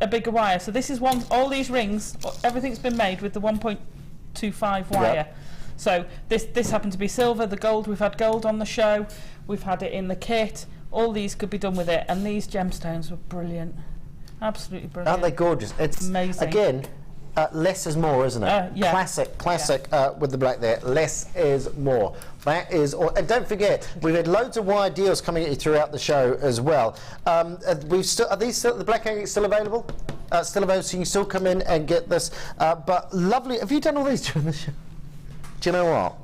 a bigger wire. So this is all these rings, everything's been made with the 1.25 wire. Yep. So this happened to be silver, the gold, we've had gold on the show, we've had it in the kit. All these could be done with it, and these gemstones were brilliant. Absolutely brilliant. Aren't they gorgeous? It's amazing. Again, less is more, isn't it? Yeah. Classic with the black there. Less is more. That is, and don't forget, we've had loads of wire deals coming at you throughout the show as well. Are these still, the black agate still available? Still available, so you can still come in and get this. But lovely. Have you done all these during the show? Do you know what?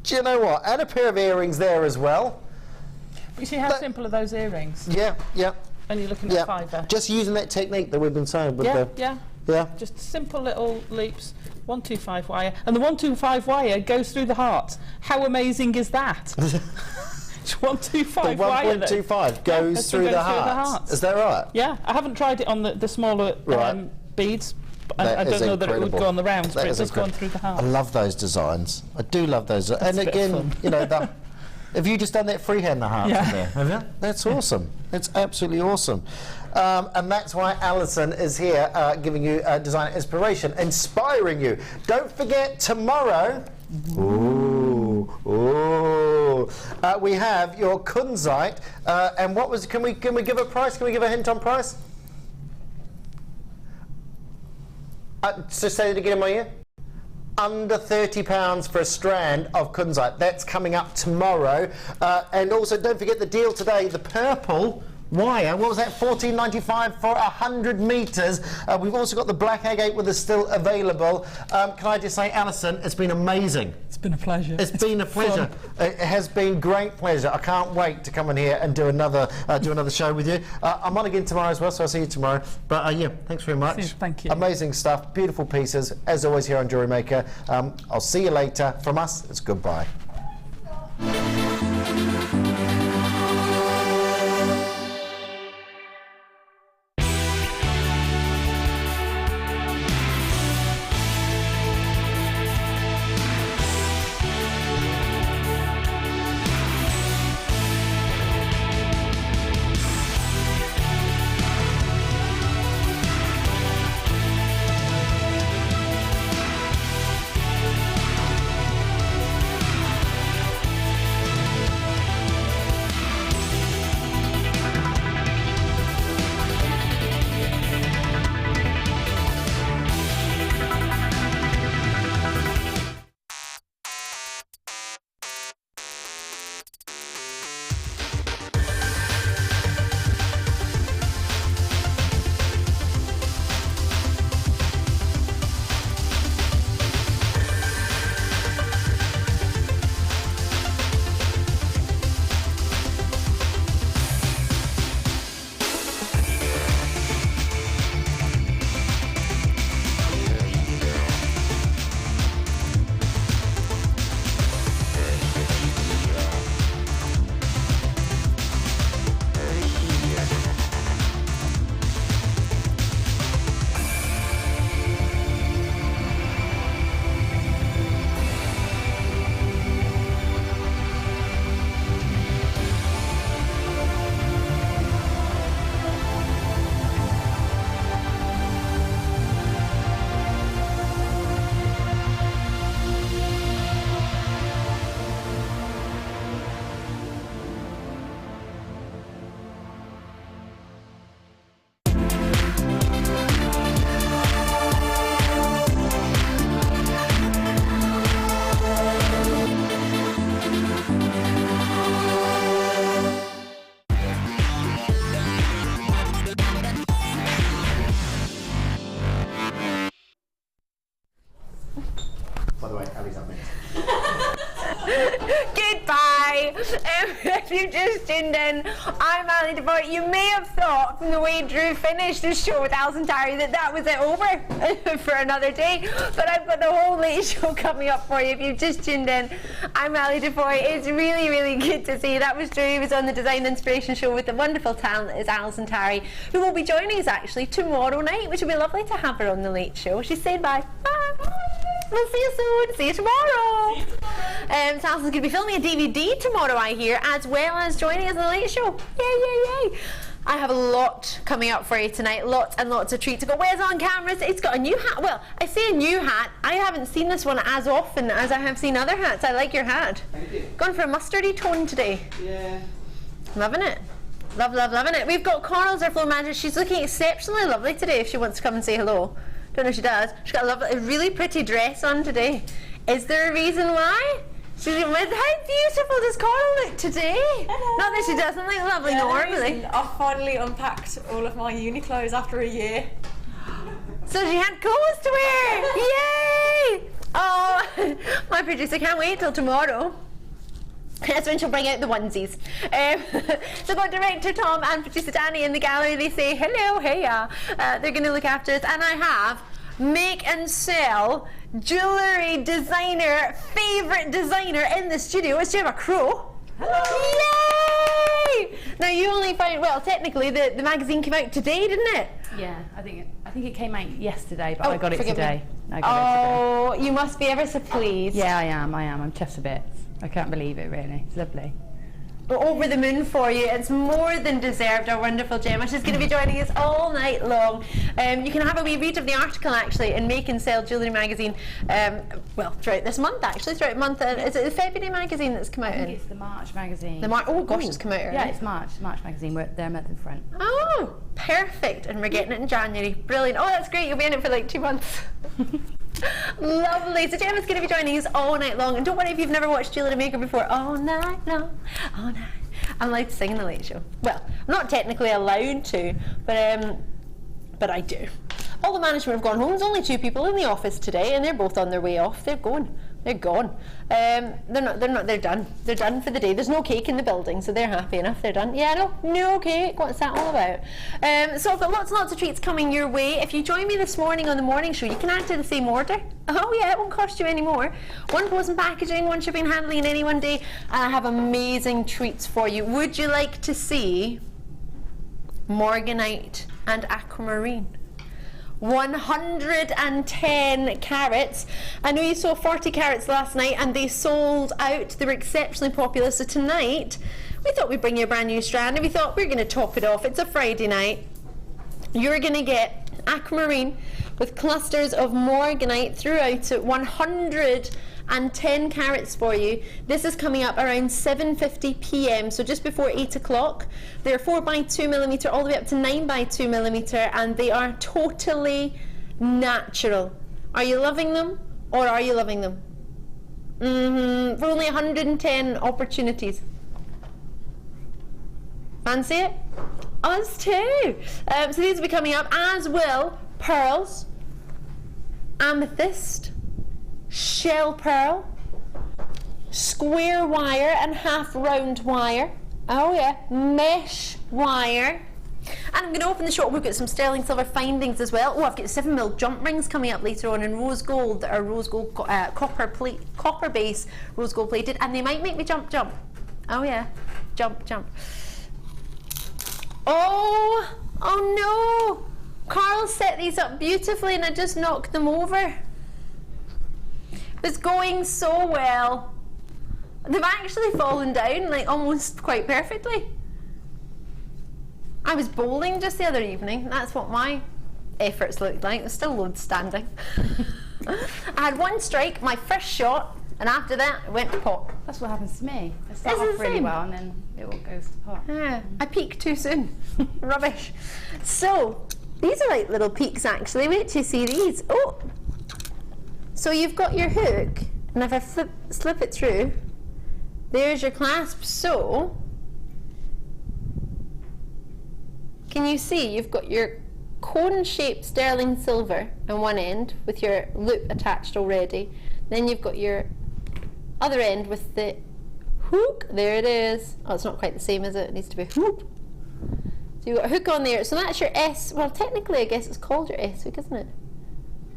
Do you know what? And a pair of earrings there as well. You see how simple are those earrings? Yeah, yeah. And you're looking at fiver. Just using that technique that we've been saying with yeah. Just simple little loops, 125 wire, and the 125 wire goes through the heart. How amazing is that? It's 125 wire. The 1.25 goes through the heart. Is that right? Yeah, I haven't tried it on the smaller beads. I don't know that it would go on the rounds, but it does go on through the heart. I love those designs. I do love those. And again, you know, have you just done that freehand the heart in there? Have you? That's awesome. It's absolutely awesome. And that's why Alison is here giving you design inspiration, inspiring you. Don't forget tomorrow. We have your kunzite. And what was? Can we give a price? Can we give a hint on price? So say it again in my ear. Under £30 for a strand of kunzite. That's coming up tomorrow. And also don't forget the deal today, the purple wire. What was that? $14.95 for 100 metres. We've also got the black agate with us still available. Can I just say, Alison, it's been amazing. It's been a pleasure. It's been a pleasure. It has been great pleasure. I can't wait to come in here and do another show with you. I'm on again tomorrow as well, so I'll see you tomorrow. But yeah, thanks very much. Thank you. Amazing stuff, beautiful pieces, as always here on Jewellery Maker. I'll see you later. From us, it's goodbye. If you just tuned in, I'm Ali Defoy. You may have thought from the way Drew finished the show with Alison Terry that was it over for another day, but I've got the whole late show coming up for you. If you've just tuned in, I'm Ali Defoy. It's really, really good to see you. That was Drew. He was on the Design Inspiration Show with the wonderful talent that is Alison Terry, who will be joining us actually tomorrow night, which will be lovely to have her on the late show. She's saying bye. Bye. We'll see you soon. See you tomorrow. So Alison's going to be filming a DVD tomorrow, I hear, as well as joining us on the late show. Yay, yay, yay. I have a lot coming up for you tonight. Lots and lots of treats. I've got Wes on cameras. It's got a new hat. Well, I say a new hat. I haven't seen this one as often as I have seen other hats. I like your hat. Thank you. Gone for a mustardy tone today. Yeah. Loving it. Loving it. We've got Coral's our floor manager. She's looking exceptionally lovely today if she wants to come and say hello. Don't know if she does. She's got a really pretty dress on today. Is there a reason why? How beautiful does Coral look today? Hello. Not that she doesn't look lovely Yeah, normally. I finally unpacked all of my uni clothes after a year. So she had clothes to wear! Yay! Oh, my producer can't wait till tomorrow. That's when she'll bring out the onesies. So got director Tom and producer Danny in the gallery. They say hello, heya. They're going to look after us. And I have make and sell jewellery designer, favourite designer in the studio. It's Gemma Crow. Hello. Yay! Now you only found, well, technically the magazine came out today, didn't it? Yeah, I think it came out yesterday, but I got it forgive today. me. I got it today. You must be ever so pleased. Yeah, I am. I'm chuffed a bit. I can't believe it, really. It's lovely. We're over the moon for you. It's more than deserved, our wonderful Gemma. She's going to be joining us all night long. You can have a wee read of the article actually in Make and Sell Jewellery magazine. Well, throughout this month actually, throughout the month. Is it the February magazine that's come out I think in? it's the March magazine. The March. Oh gosh, it's come out early. Yeah, it's March magazine. They're a month in front. Oh, perfect. And we're getting it in January. Brilliant. Oh, that's great. You'll be in it for like 2 months. Lovely. So Gemma's going to be joining us all night long. And don't worry if you've never watched JewelleryMaker before. All night long, all night. I'm allowed to sing in the late show. Well, I'm not technically allowed to, but I do. All the management have gone home. There's only 2 people in the office today, and they're both on their way off. They're going. They're gone. They're done. They're done for the day. There's no cake in the building, so they're happy enough. They're done. Yeah, no cake. What's that all about? So I've got lots and lots of treats coming your way. If you join me this morning on the morning show, you can add to the same order. Oh yeah, it won't cost you any more. 1 post and packaging, 1 shipping and handling in any one day. And I have amazing treats for you. Would you like to see Morganite and Aquamarine? 110 carats. I know you saw 40 carats last night and they sold out. They were exceptionally popular. So tonight we thought we'd bring you a brand new strand and we thought we're going to top it off. It's a Friday night. You're going to get aquamarine with clusters of morganite throughout it, 110 carats for you. This is coming up around 7:50 p.m, so just before 8 o'clock. They're 4x2mm all the way up to 9x2mm, and they are totally natural. Are you loving them, or are you loving them? For only 110 opportunities. Fancy it? Us too. So these will be coming up, as will pearls, amethyst, shell pearl, square wire and half round wire. Oh yeah, mesh wire. And I'm going to open the shop. We've got some sterling silver findings as well. Oh, I've got 7mm jump rings coming up later on in rose gold that are rose gold copper base, rose gold plated, and they might make me jump. Oh yeah, jump. Oh no! Carl set these up beautifully and I just knocked them over. It was going so well. They've actually fallen down like almost quite perfectly. I was bowling just the other evening. That's what my efforts looked like. There's still loads standing. I had 1 strike, my first shot, and after that it went to pot. That's what happens to me. I start Isn't off it really same? well and then it all goes to pot. Yeah, I peaked too soon. Rubbish. So, these are like little peaks actually. Wait till you see these. Oh! So you've got your hook, and if I slip it through, there's your clasp. So, can you see you've got your cone-shaped sterling silver on one end with your loop attached already. Then you've got your other end with the hook. There it is. Oh, it's not quite the same, is it? It needs to be hoop. So you've got a hook on there. So that's your S. Well, technically, I guess it's called your S hook, isn't it?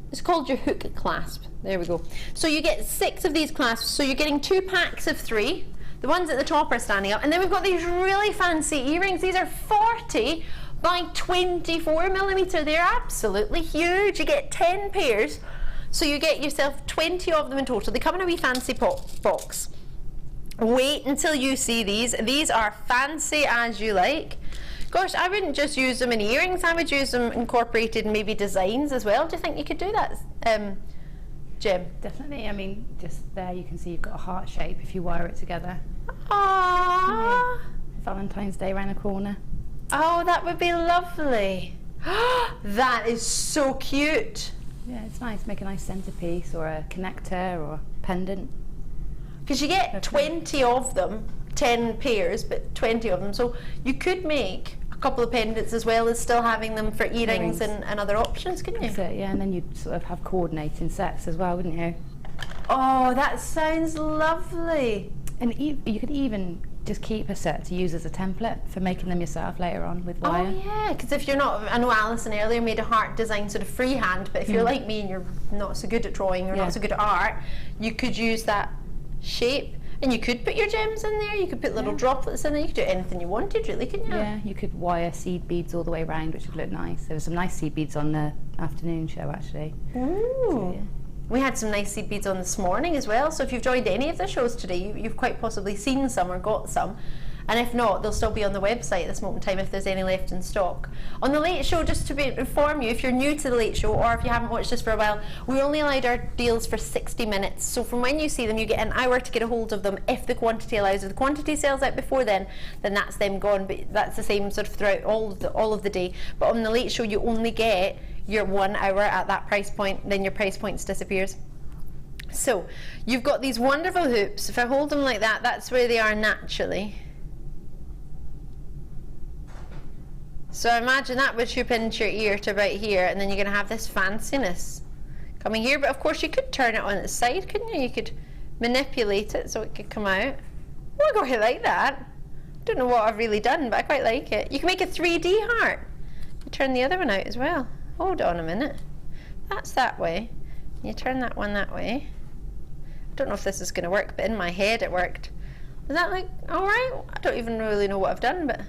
It's called your hook clasp. There we go. So you get 6 of these clasps. So you're getting 2 packs of 3. The ones at the top are standing up. And then we've got these really fancy earrings. These are 40 by 24mm. They're absolutely huge. You get 10 pairs. So you get yourself 20 of them in total. They come in a wee fancy box. Wait until you see these. These are fancy as you like. Gosh, I wouldn't just use them in earrings, I would use them incorporated in maybe designs as well. Do you think you could do that, Jim? Definitely. I mean, just there you can see you've got a heart shape if you wire it together. Aww. Yeah. Valentine's Day around the corner. Oh, that would be lovely. That is so cute. Yeah, it's nice. Make a nice centerpiece or a connector or pendant. Because you get 20 of them, 10 pairs, but 20 of them. So you could make a couple of pendants as well as still having them for earrings and other options, couldn't you? That's it, yeah, and then you'd sort of have coordinating sets as well, wouldn't you? Oh, that sounds lovely. And you could even just keep a set to use as a template for making them yourself later on with wire. Oh yeah, because if you're not, I know Alison earlier made a heart design sort of freehand, but if you're like me and you're not so good at drawing or not so good at art, you could use that shape and you could put your gems in there, you could put little droplets in there, you could do anything you wanted really, couldn't you? Yeah, you could wire seed beads all the way around, which would look nice. There were some nice seed beads on the afternoon show actually. Ooh. So, yeah. We had some nice seed beads on this morning as well, so if you've joined any of the shows today, you've quite possibly seen some or got some. And if not, they'll still be on the website at this moment in time if there's any left in stock. On the Late Show, just to inform you, if you're new to the Late Show or if you haven't watched this for a while, we only allowed our deals for 60 minutes. So from when you see them, you get an hour to get a hold of them if the quantity allows. If the quantity sells out before then that's them gone. But that's the same sort of throughout all of the day. But on the Late Show, you only get your 1 hour at that price point, then your price point disappears. So you've got these wonderful hoops. If I hold them like that, that's where they are naturally. So imagine that would hoop into your ear to about here, and then you're going to have this fanciness coming here. But of course you could turn it on its side, couldn't you? You could manipulate it so it could come out. Oh, I quite like that. Don't know what I've really done, but I quite like it. You can make a 3D heart. You turn the other one out as well. Hold on a minute. That's that way. You turn that one that way. I don't know if this is going to work, but in my head it worked. Is that like alright? I don't even really know what I've done, but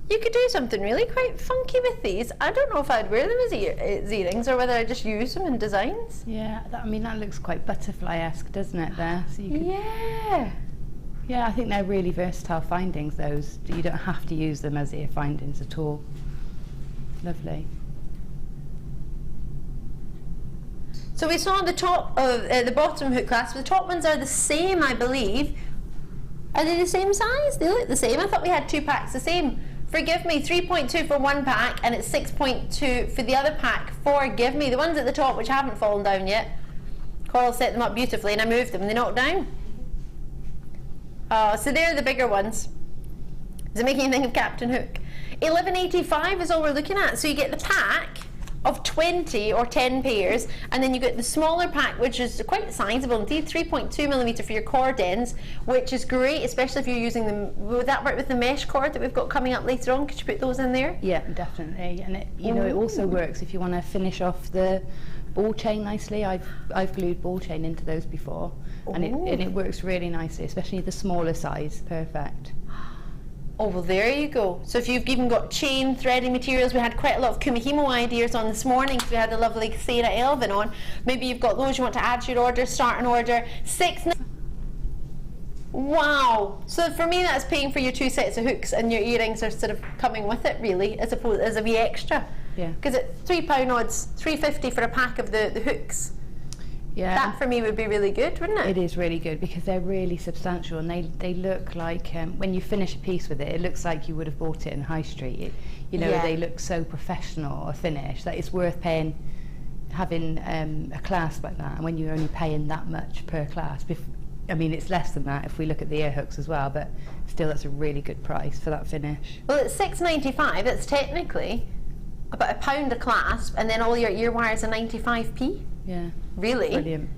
you could do something really quite funky with these. I don't know if I'd wear them as earrings or whether I'd just use them in designs. Yeah, I mean that looks quite butterfly-esque, doesn't it there? So you could, yeah, I think they're really versatile findings, those. You don't have to use them as ear findings at all. Lovely. So we saw the top of the bottom hook clasp. The top ones are the same, I believe. Are they the same size? They look the same. I thought we had 2 packs the same. Forgive me, 3.2 for one pack and it's 6.2 for the other pack. Forgive me. The ones at the top which haven't fallen down yet, Coral set them up beautifully and I moved them and they knocked down. Oh, so they're the bigger ones. Does it make you think of Captain Hook? $11.85 is all we're looking at. So you get the pack of 20 or 10 pairs, and then you get the smaller pack, which is quite sizable indeed, 3.2mm for your cord ends, which is great, especially if you're using them. Would that work with the mesh cord that we've got coming up later on? Could you put those in there? Yeah, definitely. And it, you know, it also works if you want to finish off the ball chain nicely. I've glued ball chain into those before, and it works really nicely, especially the smaller size. Perfect. Oh, well, there you go. So if you've even got chain threading materials, we had quite a lot of Kumihimo ideas on this morning, because we had the lovely Sarah Elvin on. Maybe you've got those you want to add to your order, start an order. Wow. So for me, that's paying for your 2 sets of hooks, and your earrings are sort of coming with it, really, as opposed as a wee extra. Yeah. Because at £3 odds, £3.50 for a pack of the hooks. Yeah. That for me would be really good, wouldn't it? It is really good because they're really substantial, and they look like when you finish a piece with it, it looks like you would have bought it in High Street. You know, they look so professional, a finish, that it's worth paying, having a clasp like that. And when you're only paying that much per clasp, I mean, it's less than that if we look at the ear hooks as well, but still that's a really good price for that finish. Well, it's $6.95. It's technically about £1 a clasp, and then all your ear wires are 95p. Yeah. Really? Brilliant.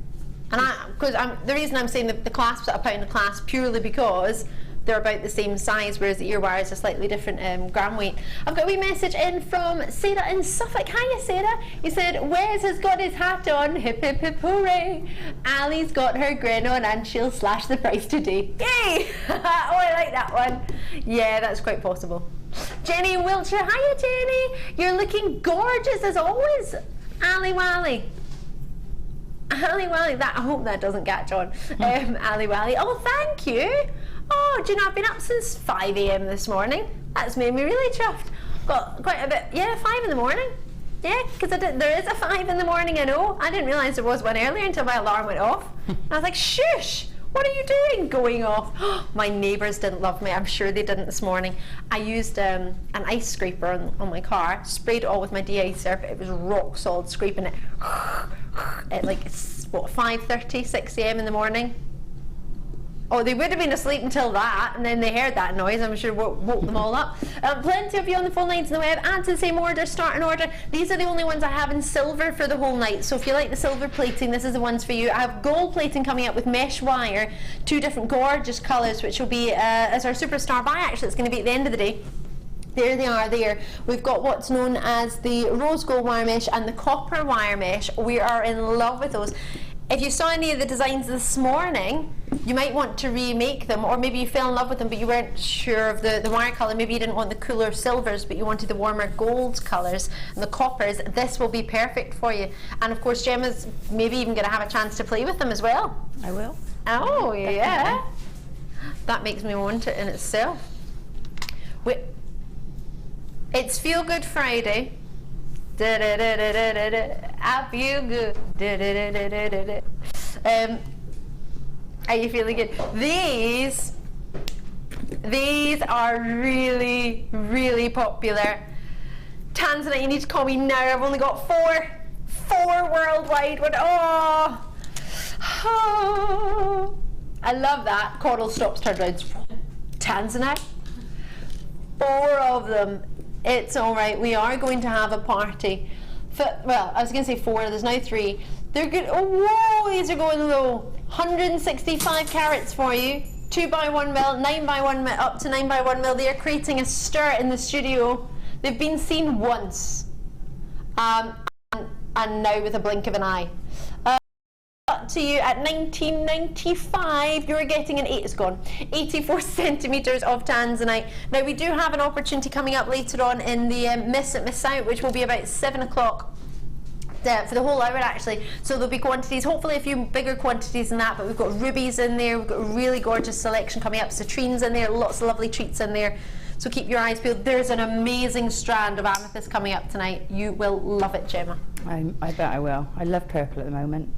And the reason I'm saying the clasps at £1 a clasp purely because they're about the same size, whereas the ear wires are slightly different gram weight. I've got a wee message in from Sarah in Suffolk. Hiya, Sarah. He said, Wes has got his hat on. Hip, hip, hip, hooray. Ali's got her grin on and she'll slash the price today. Yay! Oh, I like that one. Yeah, that's quite possible. Jenny in Wiltshire. Hiya, Jenny. You're looking gorgeous as always. Ali Wally. Ali Wally, that, I hope that doesn't catch on. Ali Wally, oh, thank you. Oh, do you know, I've been up since 5 a.m. this morning. That's made me really chuffed. Got quite a bit, yeah, 5 in the morning. Yeah, because there is a 5 in the morning, I know. I didn't realise there was one earlier until my alarm went off. I was like, shush, what are you doing going off? My neighbours didn't love me, I'm sure they didn't this morning. I used an ice scraper on my car, sprayed it all with my de-icer, it was rock solid, scraping it at like, what, 5:30, 6 a.m. in the morning. Oh, they would have been asleep until that, and then they heard that noise. I'm sure woke them all up. Plenty of you on the phone lines on the web. Add to the same order, start an order. These are the only ones I have in silver for the whole night. So if you like the silver plating, this is the ones for you. I have gold plating coming up with mesh wire, 2 different gorgeous colours, which will be as our superstar buy. Actually, it's going to be at the end of the day. There they are there. We've got what's known as the rose gold wire mesh and the copper wire mesh. We are in love with those. If you saw any of the designs this morning, you might want to remake them, or maybe you fell in love with them but you weren't sure of the wire colour. Maybe you didn't want the cooler silvers but you wanted the warmer gold colours and the coppers. This will be perfect for you. And of course Gemma's maybe even going to have a chance to play with them as well. I will. Oh, yeah. That makes me want it in itself. It's Feel Good Friday. I feel good. Are you feeling good? These are really, really popular. Tanzanite, you need to call me now. I've only got four worldwide. Oh, I love that. Coral stops, turned around. Tanzanite. 4 of them. It's all right. We are going to have a party. Well, I was going to say 4. There's now 3. They're good. Oh, whoa! These are going low. 165 carats for you. 2x1 mil, 9x1 mil, up to 9x1 mil. They are creating a stir in the studio. They've been seen once, and now with a blink of an eye. To you at 1995, you're getting an 84 centimetres of Tanzanite. Now we do have an opportunity coming up later on in the Miss Out, which will be about 7 o'clock for the whole hour actually. So there'll be quantities, hopefully a few bigger quantities than that, but we've got rubies in there, we've got a really gorgeous selection coming up, citrines in there, lots of lovely treats in there. So keep your eyes peeled. There's an amazing strand of amethyst coming up tonight. You will love it, Gemma. I bet I will. I love purple at the moment.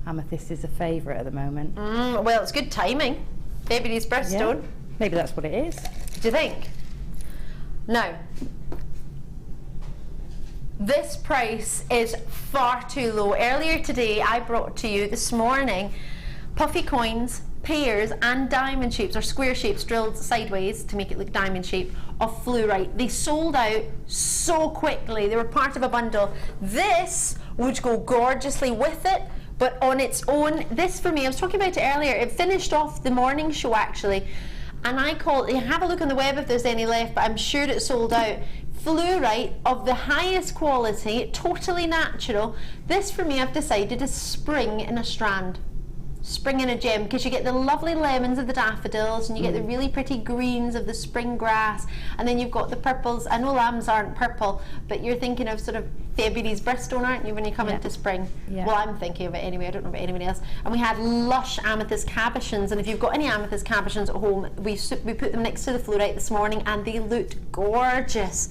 Amethyst is a favourite at the moment. Well, it's good timing. Baby's birthstone. Yeah, maybe that's what it is. Do you think? Now, this price is far too low. Earlier today, I brought to you this morning puffy coins, pairs, and diamond shapes, or square shapes drilled sideways to make it look diamond shape, of fluorite. They sold out so quickly. They were part of a bundle. This would go gorgeously with it. But on its own, this for me, I was talking about it earlier, it finished off the morning show actually, and I call, you have a look on the web if there's any left, but I'm sure it's sold out. Fluorite of the highest quality, totally natural. This for me, I've decided is spring in a strand. Spring in a gem, because you get the lovely lemons of the daffodils and you get the really pretty greens of the spring grass, and then you've got the purples. I know lambs aren't purple, but you're thinking of sort of February's birthstone, aren't you, when you come into spring? Yeah. Well, I'm thinking of it anyway, I don't know about anyone else. And we had lush amethyst cabochons, and if you've got any amethyst cabochons at home, we put them next to the fluorite this morning and they looked gorgeous.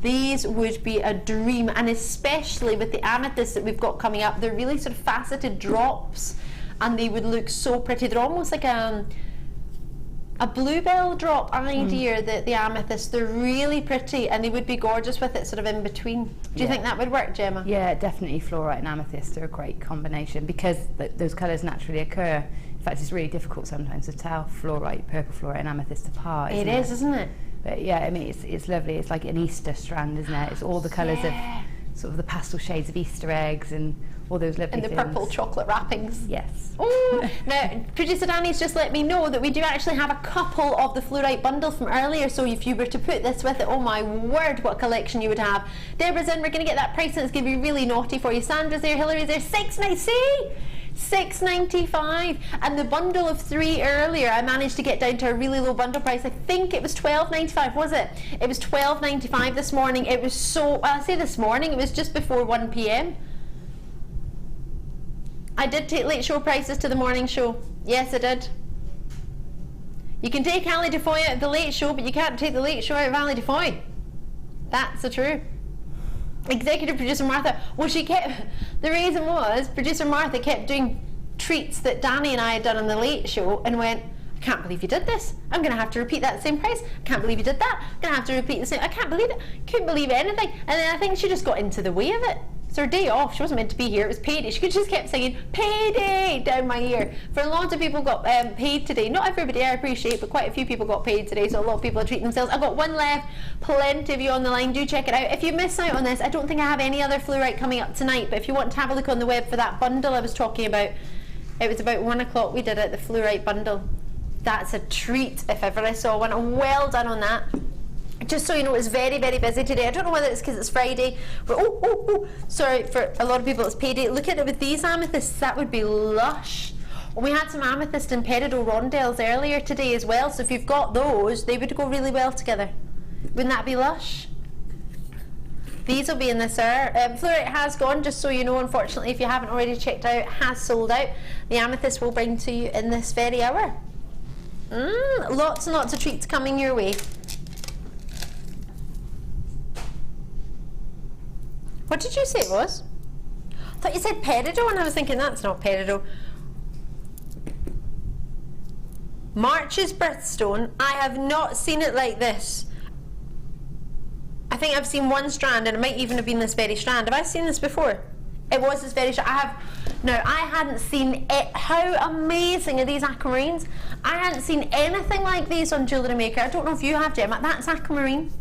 These would be a dream, and especially with the amethyst that we've got coming up, they're really sort of faceted drops. And they would look so pretty. They're almost like a bluebell drop idea, the amethyst. They're really pretty, and they would be gorgeous with it sort of in between. Do you think that would work, Gemma? Yeah, definitely. Fluorite and amethyst are a great combination because those colours naturally occur. In fact, it's really difficult sometimes to tell fluorite, purple fluorite and amethyst apart. Isn't it? But yeah, I mean, it's lovely. It's like an Easter strand, isn't it? It's all the colours of sort of the pastel shades of Easter eggs and all those lovely and the things. purple chocolate wrappings. Yes. Oh, now producer Danny's just let me know that we do actually have a couple of the fluorite bundle from earlier, so if you were to put this with it, oh my word, what collection you would have. Deborah's in, we're going to get that price and it's going to be really naughty for you. Sandra's there, Hillary's there, $6.95, and the bundle of 3 earlier I managed to get down to a really low bundle price. I think it was $12.95, was it? It was $12.95 this morning. It was so, well, I say this morning, it was just before 1 p.m. I did take late show prices to the morning show. Yes, I did. You can take Ali Defoy out of the late show, but you can't take the late show out of Ali Defoy. That's the truth. Executive producer Martha, well, she kept, the reason was producer Martha kept doing treats that Danny and I had done on the late show and went, I can't believe you did this. I'm going to have to repeat that same price. I can't believe you did that. I'm going to have to repeat the same. I can't believe it. Couldn't believe anything. And then I think she just got into the way of it. It's her day off. She wasn't meant to be here. It was payday. She just kept singing payday down my ear. For a lot of people got paid today. Not everybody, I appreciate, but quite a few people got paid today. So a lot of people are treating themselves. I've got one left. Plenty of you on the line. Do check it out. If you miss out on this, I don't think I have any other fluorite coming up tonight. But if you want to have a look on the web for that bundle I was talking about, it was about 1 o'clock we did it, the fluorite bundle. That's a treat if ever I saw one. Well done on that. Just so you know, it's very, very busy today. I don't know whether it's because it's Friday, but sorry, for a lot of people it's payday. Look at it with these amethysts, that would be lush. We had some amethyst and peridot rondelles earlier today as well, so if you've got those, they would go really well together. Wouldn't that be lush? These will be in this hour. Flourite has gone, just so you know, unfortunately, if you haven't already checked out, has sold out. The amethyst will bring to you in this very hour. Lots and lots of treats coming your way. What did you say it was? I thought you said peridot, and I was thinking that's not peridot. March's birthstone, I have not seen it like this. I think I've seen one strand, and it might even have been this very strand. Have I seen this before? It was this very strand. I hadn't seen it. How amazing are these aquamarines? I hadn't seen anything like these on JewelleryMaker. I don't know if you have, Gemma. That's aquamarine.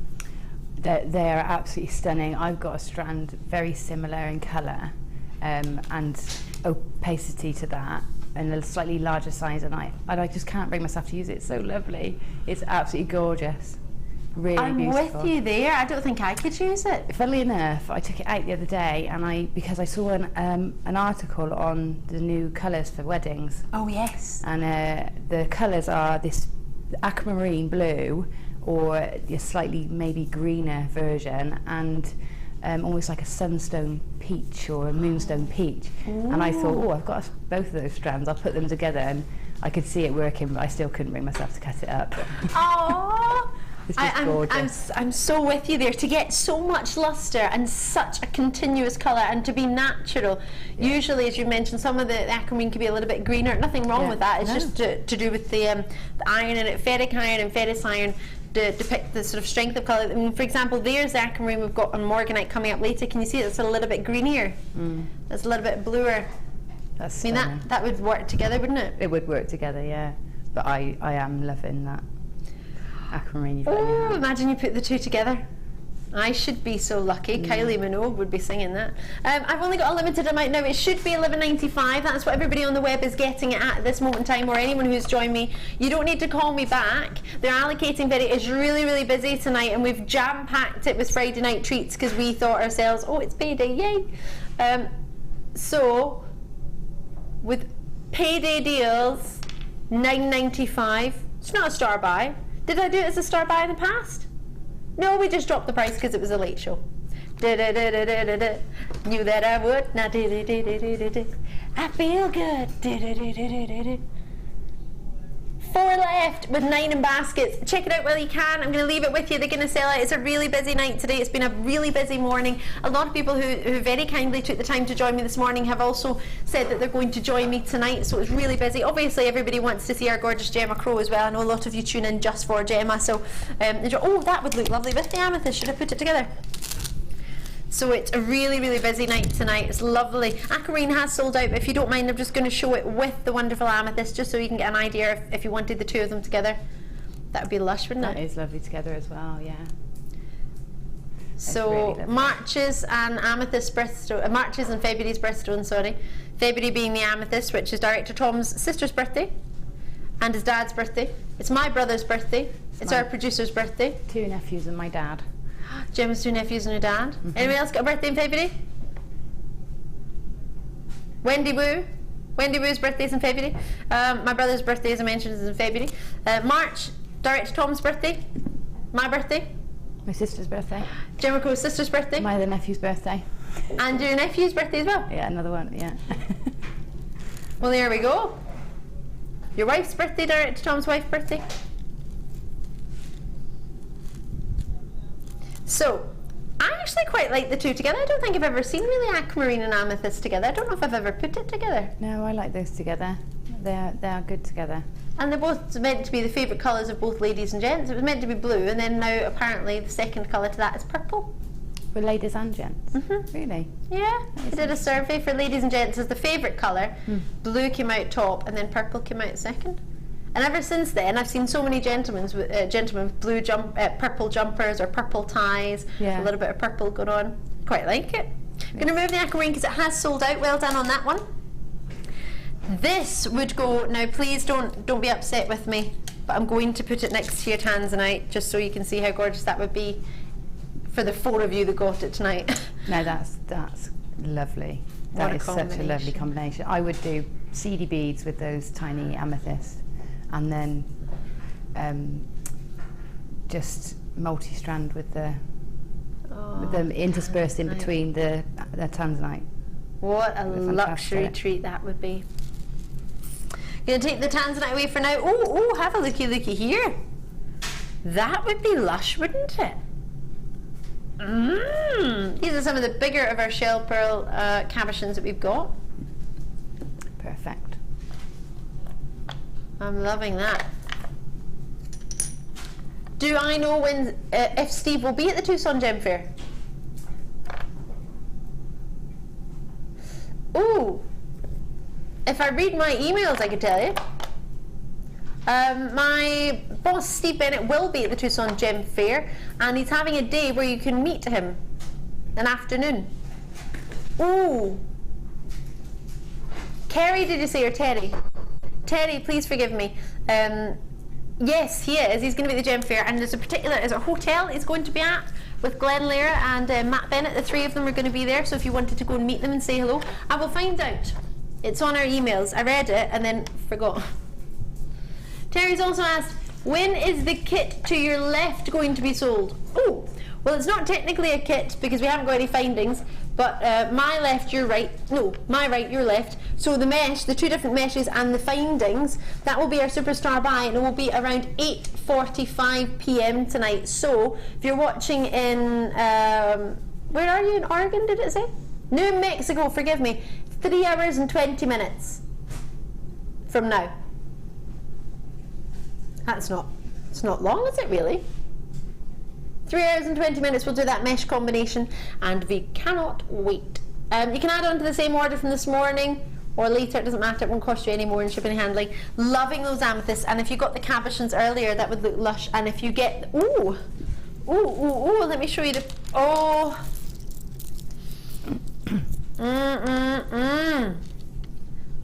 They're absolutely stunning. I've got a strand very similar in colour and opacity to that, and a slightly larger size, and I just can't bring myself to use it. It's so lovely. It's absolutely gorgeous. Really beautiful. I'm with you there. I don't think I could use it. Funnily enough, I took it out the other day, and because I saw an article on the new colours for weddings. Oh yes. And the colours are this aquamarine blue, or a slightly maybe greener version, and almost like a sunstone peach or a moonstone peach. Ooh. And I thought, I've got both of those strands. I'll put them together, and I could see it working, but I still couldn't bring myself to cut it up. Oh. I'm so with you there. To get so much luster and such a continuous colour, and to be natural. Yeah. Usually, as you mentioned, some of the aquamarine can be a little bit greener. Nothing wrong with that. It's just to do with the iron in it. Ferric iron and ferrous iron to depict the sort of strength of colour. I mean, for example, there's the aquamarine we've got on Morganite coming up later. Can you see it's a little bit greenier? It's a little bit bluer. That's I mean, that would work together, wouldn't it? It would work together, yeah. But I am loving that aquamarine. Imagine you put the two together. I should be so lucky. Kylie Minogue would be singing that. I've only got a limited amount now. It should be $11.95. That's what everybody on the web is getting it at this moment in time, or anyone who's joined me. You don't need to call me back. They're allocating video. It's really, really busy tonight, and we've jam-packed it with Friday night treats because we thought ourselves, it's payday, yay. So, with payday deals, $9.95. It's not a star buy. Did I do it as a star buy in the past? No, we just dropped the price because it was a late show. Knew that I would. Now, I feel good. 4 left with 9 in baskets. Check it out while you can. I'm going to leave it with you. They're going to sell it. It's a really busy night today. It's been a really busy morning. A lot of people who very kindly took the time to join me this morning have also said that they're going to join me tonight. So it's really busy. Obviously, everybody wants to see our gorgeous Gemma Crow as well. I know a lot of you tune in just for Gemma. So, that would look lovely with the amethyst. Should I put it together? So it's a really, really busy night tonight. It's lovely. Aquamarine has sold out, but if you don't mind, I'm just going to show it with the wonderful amethyst, just so you can get an idea if you wanted the two of them together. That would be lush, wouldn't it? That is lovely together as well, yeah. So really March's and Amethyst birthstone, March's and February's birthstone, sorry. February being the amethyst, which is Director Tom's sister's birthday, and his dad's birthday. It's my brother's birthday. It's our producer's birthday. 2 nephews and my dad. Gemma's 2 nephews and her dad. Anybody else got a birthday in February? Wendy Woo. Wendy Woo's birthday is in February. My brother's birthday, as I mentioned, is in February. March, Director Tom's birthday. My birthday. My sister's birthday. Gemma Crow's sister's birthday. My other nephew's birthday. And your nephew's birthday as well? Yeah, another one, yeah. Well, there we go. Your wife's birthday, direct to Tom's wife's birthday. So, I actually quite like the two together. I don't think I've ever seen really Aquamarine and Amethyst together. I don't know if I've ever put it together. No, I like those together. They are good together. And they're both meant to be the favourite colours of both ladies and gents. It was meant to be blue, and then now apparently the second colour to that is purple. For ladies and gents? Really? Yeah, I did a survey for ladies and gents as the favourite colour. Blue came out top, and then purple came out second. And ever since then, I've seen so many gentlemen with blue purple jumpers or purple ties, a little bit of purple going on. Quite like it. I'm going to remove the aquamarine because it has sold out. Well done on that one. This would go, now please don't be upset with me, but I'm going to put it next to your Tanzanite just so you can see how gorgeous that would be for the 4 of you that got it tonight. No, that's lovely. That is such a lovely combination. I would do seedy beads with those tiny amethysts, and then just multi-strand with them interspersed in between the Tanzanite. What a luxury treat that would be. Gonna take the Tanzanite away for now. Oh, have a looky here. That would be lush, wouldn't it? These are some of the bigger of our shell pearl cabochons that we've got. Perfect. I'm loving that. Do I know when if Steve will be at the Tucson Gem Fair? Ooh, if I read my emails, I could tell you. My boss, Steve Bennett, will be at the Tucson Gem Fair, and he's having a day where you can meet him, an afternoon. Ooh. Kerry, did you say, or Terry? Terry, please forgive me. Yes, he is. He's going to be at the Gem Fair, and there's a hotel he's going to be at with Glenn Lehrer and Matt Bennett. The 3 of them are going to be there, so if you wanted to go and meet them and say hello, I will find out. It's on our emails. I read it and then forgot. Terry's also asked, when is the kit to your left going to be sold? Oh, well, it's not technically a kit because we haven't got any findings, but my left, your right, no, my right, your left. So the mesh, the 2 different meshes and the findings, that will be our superstar buy, and it will be around 8:45 p.m. tonight. So if you're watching in, where are you, in Oregon, did it say? New Mexico, forgive me, 3 hours and 20 minutes from now. It's not long, is it really? 3 hours and 20 minutes we'll do that mesh combination, and we cannot wait. You can add on to the same order from this morning or later, it doesn't matter, it won't cost you any more in shipping and handling. Loving those amethysts, and if you got the cabochons earlier, that would look lush. And if you get, ooh, let me show you the,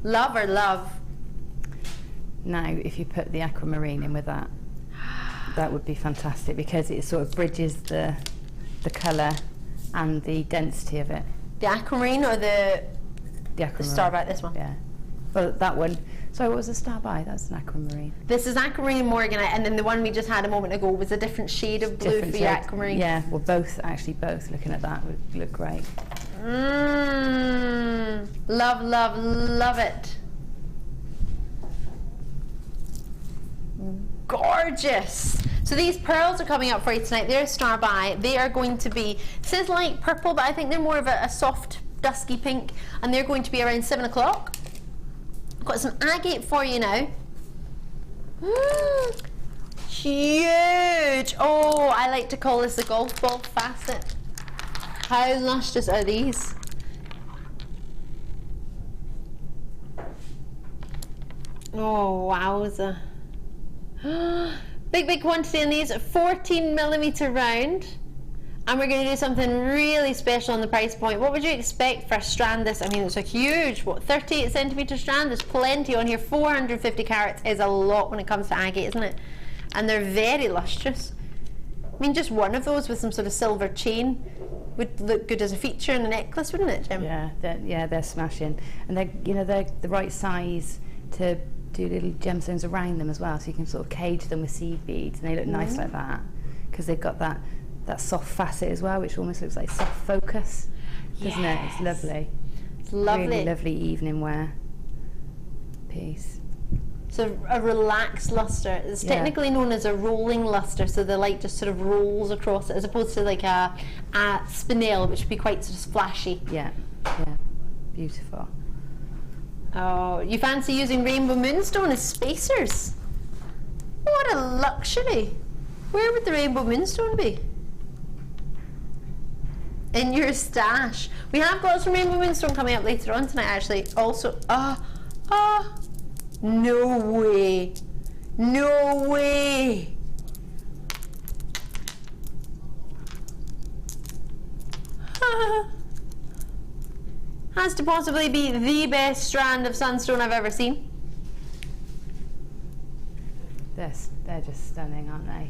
love or love. Now, if you put the aquamarine in with that, that would be fantastic because it sort of bridges the colour and the density of it. The aquamarine or the aquamarine. The starbuy, this one? Yeah. Well, that one. Sorry, what was the starbuy? That's an aquamarine. This is aquamarine Morganite, and then the one we just had a moment ago was a different shade of blue for your aquamarine. Yeah, well, both looking at that would look great. Love, love, love it. Gorgeous. So these pearls are coming up for you tonight. They're a star buy. They are going to be, it says light purple, but I think they're more of a soft dusky pink, and they're going to be around 7 o'clock. I've got some agate for you now. Huge. Oh, I like to call this a golf ball facet. How luscious are these? Oh, wowza. Big quantity in these, 14mm round, and we're going to do something really special on the price point. What would you expect for a strand this? I mean, it's a huge, 38cm strand. There's plenty on here. 450 carats is a lot when it comes to agate, isn't it? And they're very lustrous. I mean, just one of those with some sort of silver chain would look good as a feature in a necklace, wouldn't it, Jim? Yeah, they're smashing, and they're the right size to do little gemstones around them as well, so you can sort of cage them with seed beads, and they look nice like that because they've got that soft facet as well, which almost looks like soft focus, doesn't it? It's lovely. It's lovely. Really lovely evening wear. piece. So a relaxed luster. It's technically known as a rolling luster, so the light just sort of rolls across it, as opposed to like a spinel, which would be quite sort of flashy. Yeah, beautiful. Oh, you fancy using rainbow moonstone as spacers? What a luxury! Where would the rainbow moonstone be? In your stash. We have got some rainbow moonstone coming up later on tonight, actually. Also, no way. No way. Has to possibly be the best strand of sunstone I've ever seen. They're just stunning, aren't they?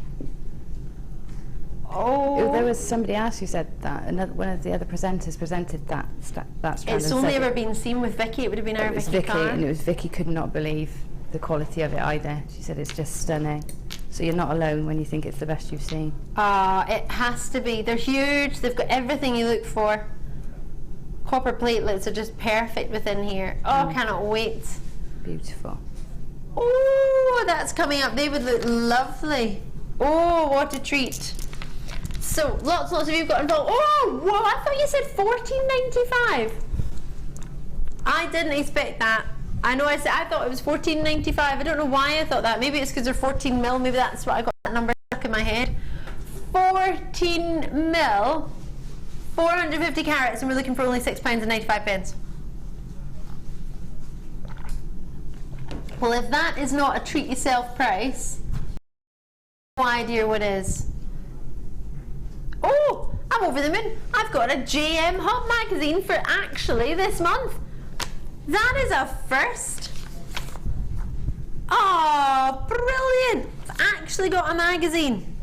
Oh. There was somebody else who said that. One of the other presenters presented that strand. It's only ever been seen with Vicky. It would have been our Vicky Carr. And it was Vicky could not believe the quality of it either. She said it's just stunning. So you're not alone when you think it's the best you've seen. It has to be. They're huge. They've got everything you look for. Copper platelets are just perfect within here. Oh, cannot wait. Beautiful. Oh, that's coming up. They would look lovely. Oh, what a treat. So, lots of you got involved. Oh, whoa, I thought you said $14.95. I didn't expect that. I know I thought it was $14.95. I don't know why I thought that. Maybe it's because they're 14 mil. Maybe that's why I got that number stuck in my head. 14 mil, 450 carats, and we're looking for only £6.95. Well, if that is not a treat yourself price, no idea what is. Oh, I'm over the moon. I've got a JM Hub magazine for actually this month. That is a first. Oh, brilliant. I've actually got a magazine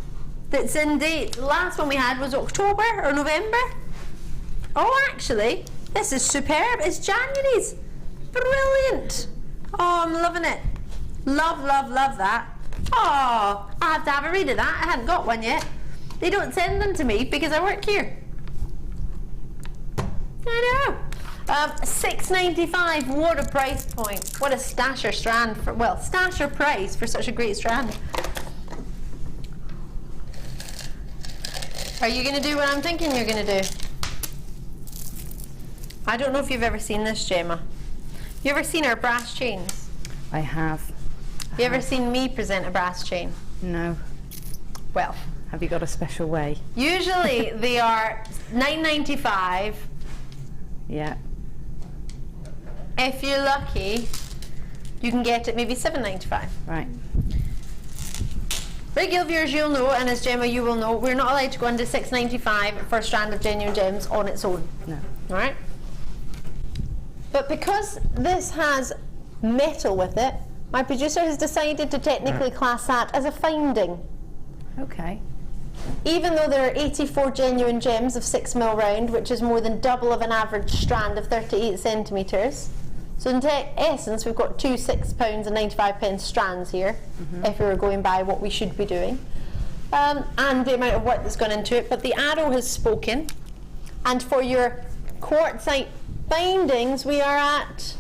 that's in date. The last one we had was October or November. Oh, actually, this is superb. It's January's. Brilliant. Oh, I'm loving it. Love, love, love that. Oh, I have to have a read of that. I hadn't got one yet. They don't send them to me because I work here. I know. $6.95. What a price point. What a stasher strand for, well, stasher price for such a great strand. Are you going to do what I'm thinking you're going to do? I don't know if you've ever seen this, Gemma. You ever seen our brass chains? I have. You ever seen me present a brass chain? No. Well, have you got a special way? Usually they are $9.95. Yeah. If you're lucky, you can get it maybe $7.95. Right. Regular viewers, you'll know, and as Gemma, you will know, we're not allowed to go under $6.95 for a strand of genuine gems on its own. No. All right. But because this has metal with it, my producer has decided to technically class that as a finding. Okay. Even though there are 84 genuine gems of 6 mil round, which is more than double of an average strand of 38 centimetres. So in essence, we've got two £6.95 strands here, if we were going by what we should be doing. And the amount of work that's gone into it. But the arrow has spoken. And for your quartzite bindings, we are at...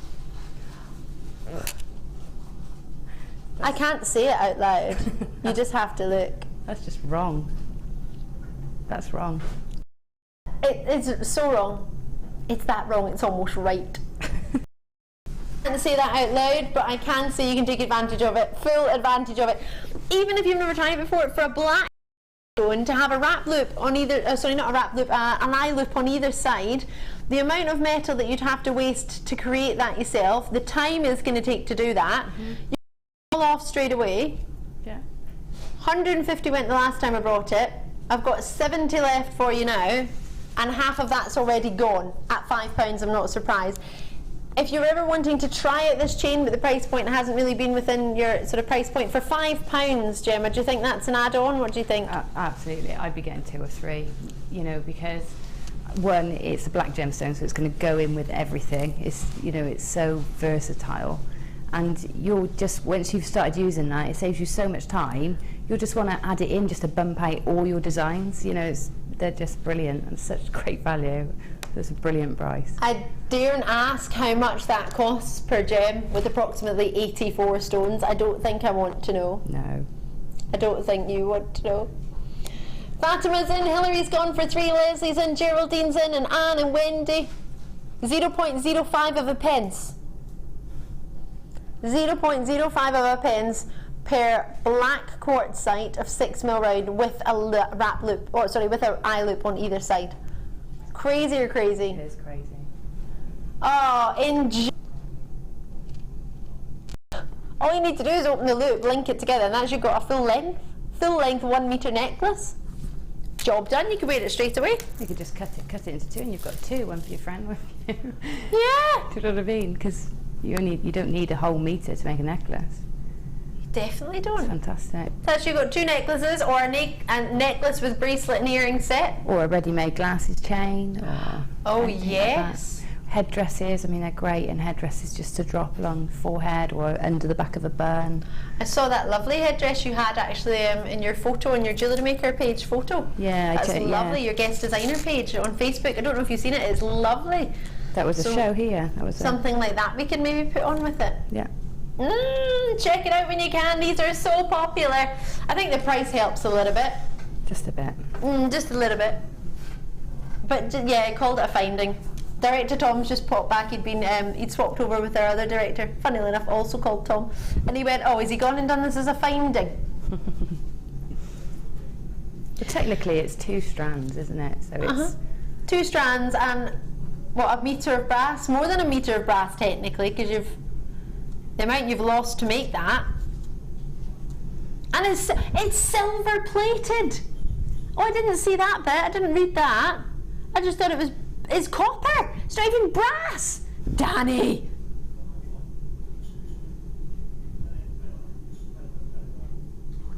I can't say it out loud. You just have to look. That's just wrong. That's wrong. It's so wrong. It's that wrong, it's almost right. I can't say that out loud, but I can say you can take advantage of it, full advantage of it. Even if you've never tried it before, for a black stone to have a wrap loop on either, sorry, not a wrap loop, an eye loop on either side, the amount of metal that you'd have to waste to create that yourself, the time it's going to take to do that, you pull off straight away. Yeah. 150 went the last time I brought it. I've got 70 left for you now, and half of that's already gone. At £5, I'm not surprised. If you're ever wanting to try out this chain, but the price point hasn't really been within your sort of price point, for £5, Gemma, do you think that's an add-on? What do you think? Absolutely. I'd be getting 2 or 3, you know, because one, it's a black gemstone, so it's going to go in with everything. It's, you know, it's so versatile. And you'll just, once you've started using that, it saves you so much time. You'll just want to add it in just to bump out all your designs. You know, they're just brilliant and such great value. That's a brilliant price. I daren't ask how much that costs per gem with approximately 84 stones. I don't think I want to know. No. I don't think you want to know. Fatima's in, Hillary's gone for 3, Leslie's in, Geraldine's in, and Anne and Wendy. 0.05 of a pence. 0.05 of a pence per black quartzite of 6mm round with a wrap loop, or sorry, with an eye loop on either side. Crazy or crazy? It is crazy. Oh, all you need to do is open the loop, link it together, and that's you've got a full length 1 metre necklace. Job done. You can wear it straight away. You could just cut it into 2, and you've got 2, one for your friend, one for you. Yeah. Do you know what I mean? Because you don't need a whole metre to make a necklace. You definitely don't. It's fantastic. So you've got 2 necklaces, or a necklace with bracelet and earring set. Or a ready-made glasses chain. Or Oh anything like yes. that. Headdresses, I mean, they're great, and headdresses just to drop along the forehead or under the back of a bun. I saw that lovely headdress you had actually in your photo, on your JewelleryMaker page photo. Yeah, that's lovely. Yeah. Your guest designer page on Facebook. I don't know if you've seen it. It's lovely. That was a So, show here. That was something like that we could maybe put on with it. Yeah. Check it out when you can. These are so popular. I think the price helps a little bit. Just a bit. Just a little bit. But yeah, I called it a finding. Director Tom's just popped back. He'd swapped over with our other director, funnily enough, also called Tom, and he went, "Oh, has he gone and done this as a finding?" But technically, it's 2 strands, isn't it? So it's 2 strands and what, a metre of brass? More than a metre of brass technically, because the amount you've lost to make that, and it's silver plated. Oh, I didn't see that bit. I didn't read that. I just thought it's copper. It's not even brass. Danny.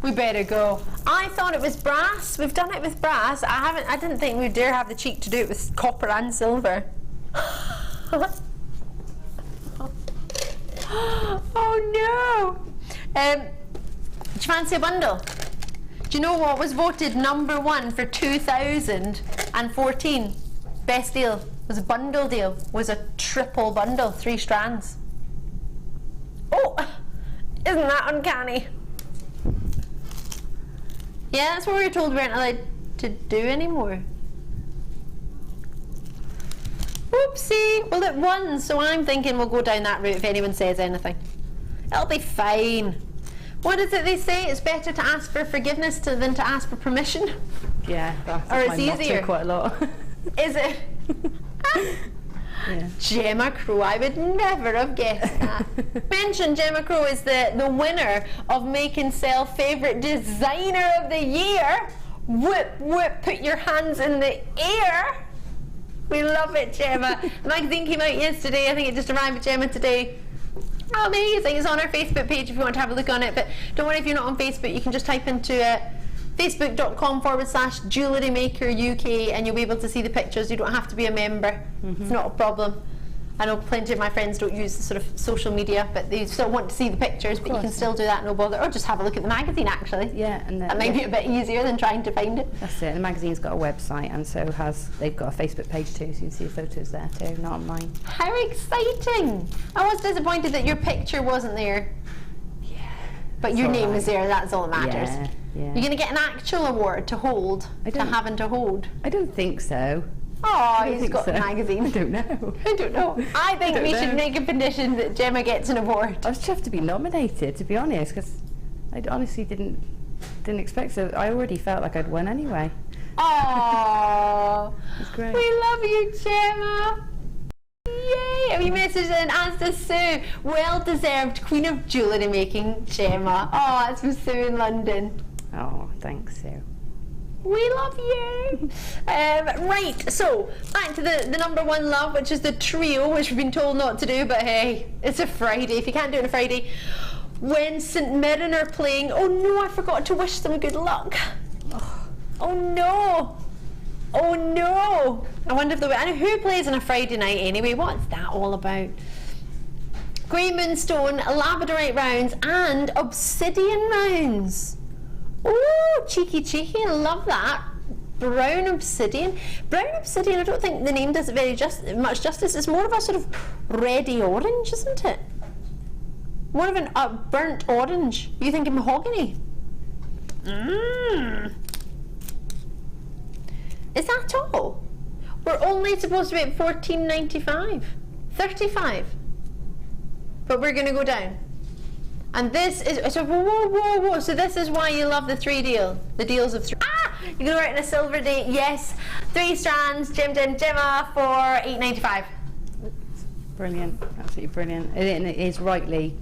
We better go. I thought it was brass. We've done it with brass. I didn't think we'd dare have the cheek to do it with copper and silver. Oh no. Do you fancy a bundle? Do you know what was voted number 1 for 2014? Best deal was a bundle deal. Was a triple bundle, 3 strands. Oh, isn't that uncanny? Yeah, that's what we were told we weren't allowed to do anymore. Whoopsie. Well, it won, so I'm thinking we'll go down that route if anyone says anything. It'll be fine. What is it they say? It's better to ask for forgiveness than to ask for permission? Yeah, that's or it's my motto easier. quite a lot. Is it? Yeah. Gemma Crow, I would never have guessed that. Mention Gemma Crow is the winner of Make and Sell Favourite Designer of the Year. Whoop, whoop, put your hands in the air. We love it, Gemma. The magazine came out yesterday. I think it just arrived with Gemma today. Oh, amazing. It's on our Facebook page if you want to have a look on it. But don't worry if you're not on Facebook, you can just type into facebook.com/JewelleryMaker UK and you'll be able to see the pictures. You don't have to be a member. It's not a problem. I know plenty of my friends don't use the sort of social media, but they still want to see the pictures, but you can still do that, no bother. Or just have a look at the magazine, actually. Yeah, and that might be a bit easier than trying to find it. That's it. The magazine's got a website, and so they've got a Facebook page too, so you can see photos there too, not on mine. How exciting! I was disappointed that your picture wasn't there. Yeah. But your name was there, that's all that matters. Yeah, yeah. You're going to get an actual award to hold, having to hold. I don't think so. Oh, he's got the magazine. I don't know. I don't know. I think we should make a petition that Gemma gets an award. I was just have to be nominated, to be honest, because I honestly didn't expect so. I already felt like I'd won anyway. Oh, it's great. We love you, Gemma. Yay! And we messaged in, as does Sue. Well deserved Queen of Jewellery Making, Gemma. Oh, that's from Sue in London. Oh, thanks, Sue. We love you. Right, so back to the number 1 love, which is the trio, which we've been told not to do, but hey, it's a Friday. If you can't do it on a Friday, when St Mirren are playing, oh no, I forgot to wish them good luck. Oh no. Oh no. I wonder if and who plays on a Friday night anyway? What's that all about? Grey Moonstone, Labradorite rounds, and Obsidian rounds. Oh, cheeky, cheeky, I love that. brown obsidian. Brown obsidian, I don't think the name does it very much justice. It's more of a sort of reddy orange, isn't it? More of a burnt orange. You think of mahogany? Is that all? We're only supposed to be at $14.95, $35, but we're going to go down. And this is, so whoa. So this is why you love the the deals of 3. You're going to wear it in a silver date, yes. 3 strands, Gemma for $8.95. Brilliant, absolutely brilliant. And it is rightly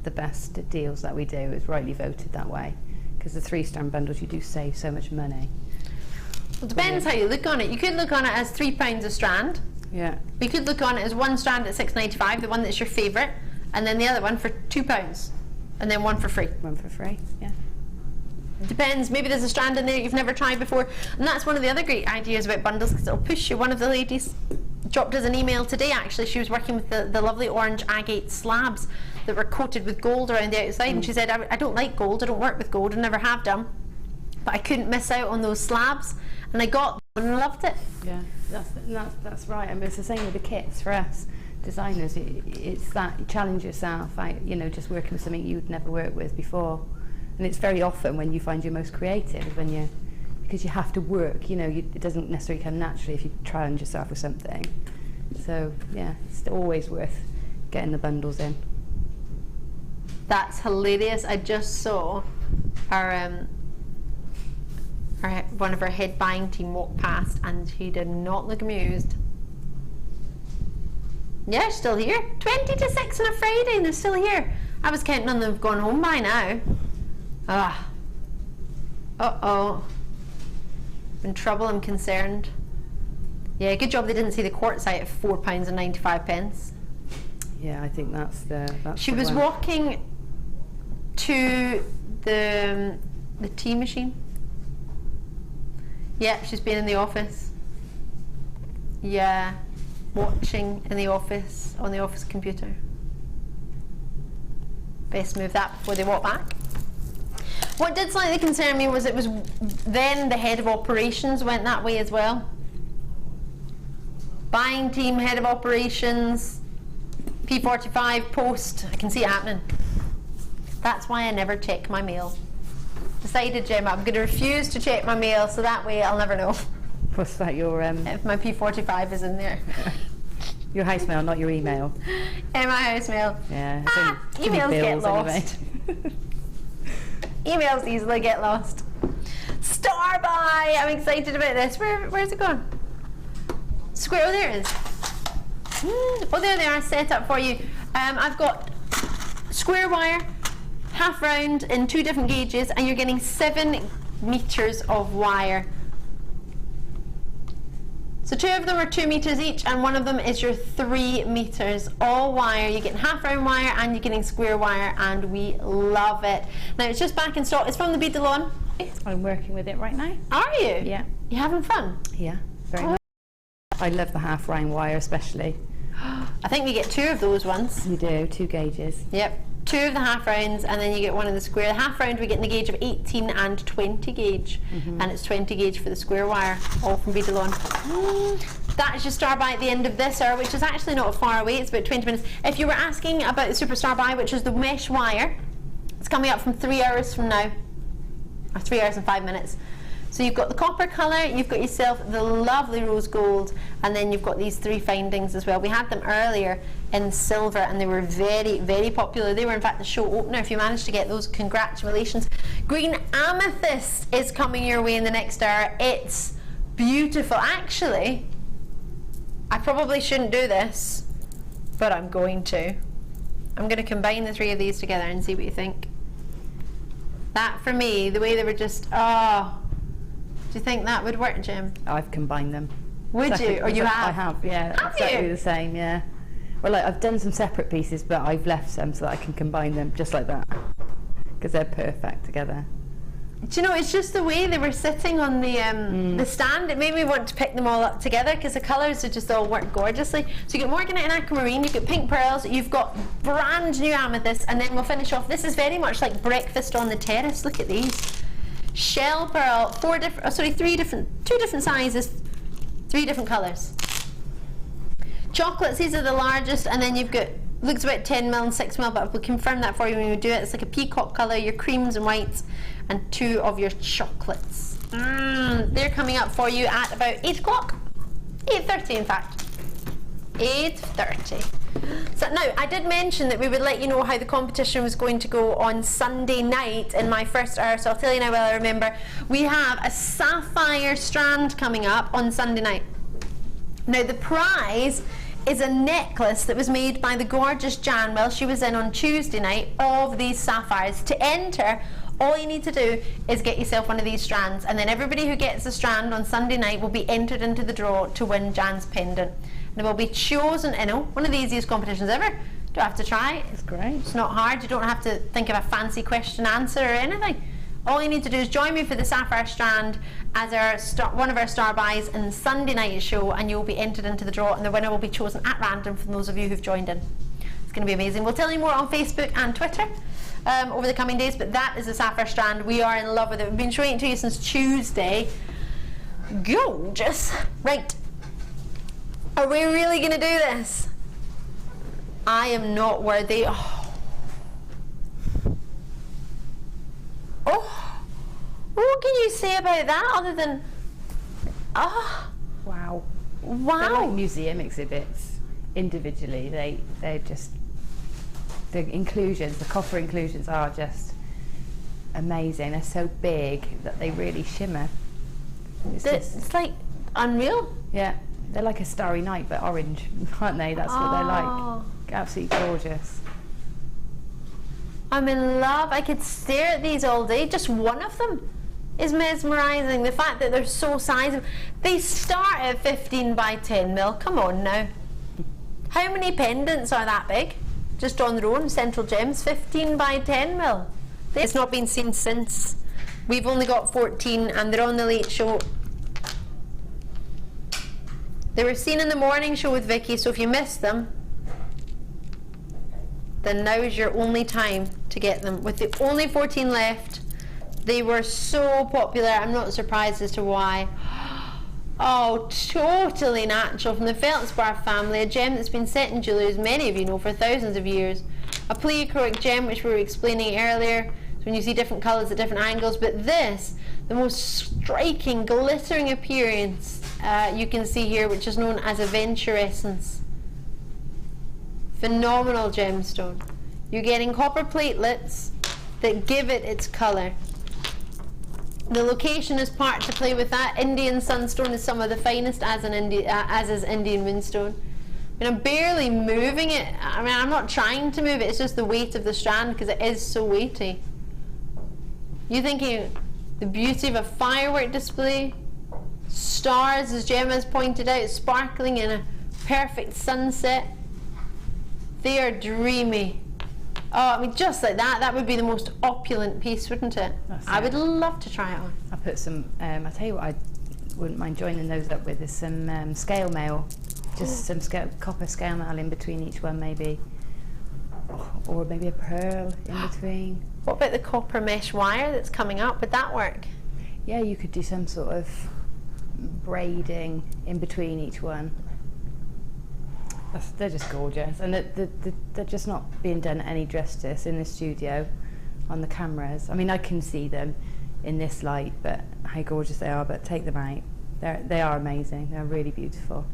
the best deals that we do. It's rightly voted that way, because the 3-strand bundles, you do save so much money. Well, it depends how you look on it. You could look on it as £3 a strand. Yeah. You could look on it as 1 strand at $6.95, the one that's your favourite, and then the other one for £2, and then one for free. One for free, yeah. Depends. Maybe there's a strand in there you've never tried before, and that's one of the other great ideas about bundles, because it'll push you. One of the ladies dropped us an email today. Actually, she was working with the lovely orange agate slabs that were coated with gold around the outside, and she said, I don't like gold. I don't work with gold. I never have done, but I couldn't miss out on those slabs. And I got them and loved it. Yeah, that's right. I mean, it's the same with the kits for us designers. It's that you challenge yourself. Just working with something you'd never worked with before, and it's very often when you find you're most creative because you have to work. It doesn't necessarily come naturally if you challenge yourself with something. So yeah, it's always worth getting the bundles in. That's hilarious. I just saw one of our head buying team walk past, and she did not look amused. Yeah, she's still here. 20 to 6 on a Friday, and they're still here. I was counting on them gone home by now. Uh-oh. In trouble, I'm concerned. Yeah, good job they didn't see the quartzite at £4.95. Yeah, I think that's she was walking to the tea machine. Yeah, she's been in the office. Yeah, watching in the office, on the office computer. Best move that before they walk back. What did slightly concern me was then the head of operations went that way as well. Buying team, head of operations, P45, post, I can see it happening. That's why I never check my mail. Decided, Gemma, I'm going to refuse to check my mail, so that way I'll never know. What's that, your if my P45 is in there. Your house mail, not your email. In my house mail. Yeah. Emails get lost. Anyway. Emails easily get lost. Starbuy! I'm excited about this. Where's it gone? Square. Oh, there it is. Oh, there they are, set up for you. I've got square wire, half round in 2 different gauges, and you're getting 7 meters of wire. So 2 of them are 2 meters each, and 1 of them is your 3 meters. All wire. You're getting half round wire and you're getting square wire, and we love it. Now it's just back in stock. It's from the Beadalon. I'm working with it right now. Are you? Yeah. You having fun? Yeah, very much. I love the half round wire especially. I think we get 2 of those ones. You do, 2 gauges. Yep. 2 of the half rounds, and then you get 1 of the square. The half round we get in the gauge of 18 and 20 gauge, and it's 20 gauge for the square wire, all from Beadalon. That is your star buy at the end of this hour, which is actually not far away. It's about 20 minutes. If you were asking about the super star buy, which is the mesh wire, it's coming up from 3 hours from now, or 3 hours and 5 minutes. So you've got the copper colour, you've got yourself the lovely rose gold, and then you've got these 3 findings as well. We had them earlier in silver, and they were very, very popular. They were in fact the show opener. If you managed to get those, congratulations. Green amethyst is coming your way in the next hour. It's beautiful. Actually, I probably shouldn't do this, but I'm going to. I'm going to combine the 3 of these together and see what you think. That, for me, the way they were just, do you think that would work, Jim? I've combined them. Would you? Or you have? I have, yeah. Have exactly you? The same, yeah. Well, I've done some separate pieces, but I've left some so that I can combine them just like that, because they're perfect together. Do you know, it's just the way they were sitting on the stand. It made me want to pick them all up together, because the colours would just all work gorgeously. So you've got Morganite and Aquamarine, you've got pink pearls, you've got brand new amethyst, and then we'll finish off. This is very much like breakfast on the terrace. Look at these. shell pearl, two different sizes, 3 different colours. Chocolates, these are the largest, and then you've got, looks about 10 mil and 6 mil, but we'll confirm that for you when we do it. It's like a peacock colour, your creams and whites, and 2 of your chocolates. They're coming up for you at about 8 o'clock. 8:30 in fact. 8:30. So now, I did mention that we would let you know how the competition was going to go on Sunday night in my first hour, so I'll tell you now while I remember. We have a sapphire strand coming up on Sunday night. Now the prize is a necklace that was made by the gorgeous Jan while she was in on Tuesday night of these sapphires. To enter, all you need to do is get yourself one of these strands, and then everybody who gets a strand on Sunday night will be entered into the draw to win Jan's pendant. And it will be chosen, one of the easiest competitions ever. Don't have to try it. It's great. It's not hard. You don't have to think of a fancy question answer or anything. All you need to do is join me for the sapphire strand as one of our star buys in the Sunday night show, and you'll be entered into the draw, and the winner will be chosen at random from those of you who've joined in. It's going to be amazing. We'll tell you more on Facebook and Twitter over the coming days, but that is the sapphire strand. We are in love with it. We've been showing it to you since Tuesday. Gorgeous. Right. Are we really going to do this? I am not worthy. What can you say about that other than Wow. Wow. They're like museum exhibits individually. They're just, the inclusions, the copper inclusions are just amazing. They're so big that they really shimmer. It's like unreal. Yeah, they're like a starry night but orange, aren't they? That's what they're like. Absolutely gorgeous. I'm in love. I could stare at these all day. Just one of them is mesmerising. The fact that they're so sizable. They start at 15 by 10 mil. Come on now. How many pendants are that big? Just on their own, Central Gems, 15 by 10 mil. It's not been seen since. We've only got 14 and they're on the late show. They were seen in the morning show with Vicky, so if you missed them, then now is your only time to get them. With the only 14 left, they were so popular. I'm not surprised as to why. Oh, totally natural from the Feldspar family, a gem that's been set in jewellery, as many of you know, for thousands of years. A pleochroic gem, which we were explaining earlier, so when you see different colours at different angles, but this, the most striking, glittering appearance you can see here, which is known as aventurescence. Phenomenal gemstone. You're getting copper platelets that give it its colour. The location is part to play with that. Indian sunstone is some of the finest, as is Indian moonstone. I mean, I'm barely moving it. I mean, I'm not trying to move it. It's just the weight of the strand, because it is so weighty. You're thinking the beauty of a firework display, stars, as Gemma's pointed out, sparkling in a perfect sunset. They are dreamy. Oh, I mean, just like that, that would be the most opulent piece, wouldn't it? I would love to try it on. I put some, I'll tell you what I wouldn't mind joining those up with, is some scale mail. Just some copper scale mail in between each one, maybe. Or maybe a pearl in between. What about the copper mesh wire that's coming up? Would that work? Yeah, you could do some sort of braiding in between each one. They're just gorgeous, and they're just not being done any justice in the studio on the cameras. I mean, I can see them in this light, but how gorgeous they are, but take them out. They are amazing. They're really beautiful.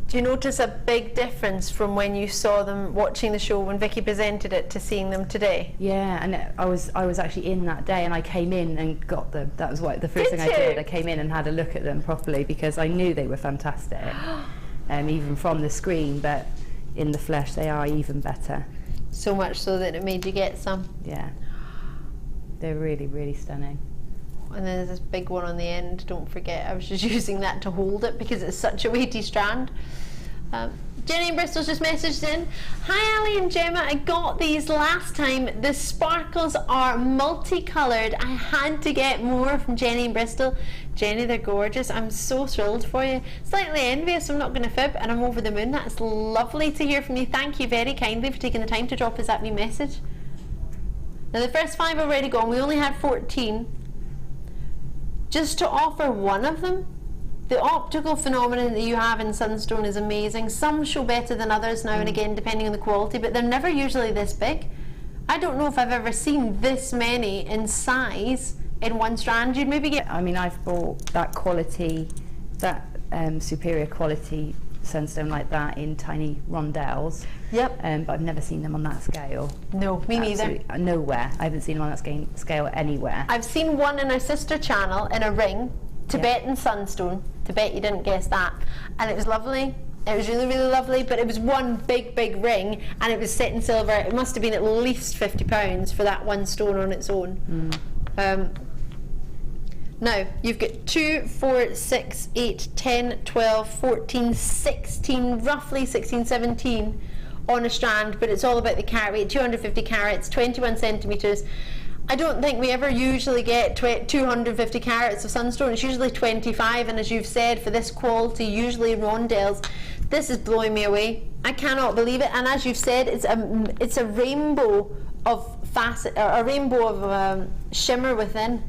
Do you notice a big difference from when you saw them watching the show when Vicky presented it to seeing them today? Yeah, and I was actually in that day, and I came in and got them. That was the first thing I did. I came in and had a look at them properly, because I knew they were fantastic. Even from the screen, but in the flesh they are even better. So much so that it made you get some. Yeah, they're really, really stunning. And then there's this big one on the end, don't forget. I was just using that to hold it because it's such a weighty strand. Jenny in Bristol's just messaged in, hi Ali and Gemma, I got these last time. The sparkles are multicoloured. I had to get more from Jenny in Bristol. Jenny, they're gorgeous. I'm so thrilled for you. Slightly envious, I'm not going to fib, and I'm over the moon. That's lovely to hear from you. Thank you very kindly for taking the time to drop us that wee message. Now the first 5 have already gone. We only had 14. Just to offer one of them, the optical phenomenon that you have in Sunstone is amazing. Some show better than others now and again, depending on the quality, but they're never usually this big. I don't know if I've ever seen this many in size in one strand. You'd maybe get... I mean, I've bought that quality, that superior quality Sunstone like that in tiny rondelles. Yep. But I've never seen them on that scale. No, me neither. Nowhere. I haven't seen them on that scale anywhere. I've seen one in our sister channel in a ring, Tibetan Sunstone. To bet you didn't guess that. And it was lovely. It was really, really lovely, but it was one big, big ring, and it was set in silver. It must have been at least £50 for that one stone on its own. Now, you've got 2, 4, 6, 8, 10, 12, 14, 16, roughly 16, 17 on a strand, but it's all about the carat weight, 250 carats, 21 centimetres. I don't think we ever usually get 250 carats of Sunstone. It's usually 25, and as you've said, for this quality, usually rondelles. This is blowing me away. I cannot believe it. And as you've said, it's a rainbow of facet, or a rainbow of shimmer within.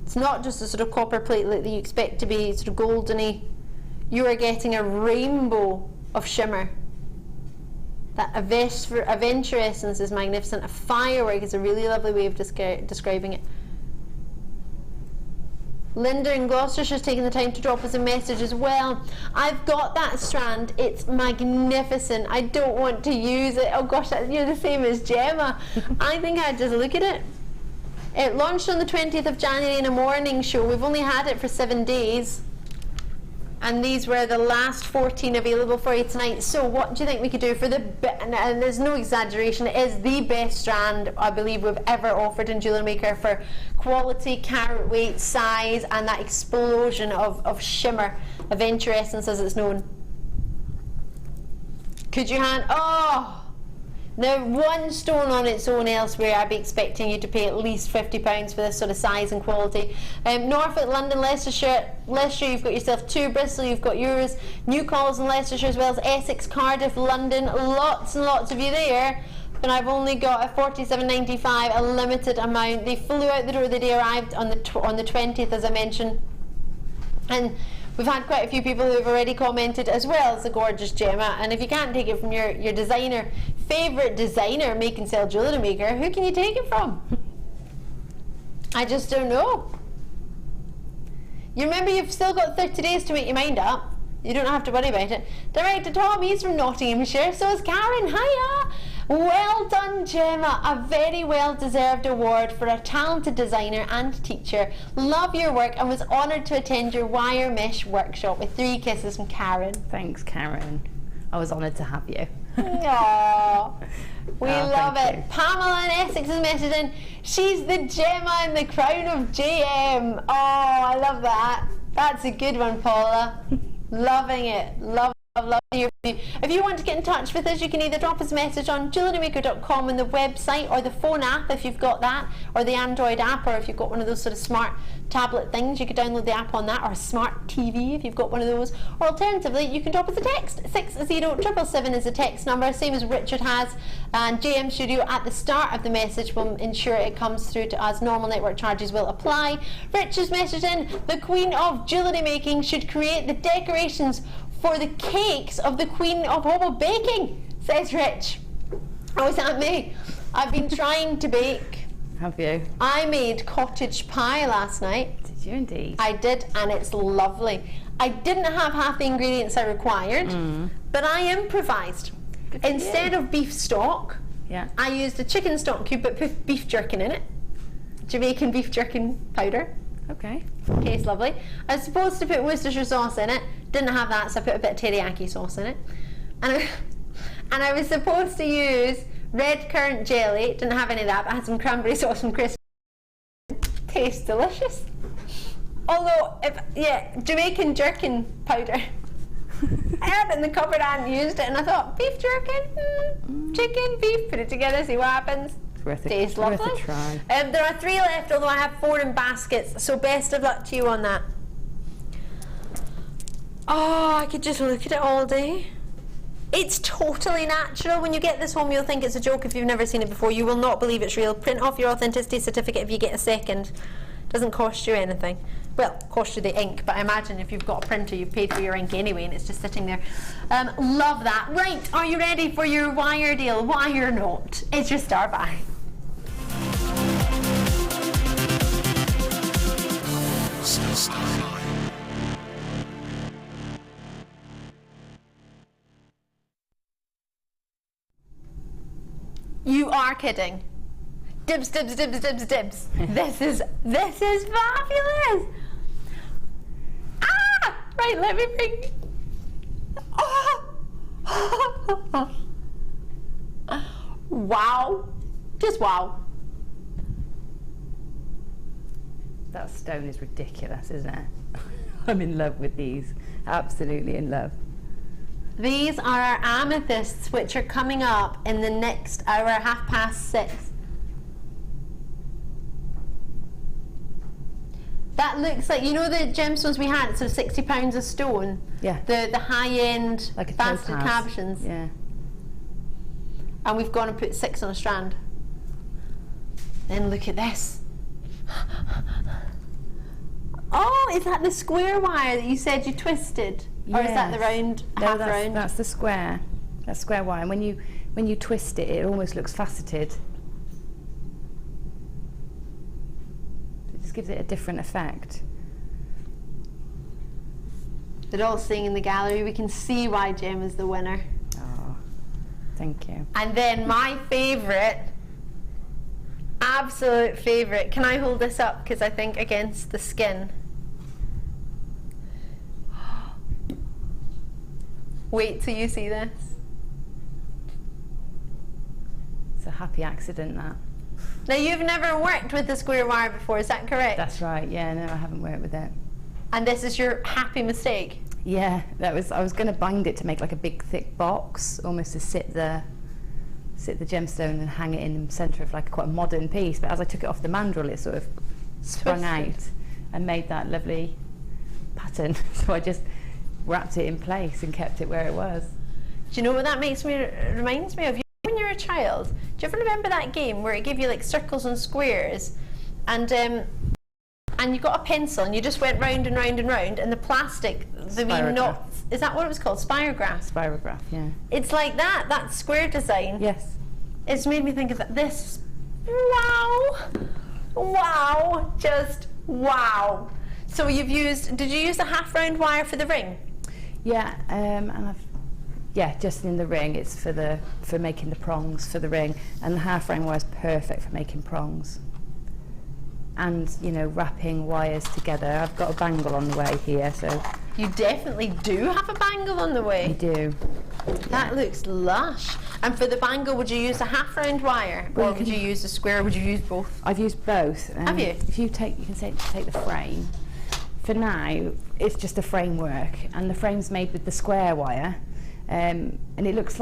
It's not just a sort of copper plate that you expect to be sort of goldeny. You are getting a rainbow of shimmer. That aventurescence is magnificent. A firework is a really lovely way of describing it. Linda in Gloucestershire's taking the time to drop us a message as well. I've got that strand. It's magnificent. I don't want to use it. Oh gosh, you're the same as Gemma. I think I'd just look at it. It launched on the 20th of January in a morning show. We've only had it for 7 days. And these were the last 14 available for you tonight. So what do you think we could do for the, and there's no exaggeration, it is the best strand I believe we've ever offered in JewelleryMaker for quality, carat weight, size, and that explosion of shimmer, aventurescence as it's known. Could you hand, oh! Now, one stone on its own elsewhere, I'd be expecting you to pay at least £50 for this sort of size and quality. Norfolk, London, Leicestershire, you've got yourself 2. Bristol, you've got yours. New Calls in Leicestershire, as well as Essex, Cardiff, London. Lots and lots of you there. And I've only got a £47.95, a limited amount. They flew out the door. They arrived on the 20th, as I mentioned. And we've had quite a few people who have already commented, as well as the gorgeous Gemma. And if you can't take it from your designer, favourite designer, make and sell jewellery maker, who can you take it from? I just don't know. You remember you've still got 30 days to make your mind up. You don't have to worry about it. Director Tom, he's from Nottinghamshire, so is Karen. Hiya! Well done, Gemma. A very well-deserved award for a talented designer and teacher. Love your work and was honoured to attend your wire mesh workshop with 3 kisses from Karen. Thanks, Karen. I was honoured to have you. Aww. We love it. You. Pamela in Essex is messaging, she's the Gemma in the crown of JM. Oh, I love that. That's a good one, Paula. Loving it. Love your review. If you want to get in touch with us, you can either drop us a message on jewellerymaker.com on the website, or the phone app if you've got that, or the Android app, or if you've got one of those sort of smart tablet things, you could download the app on that, or a smart TV if you've got one of those. Or alternatively, you can drop us a text. 60777 is the text number, same as Richard has, and JM Studio at the start of the message will ensure it comes through to us. Normal network charges will apply. Richard's messaging, the Queen of Jewellery Making should create the decorations for the cakes of the Queen of Opal baking, says Rich. Oh, is that me? I've been trying to bake. Have you? I made cottage pie last night. Did you indeed? I did, and it's lovely. I didn't have half the ingredients I required, but I improvised. Instead of beef stock, I used a chicken stock cube but put beef jerkin in it. Jamaican beef jerkin powder. Okay. Tastes lovely. I was supposed to put Worcestershire sauce in it. Didn't have that, so I put a bit of teriyaki sauce in it. And I was supposed to use red currant jelly. Didn't have any of that, but I had some cranberry sauce from Christmas. Tastes delicious. Although, Jamaican jerkin powder. I had it in the cupboard, I hadn't used it, and I thought, beef jerkin, chicken, beef, put it together, see what happens. Tastes lovely. Worth a try. There are 3 left, although I have 4 in baskets, so best of luck to you on that. Oh, I could just look at it all day. It's totally natural. When you get this home, you'll think it's a joke if you've never seen it before. You will not believe it's real. Print off your authenticity certificate if you get a second. Doesn't cost you anything. Well, cost you the ink, but I imagine if you've got a printer, you've paid for your ink anyway, and it's just sitting there. Love that. Right, are you ready for your wire deal? Wire not. It's your star buy. You are kidding. Dibs, dibs, dibs, dibs, dibs. This is fabulous. Ah! Right, let me bring. Oh. Wow. Just wow. That stone is ridiculous, isn't it? I'm in love with these. Absolutely in love. These are our amethysts, which are coming up in the next hour, 6:30. That looks like, you know the gemstones we had, so £60 a stone? Yeah. The high-end Like a bastard topaz. cabochons. Yeah. And we've gone and put 6 on a strand. Then look at this. Oh, is that the square wire that you said you twisted? Or is that the round, half round? That's the square. That's square wire. And when you twist it, it almost looks faceted. It just gives it a different effect. They're all seeing in the gallery. We can see why Gem is the winner. Oh, thank you. And then my favourite, absolute favourite. Can I hold this up? Because I think against the skin. Wait till you see this. It's a happy accident, that. Now, you've never worked with the square wire before, is that correct? That's right. Yeah, no, I haven't worked with it. And this is your happy mistake? Yeah, I was going to bind it to make like a big thick box, almost to sit the gemstone and hang it in the centre of like quite a modern piece. But as I took it off the mandrel, it sort of sprung out and made that lovely pattern. So I just wrapped it in place and kept it where it was. Do you know what that reminds me of? When you were a child, do you ever remember that game where it gave you like circles and squares, and you got a pencil and you just went round and round and round, and the plastic, the wee knots, is that what it was called? Spirograph? Spirograph, yeah. It's like that square design. Yes. It's made me think of that. This, wow, wow, just wow. So did you use the half round wire for the ring? Yeah, and just in the ring. It's for making the prongs for the ring, and the half round wire is perfect for making prongs. And wrapping wires together. I've got a bangle on the way here, so. You definitely do have a bangle on the way. I do. That looks lush. And for the bangle, would you use a half round wire, or would you use a square? Or would you use both? I've used both. Have you? If you take the frame. For now, it's just a framework, and the frame's made with the square wire, and it looks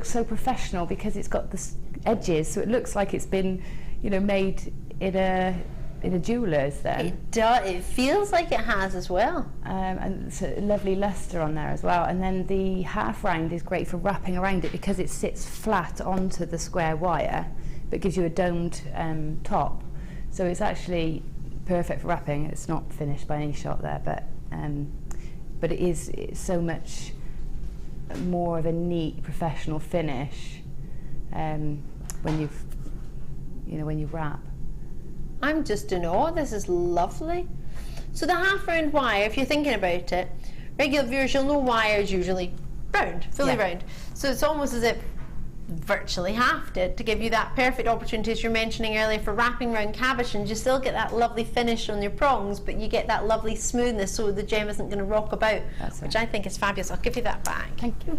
so professional because it's got the edges, so it looks like it's been, made in a jeweller's. Then it does. It feels like it has as well. And it's a lovely lustre on there as well. And then the half round is great for wrapping around it because it sits flat onto the square wire, but gives you a domed top. So it's actually perfect for wrapping. It's not finished by any shot there, but it's so much more of a neat professional finish when you wrap. I'm just in awe. This is lovely. So the half round wire, if you're thinking about it, regular viewers, you'll know wire is usually round, fully round. So it's almost as if virtually halved it to give you that perfect opportunity, as you're mentioning earlier, for wrapping around cabochons. You still get that lovely finish on your prongs, but you get that lovely smoothness, so the gem isn't going to rock about, which I think is fabulous. I'll give you that back. Thank you.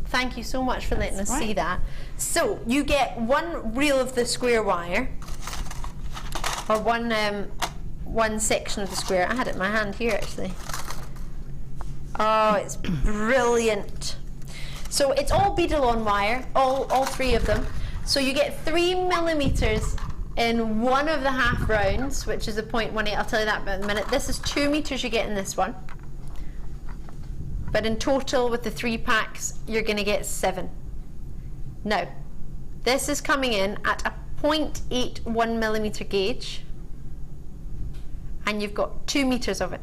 Thank you so much for letting us see that. So you get one reel of the square wire, or one section of the square. I had it in my hand here actually. Oh, it's brilliant. So it's all Beadalon wire, all 3 of them. So you get 3 millimeters in one of the half rounds, which is a 0.18. I'll tell you that in a minute. This is 2 meters you get in this one. but in total with the 3 packs you're going to get 7. Now this is coming in at a 0.81mm gauge, and you've got 2 meters of it.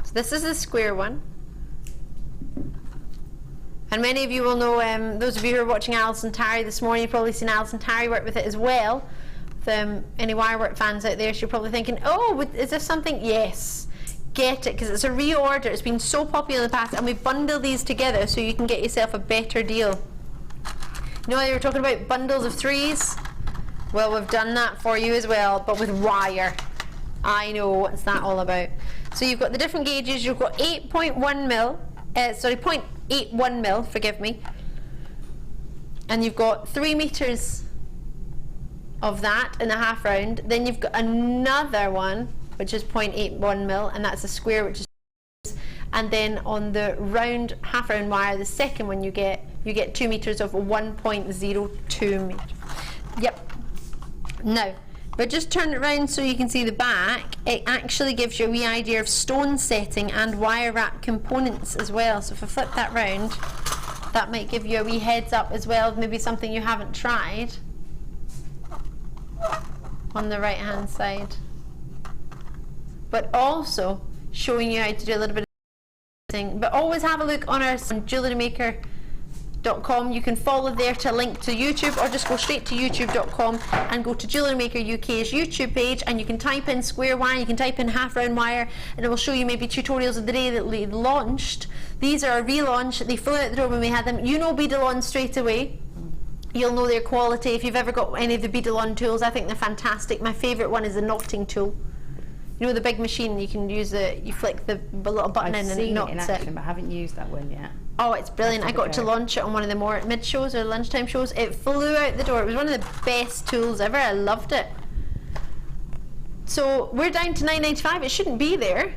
So this is the square one, and many of you will know, those of you who are watching Alison Tarry this morning, you've probably seen Alison Tarry work with it as well. Any wire work fans out there, so you're probably thinking, oh, is this something? Yes, get it, because it's a reorder. It's been so popular in the past, and we bundle these together so you can get yourself a better deal. You know, you were talking about bundles of 3s. Well, we've done that for you as well, but with wire. I know, what's that all about? So you've got the different gauges. You've got 0.81 mil, forgive me, and you've got 3 meters of that in the half round. Then you've got another one which is 0.81 mil, and that's a square, which is, and then on the round half round wire, the second one, you get 2 meters of 1.02 meters. Yep. Now, but just turn it around so you can see the back. It actually gives you a wee idea of stone setting and wire wrap components as well. So if I flip that round, that might give you a wee heads up as well, maybe something you haven't tried on the right hand side, but also showing you how to do a little bit of thing. But always have a look on our JewelleryMaker.com. You can follow there to link to YouTube, or just go straight to youtube.com and go to JewelleryMaker UK's YouTube page, and you can type in square wire, you can type in half round wire, and it will show you maybe tutorials of the day that they launched. These are a relaunch. They flew out the door when we had them. You know Beadalon straight away. You'll know their quality. If you've ever got any of the Beadalon tools, I think they're fantastic. My favourite one is the knotting tool. You know the big machine, you can use it, you flick the little button in and it knots it. I've seen it in action, but I haven't used that one yet. Oh, it's brilliant. I got to launch it on one of the more mid shows or lunchtime shows. It flew out the door. It was one of the best tools ever. I loved it. So we're down to $9.95. It shouldn't be there.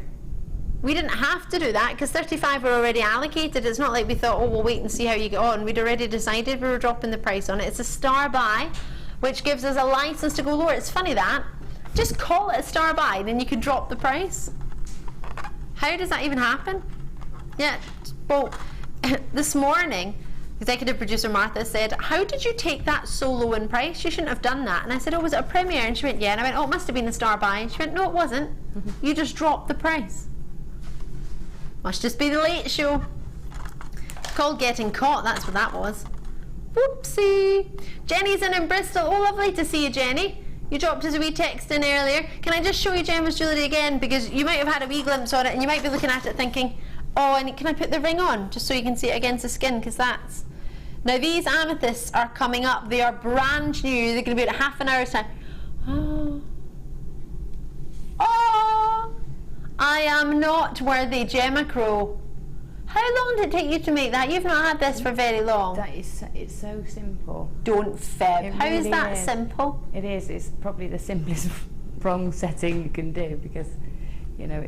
We didn't have to do that because 35 were already allocated. It's not like we thought, oh, we'll wait and see how you get on. We'd already decided we were dropping the price on it. It's a star buy, which gives us a license to go lower. It's funny that. Just call it a star buy, then you can drop the price. How does that even happen? Yeah, well, this morning, executive producer Martha said, how did you take that so low in price? You shouldn't have done that. And I said, oh, was it a premiere? And she went, yeah. And I went, oh, it must have been a star buy. And she went, no, it wasn't. You just dropped the price. Must just be the late show. It's called getting caught, that's what that was. Whoopsie. Jenny's in Bristol. Oh, lovely to see you, Jenny. You dropped us a wee text in earlier. Can I just show you Gemma's jewellery again? Because you might have had a wee glimpse on it and you might be looking at it thinking, oh, and can I put the ring on? Just so you can see it against the skin, because that's... Now these amethysts are coming up. They are brand new. They're going to be at half an hour's time. Oh. Oh! I am not worthy, Gemma Crow. How long did it take you to make that? You've not had this for very long. It's so simple. Don't fib. How is that simple? It is. It's probably the simplest wrong setting you can do because, you know,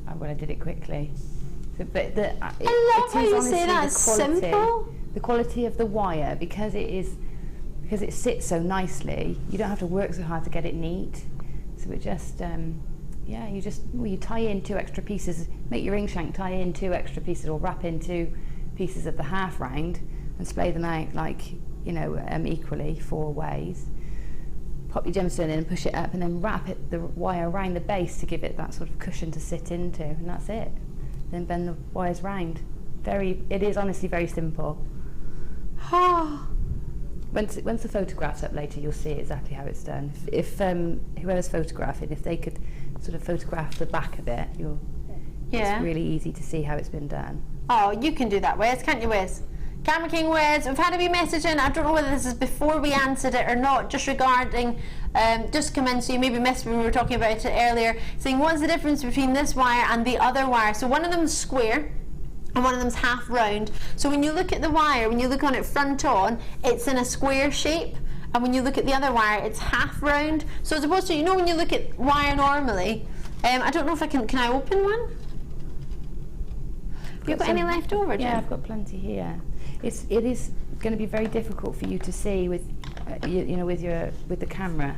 I did it quickly. So, but I love how you say that. Simple. The quality of the wire, because it sits so nicely. You don't have to work so hard to get it neat. So it just. Yeah, you tie in 2 extra pieces, make your ring shank tie in 2 extra pieces or wrap in 2 pieces of the half round and splay them out like, you know, equally 4 ways. Pop your gemstone in and push it up and then wrap the wire around the base to give it that sort of cushion to sit into, and that's it. Then bend the wires round. It is honestly very simple. Once the photograph's up later, you'll see exactly how it's done. If whoever's photographing, if they could sort of photograph the back of it, it's really easy to see how it's been done. Oh, you can do that, Wes, can't you, Wes? Camera King Wes, we've had a wee message in. I don't know whether this is before we answered it or not, just regarding, just come in, so you maybe missed when we were talking about it earlier, saying what's the difference between this wire and the other wire? So one of them's square, and one of them's half round. So when you look at the wire, when you look on it front on, it's in a square shape, and when you look at the other wire, it's half round. So as opposed to, you know, when you look at wire normally, I don't know if can I open one? Have you got any left over, Jen? Yeah, I've got plenty here. It is going to be very difficult for you to see with, with the camera.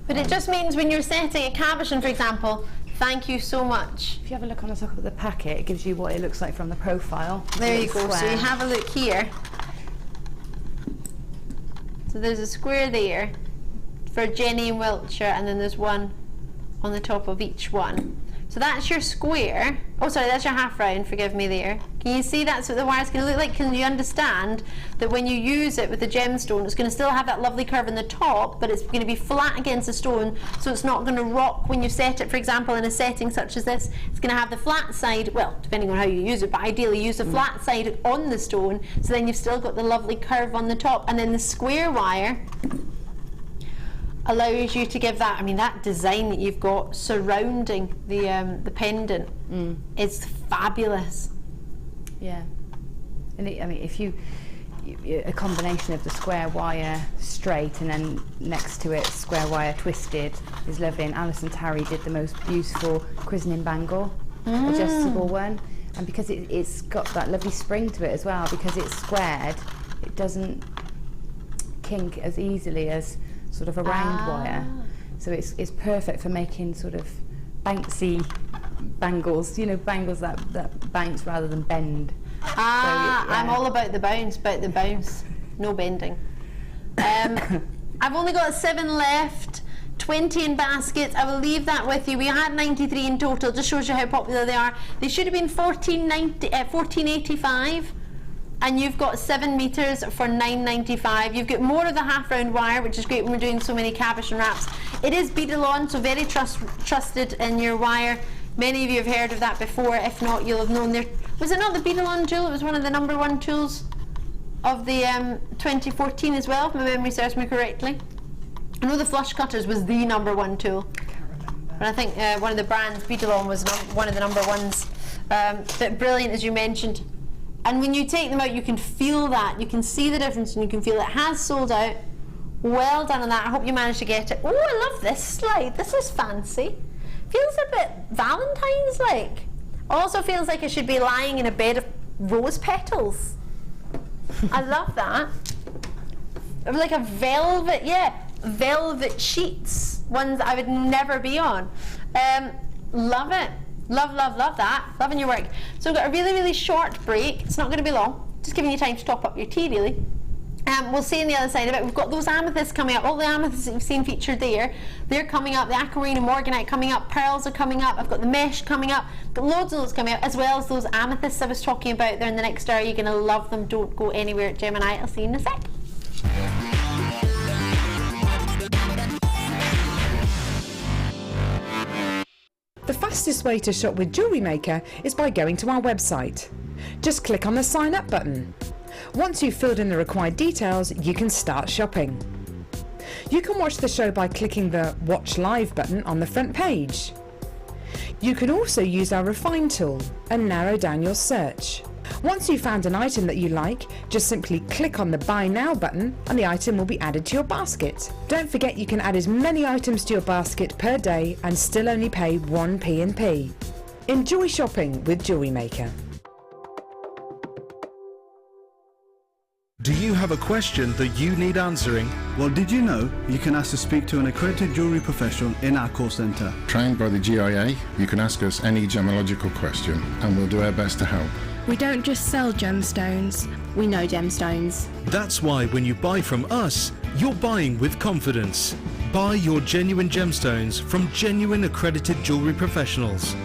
But it just means when you're setting a cabochon, for example, Thank you so much. If you have a look on the top of the packet, it gives you what it looks like from the profile. There you go. So Square. you have a look here. So there's a square there for Jenny and Wiltshire, and then there's one on the top of each one. So that's your square. Oh, sorry, that's your half round, forgive me there. Can you see that's what the wire's going to look like? Can you understand that when you use it with the gemstone, it's going to still have that lovely curve in the top, but it's going to be flat against the stone, so it's not going to rock when you set it, for example, in a setting such as this. It's going to have the flat side, well, depending on how you use it, but ideally use the flat side on the stone, so then you've still got the lovely curve on the top, and then the square wire allows you to give that, I mean, that design that you've got surrounding the pendant is fabulous. Yeah, and I mean, if you a combination of the square wire straight and then next to it square wire twisted is lovely. And Alison Tarry did the most beautiful christening bangle, adjustable one, and because it's got that lovely spring to it as well, because it's squared, it doesn't kink as easily as sort of a round wire, so it's perfect for making sort of bouncy bangles, you know, bangles that bounce rather than bend. I'm all about the bounce, no bending. I've only got 7 left, 20 in baskets. I will leave that with you. We had 93 in total, just shows you how popular they are. They should have been $14.85. And you've got 7 meters for $9.95. You've got more of the half round wire, which is great when we're doing so many caboche and wraps. It is Beadalon, so very trusted in your wire. Many of you have heard of that before. If not, you'll have known there. Was it not the Beadalon tool? It was one of the #1 tools of the 2014 as well, if my memory serves me correctly. I know the flush cutters was the #1 tool. I can't remember. But I think one of the brands, Beadalon, was one of the #1s. But brilliant, as you mentioned. And when you take them out, you can feel that. You can see the difference, and you can feel it has sold out. Well done on that. I hope you managed to get it. Oh, I love this slide. This is fancy. Feels a bit Valentine's-like. Also feels like it should be lying in a bed of rose petals. I love that. Like a velvet, velvet sheets. Ones that I would never be on. Love it. Love that. Loving your work. So we've got a really, really short break. It's not going to be long. Just giving you time to top up your tea, really. We'll see on the other side of it. We've got those amethysts coming up. All the amethysts that you've seen featured there, they're coming up. The aquamarine and morganite coming up. Pearls are coming up. I've got the mesh coming up. Got loads of those coming up, as well as those amethysts I was talking about there in the next hour. You're going to love them. Don't go anywhere at Gemini. I'll see you in a sec. The fastest way to shop with JewelleryMaker is by going to our website. Just click on the sign up button. Once you've filled in the required details, you can start shopping. You can watch the show by clicking the Watch Live button on the front page. You can also use our Refine tool and narrow down your search. Once you've found an item that you like, just simply click on the Buy Now button and the item will be added to your basket. Don't forget you can add as many items to your basket per day and still only pay 1 P&P. Enjoy shopping with JewelleryMaker. Do you have a question that you need answering? Well, did you know you can ask to speak to an accredited jewellery professional in our call centre? Trained by the GIA, you can ask us any gemological question and we'll do our best to help. We don't just sell gemstones, we know gemstones. That's why when you buy from us, you're buying with confidence. Buy your genuine gemstones from genuine accredited jewellery professionals.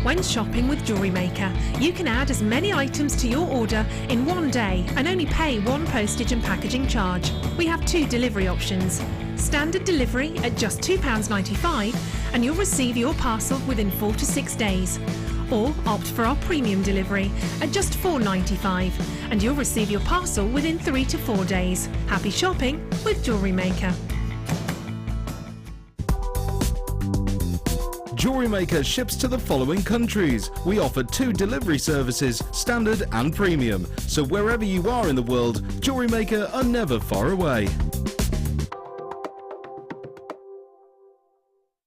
When shopping with JewelleryMaker, you can add as many items to your order in one day and only pay 1 postage and packaging charge. We have 2 delivery options. Standard delivery at just £2.95 and you'll receive your parcel within 4 to 6 days. Or opt for our premium delivery at just £4.95 and you'll receive your parcel within 3 to 4 days. Happy shopping with JewelleryMaker. JewelleryMaker ships to the following countries. We offer 2 delivery services, standard and premium. So wherever you are in the world, JewelleryMaker are never far away.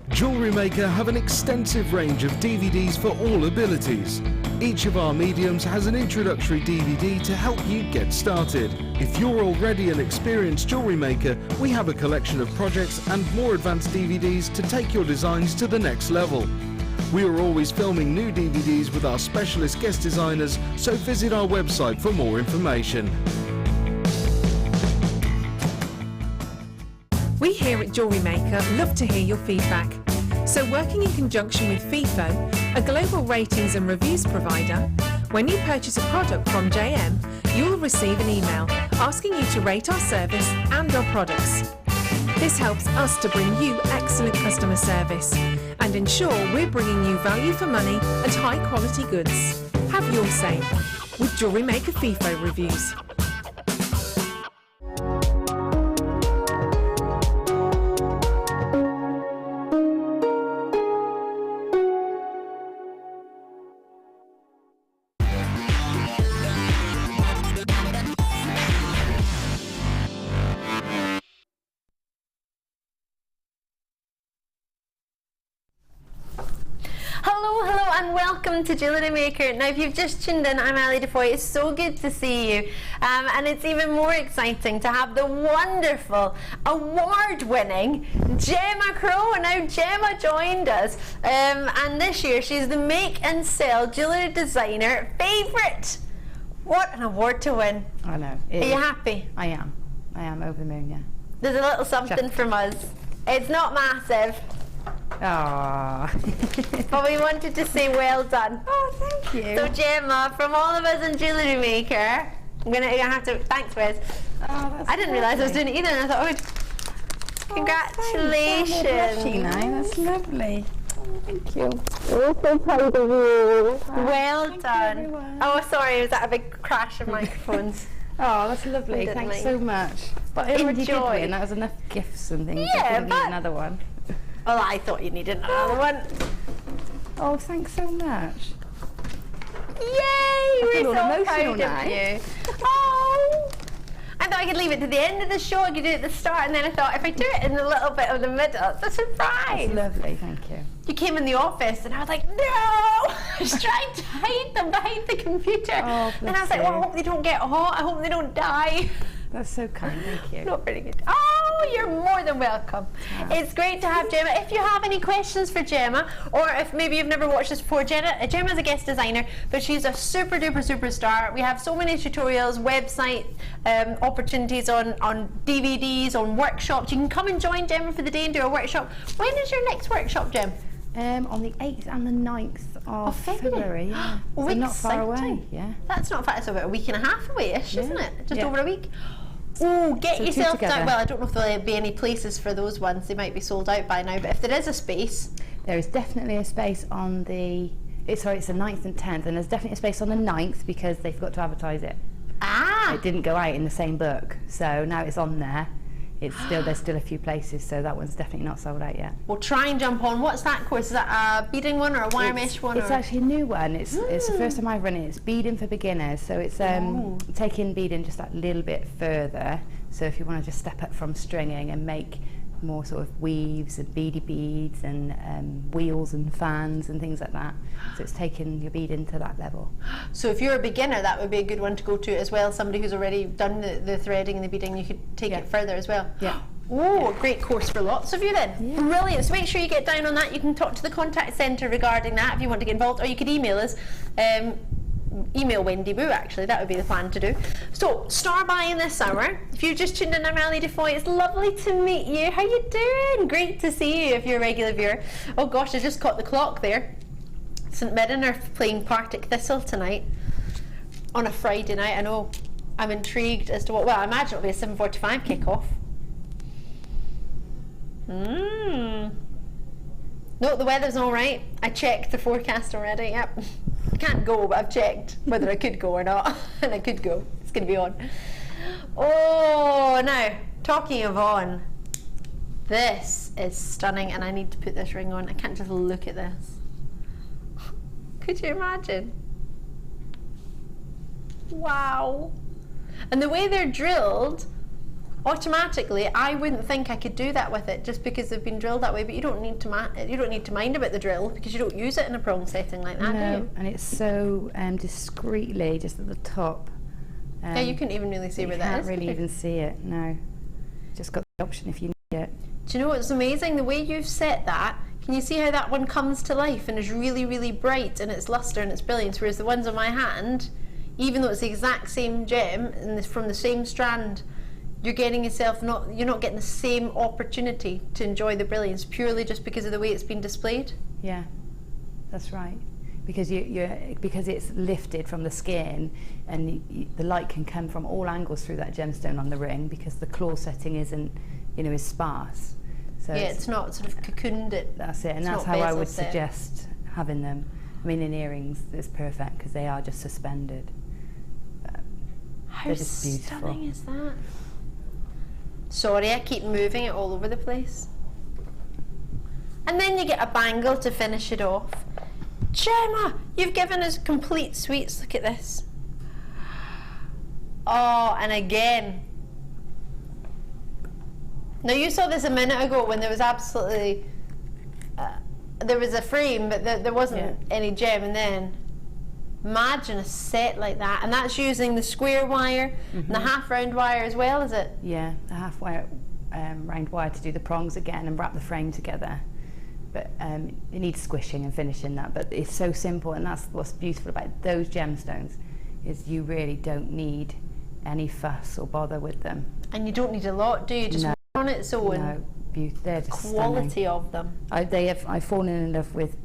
JewelleryMaker have an extensive range of DVDs for all abilities. Each of our mediums has an introductory DVD to help you get started. If you're already an experienced jewellery maker, we have a collection of projects and more advanced DVDs to take your designs to the next level. We are always filming new DVDs with our specialist guest designers, so visit our website for more information. We here at JewelleryMaker love to hear your feedback. So working in conjunction with FIFO, a global ratings and reviews provider, when you purchase a product from JM, you'll receive an email asking you to rate our service and our products. This helps us to bring you excellent customer service and ensure we're bringing you value for money and high quality goods. Have your say with JewelleryMaker FIFO reviews. Hello and welcome to JewelleryMaker. Now if you've just tuned in, I'm Ali Defoy. It's so good to see you, and it's even more exciting to have the wonderful, award-winning Gemma Crow. Now Gemma joined us, and this year she's the Make and Sell Jewellery Designer Favourite. What an award to win. I know. Are you happy? I am over the moon, yeah. There's a little something from us. It's not massive. Aww. But we wanted to say well done. Oh, thank you. So Gemma, from all of us in JewelleryMaker, I'm gonna have to thanks, Wes. Oh, that's I didn't realise I was doing it either, and I thought, oh, congratulations. That's lovely. Oh, thank you. We're so proud of you. Well thank done. you, everyone. Oh, sorry, was that a big crash of microphones? Oh, that's lovely. Thanks so much. But I already did win. That was enough gifts and things. Yeah, I didn't but need another one. Well, I thought you needed another one. Oh, thanks so much. Yay! We're so proud of now. you. Oh! I thought I could leave it to the end of the show. I could do it at the start, and then I thought if I do it in a little bit of the middle, it's a surprise. That's lovely, thank you. You came in the office, and I was like, no! I was trying to hide them behind the computer. Oh, and I was like, well, I hope they don't get hot. I hope they don't die. That's so kind, thank you. Not very good. Oh, you're more than welcome. Yeah. It's great to have Gemma. If you have any questions for Gemma, or if maybe you've never watched this before, Gemma's a guest designer, but she's a super duper superstar. We have so many tutorials, website opportunities on DVDs, on workshops. You can come and join Gemma for the day and do a workshop. When is your next workshop, Gem? On the 8th and the 9th of February. Yeah. Oh, so not far away. Yeah. That's not far. It's about a week and a half away-ish, isn't it? Just over a week. Oh, get so yourself down. Well, I don't know if there'll be any places for those ones. They might be sold out by now. But if there is a space, there is definitely a space on the. It's the 9th and 10th, and there's definitely a space on the 9th because they forgot to advertise it. Ah. It didn't go out in the same book, so now it's on there. There's still a few places, so that one's definitely not sold out yet. We'll try and jump on. What's that course? Is that a beading one or a wire mesh one? It's actually a new one. It's the first time I've run it. It's beading for beginners, so it's taking beading just that little bit further. So if you want to just step up from stringing and make more sort of weaves and beady beads and wheels and fans and things like that. So it's taking your beading to that level. So if you're a beginner, that would be a good one to go to as well. Somebody who's already done the threading and the beading, you could take it further as well. Yeah. Oh, a great course for lots of you then. Yeah. Brilliant. So make sure you get down on that. You can talk to the contact centre regarding that if you want to get involved, or you could email us. Email Wendy Boo, actually, that would be the plan to do. So, star buying this hour. If you just tuned in, I'm Ali Defoy. It's lovely to meet you. How you doing? Great to see you if you're a regular viewer. Oh gosh, I just caught the clock there. St Mirren are playing Partick Thistle tonight on a Friday night. I know. I'm intrigued as to what. Well, I imagine it'll be a 7:45 kick-off. No, the weather's all right. I checked the forecast already. Yep. I can't go, but I've checked whether I could go or not, and I could go. It's going to be on. Oh, now, talking of on, this is stunning, and I need to put this ring on. I can't just look at this. Could you imagine? Wow. And the way they're drilled automatically, I wouldn't think I could do that with it just because they've been drilled that way. But you don't need to mind about the drill because you don't use it in a prong setting like that, do you? And it's so discreetly just at the top. Yeah, you couldn't even really see where that is. You can't really even see it. No, just got the option if you need it. Do you know what's amazing? The way you've set that. Can you see how that one comes to life and is really, really bright in its luster and its brilliance? Whereas the ones on my hand, even though it's the exact same gem and from the same strand, you're getting yourself you're not getting the same opportunity to enjoy the brilliance purely just because of the way it's been displayed. Yeah, that's right. Because because it's lifted from the skin, and the light can come from all angles through that gemstone on the ring because the claw setting isn't, is sparse. So yeah, it's not sort of cocooned it. That's it, and that's how I would suggest having them. I mean, in earrings, it's perfect because they are just suspended. How stunning is that? Sorry, I keep moving it all over the place. And then you get a bangle to finish it off. Gemma, you've given us complete sweets. Look at this. Oh, and again. Now you saw this a minute ago when there was absolutely, there was a frame, but there wasn't any gem, and then imagine a set like that, and that's using the square wire and the half round wire as well, is it? Yeah, the half wire round wire to do the prongs again and wrap the frame together. But it needs squishing and finishing that, but it's so simple, and that's what's beautiful about those gemstones, is you really don't need any fuss or bother with them. And you don't need a lot, do you? Just on its own. No, they're just quality stunning. Of them. I've fallen in love with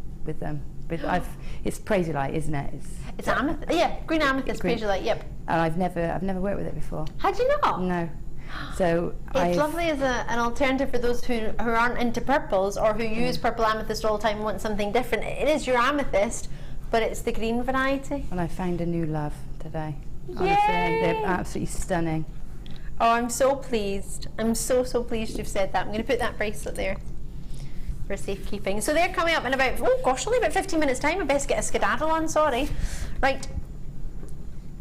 them. But it's Praisiolite, isn't it? It's amethyst. Yeah, green amethyst, Praisiolite. Yep. And I've never worked with it before. Had you not? No. So it's lovely as an alternative for those who aren't into purples or who use purple amethyst all the time and want something different. It is your amethyst, but it's the green variety. And I found a new love today. Honestly, Yay! They're absolutely stunning. Oh, I'm so pleased. I'm so pleased you've said that. I'm going to put that bracelet there for safekeeping. So they're coming up in about, oh gosh, only about 15 minutes time. I best get a skedaddle on, sorry. Right.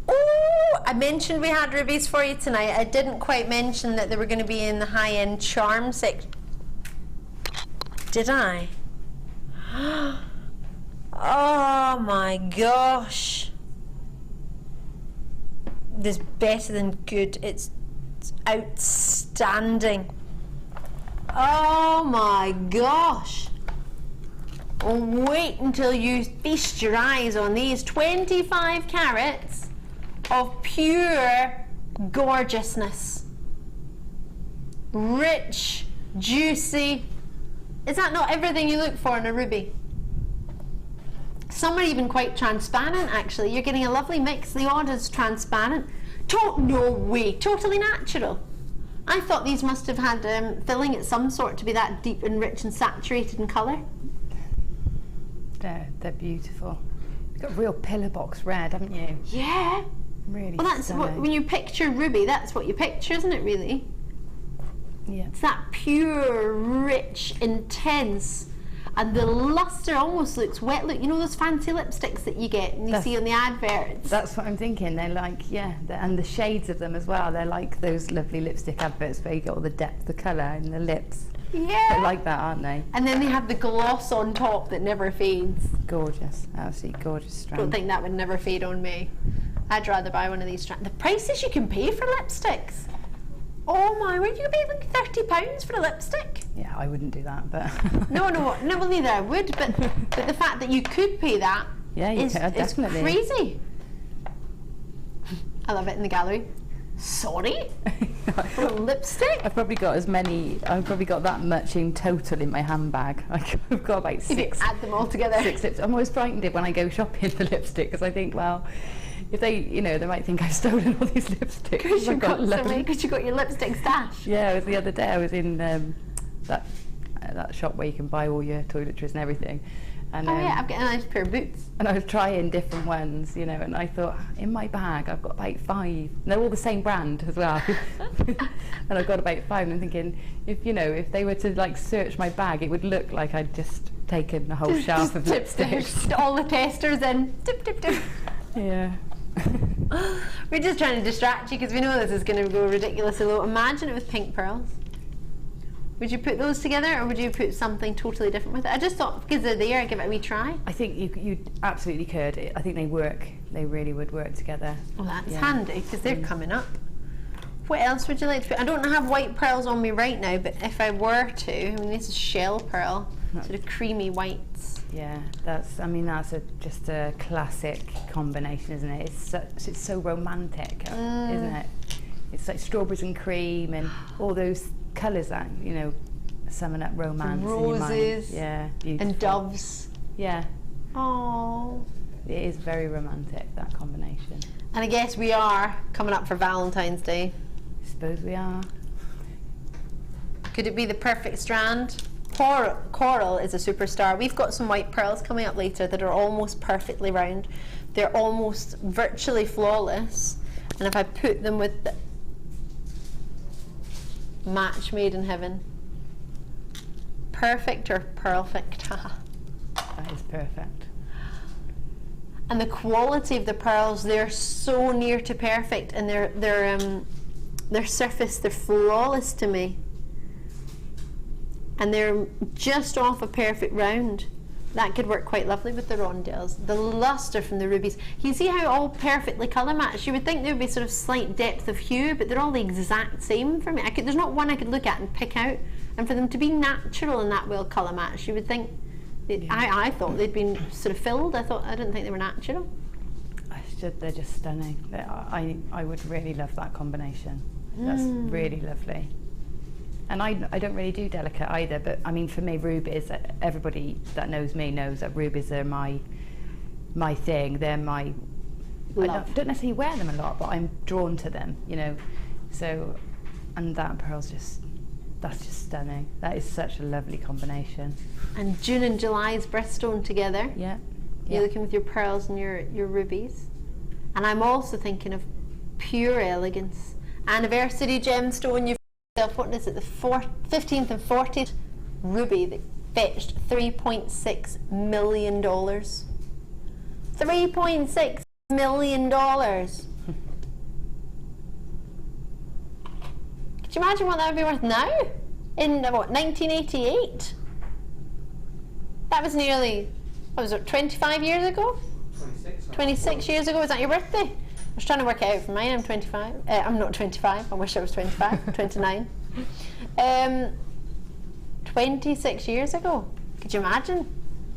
Oh, I mentioned we had rubies for you tonight. I didn't quite mention that they were going to be in the high-end charm section. Did I? Oh my gosh. This is better than good. It's outstanding. Oh my gosh. Wait until you feast your eyes on these 25 carats of pure gorgeousness. Rich, juicy. Is that not everything you look for in a ruby? Some are even quite transparent, actually. You're getting a lovely mix. The odd is transparent. No way, totally natural. I thought these must have had filling at some sort to be that deep and rich and saturated in colour. They're beautiful. You've got real pillar box red, haven't you? Yeah. Really. Well, that's what, when you picture ruby, that's what you picture, isn't it, really? Yeah. It's that pure, rich, intense, and the luster almost looks wet. Look, you know those fancy lipsticks that you get and you see on the adverts? That's what I'm thinking. They're like, and the shades of them as well. They're like those lovely lipstick adverts where you get all the depth of colour in the lips. Yeah. They're like that, aren't they? And then they have the gloss on top that never fades. Gorgeous. Absolutely gorgeous strand. Don't think that would never fade on me. I'd rather buy one of these strands. The prices you can pay for lipsticks. Oh my word, you can pay like £30 for a lipstick. Yeah, I wouldn't do that, but... no, well, neither I would, but the fact that you could pay that is crazy. I love it in the gallery. Sorry? For a lipstick? I've probably got that much in total in my handbag. I've got about 6. If you add them all together. 6 lipsticks. I'm always frightened when I go shopping for lipstick because I think, well, if they, they might think I've stolen all these lipsticks. Because you got your lipstick stash. Yeah, it was the other day. I was in that shop where you can buy all your toiletries and everything. And, I've got a nice pair of boots. And I was trying different ones, and I thought, in my bag I've got about 5. And they're all the same brand as well. And I've got about 5, and I'm thinking, if they were to search my bag, it would look like I'd just taken a whole shelf of lipsticks. All the testers in. Dip, dip, dip. Yeah. We're just trying to distract you because we know this is going to go ridiculously low. Imagine it with pink pearls. Would you put those together, or would you put something totally different with it? I just thought, because they're there, I'd give it a wee try. I think you absolutely could. I think they work. They really would work together. Well, that's handy, because they're coming up. What else would you like to put? I don't have white pearls on me right now, but if I were to, I mean, this is shell pearl, sort of creamy whites. Yeah, that's just a classic combination, isn't it? It's so romantic, isn't it? It's like strawberries and cream and all those colours that, you know, summon up romance. Roses. In your mind. Yeah, beautiful. And doves. Yeah. Oh. It is very romantic, that combination. And I guess we are coming up for Valentine's Day. I suppose we are. Could it be the perfect strand? Coral is a superstar. We've got some white pearls coming up later that are almost perfectly round. They're almost virtually flawless. And if I put them with the match made in heaven. Perfect or perfect? That is perfect. And the quality of the pearls, they're so near to perfect, and their surface, they're flawless to me. And they're just off a perfect round. That could work quite lovely with the rondelles. The luster from the rubies. You see how all perfectly colour matched? You would think there would be sort of slight depth of hue, but they're all the exact same for me. There's not one I could look at and pick out. And for them to be natural and that well colour matched, you would think, I thought they'd been sort of filled. I didn't think they were natural. They're just stunning. I would really love that combination. That's really lovely. And I don't really do delicate either, but I mean, for me, rubies, everybody that knows me knows that rubies are my thing. They're my love. I don't necessarily wear them a lot, but I'm drawn to them, you know. So, and that pearl's that's just stunning. That is such a lovely combination. And June and July's birthstone together. Yeah. You're looking with your pearls and your rubies. And I'm also thinking of pure elegance. Anniversary gemstone. You've what is it, the 15th and 40th ruby that fetched $3.6 million. $3.6 million. Could you imagine what that would be worth now? In what, 1988? That was nearly, what was it, 25 years ago? 26 years ago. Was that your birthday? I was trying to work it out for mine. I'm 25. I'm not 25. I wish I was 25. I'm 29. 26 years ago. Could you imagine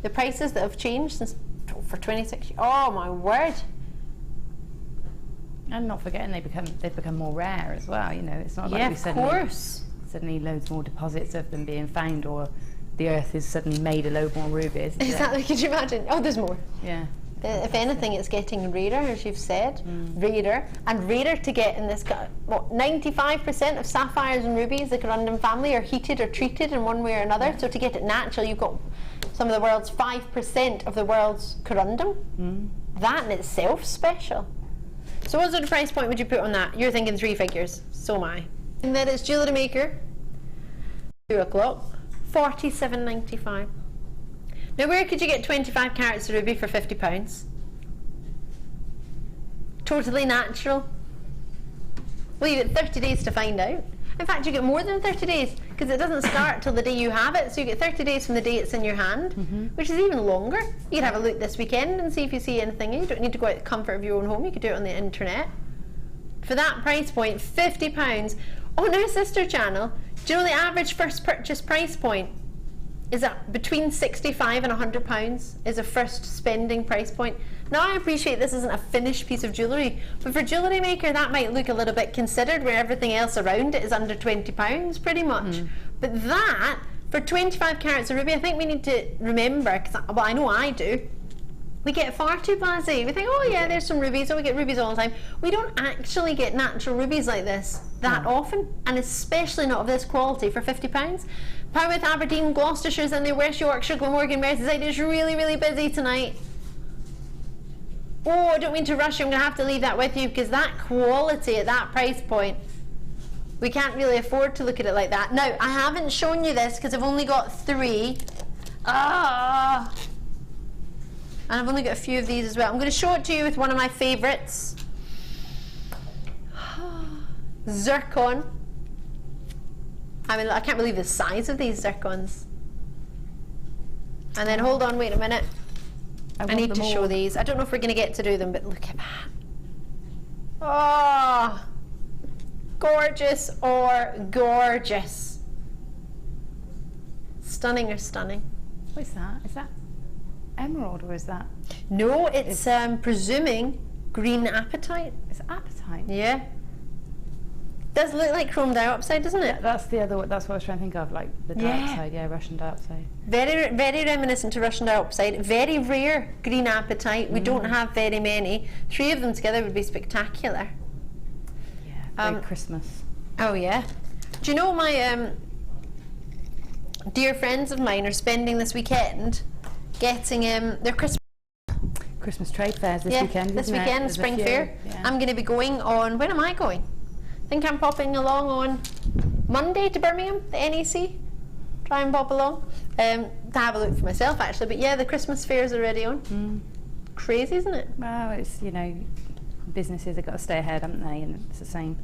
the prices that have changed since for 26 years? Oh my word! And not forgetting they've become more rare as well. You know, it's not like we suddenly loads more deposits of them being found, or the earth has suddenly made a load more rubies. Exactly. Could you imagine? Oh, there's more. Yeah. If anything, it's getting rarer, as you've said, rarer and rarer to get in this. What, 95% of sapphires and rubies, the corundum family, are heated or treated in one way or another. Yeah. So to get it natural, you've got some of the world's 5% of the world's corundum. That in itself special. So what sort of price point would you put on that? You're thinking 3 figures. So am I. And then it's JewelleryMaker. 2 o'clock. $47.95. Now, where could you get 25 carats of ruby for £50? Totally natural. Well, you get 30 days to find out. In fact, you get more than 30 days, because it doesn't start till the day you have it. So you get 30 days from the day it's in your hand, which is even longer. You can have a look this weekend and see if you see anything. You don't need to go out to the comfort of your own home. You could do it on the internet. For that price point, £50. On our sister channel, do you know the average first purchase price point is that between £65 and £100 is a first spending price point. Now, I appreciate this isn't a finished piece of jewellery, but for JewelleryMaker that might look a little bit considered, where everything else around it is under £20 pretty much. But that, for 25 carats of ruby, I think we need to remember, because well, I know I do, we get far too blasé. We think, oh yeah, there's some rubies, we get rubies all the time. We don't actually get natural rubies like this that often, and especially not of this quality for £50. Powith, Aberdeen, Gloucestershire's in there, West Yorkshire, Glamorgan, Merseyside is really, really busy tonight. Oh, I don't mean to rush you, I'm going to have to leave that with you, because that quality at that price point, we can't really afford to look at it like that. Now, I haven't shown you this because I've only got 3. And I've only got a few of these as well. I'm going to show it to you with one of my favourites. Zircon. I mean, I can't believe the size of these zircons. And then, hold on, wait a minute. I need to show these. I don't know if we're going to get to do them, but look at that. Oh, gorgeous or gorgeous. Stunning or stunning. What is that? Is that emerald or is that? No, it's presuming green apatite. It's apatite? Yeah. Does look like chrome dioxide, doesn't it? That's the other. That's what I was trying to think of, like the dioxide. Yeah, Russian dioxide. Very, very reminiscent to Russian dioxide. Very rare green apatite. We don't have very many. 3 of them together would be spectacular. Yeah, very Christmas. Oh yeah. Do you know my dear friends of mine are spending this weekend getting their Christmas trade fairs this weekend. This weekend, spring fair. Yeah. I'm going to be going on. When am I going? I think I'm popping along on Monday to Birmingham, the NEC. Try and pop along to have a look for myself, actually. But yeah, the Christmas fair is already on. Crazy, isn't it? Well, it's, you know, businesses have got to stay ahead, haven't they? And it's the same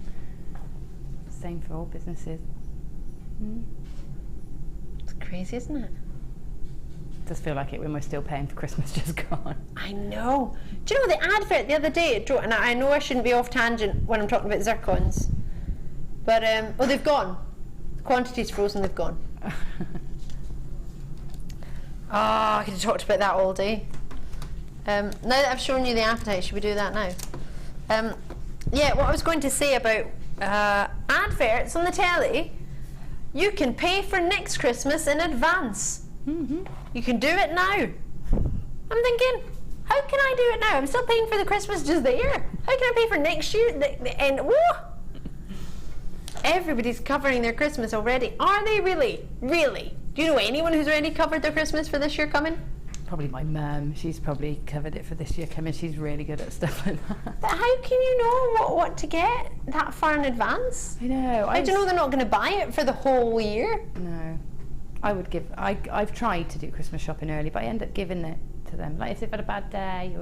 for all businesses. It's crazy, isn't it? It does feel like it when we're still paying for Christmas just gone. I know. Do you know the advert the other day? And I know I shouldn't be off tangent when I'm talking about zircons, but oh, they've gone. The quantity's frozen. They've gone. I could have talked about that all day. Now that I've shown you the apatite, should we do that now? Yeah, what I was going to say about adverts on the telly, you can pay for next Christmas in advance. You can do it now. I'm thinking, how can I do it now? I'm still paying for the Christmas just there. How can I pay for next year? And whoa! Everybody's covering their Christmas already. Are they really? Really? Do you know anyone who's already covered their Christmas for this year coming? Probably my mum. She's probably covered it for this year coming. She's really good at stuff like that. But how can you know what to get that far in advance? I know. I don't know they're not going to buy it for the whole year. No. I would give. I've tried to do Christmas shopping early, but I end up giving it to them. Like if they've had a bad day,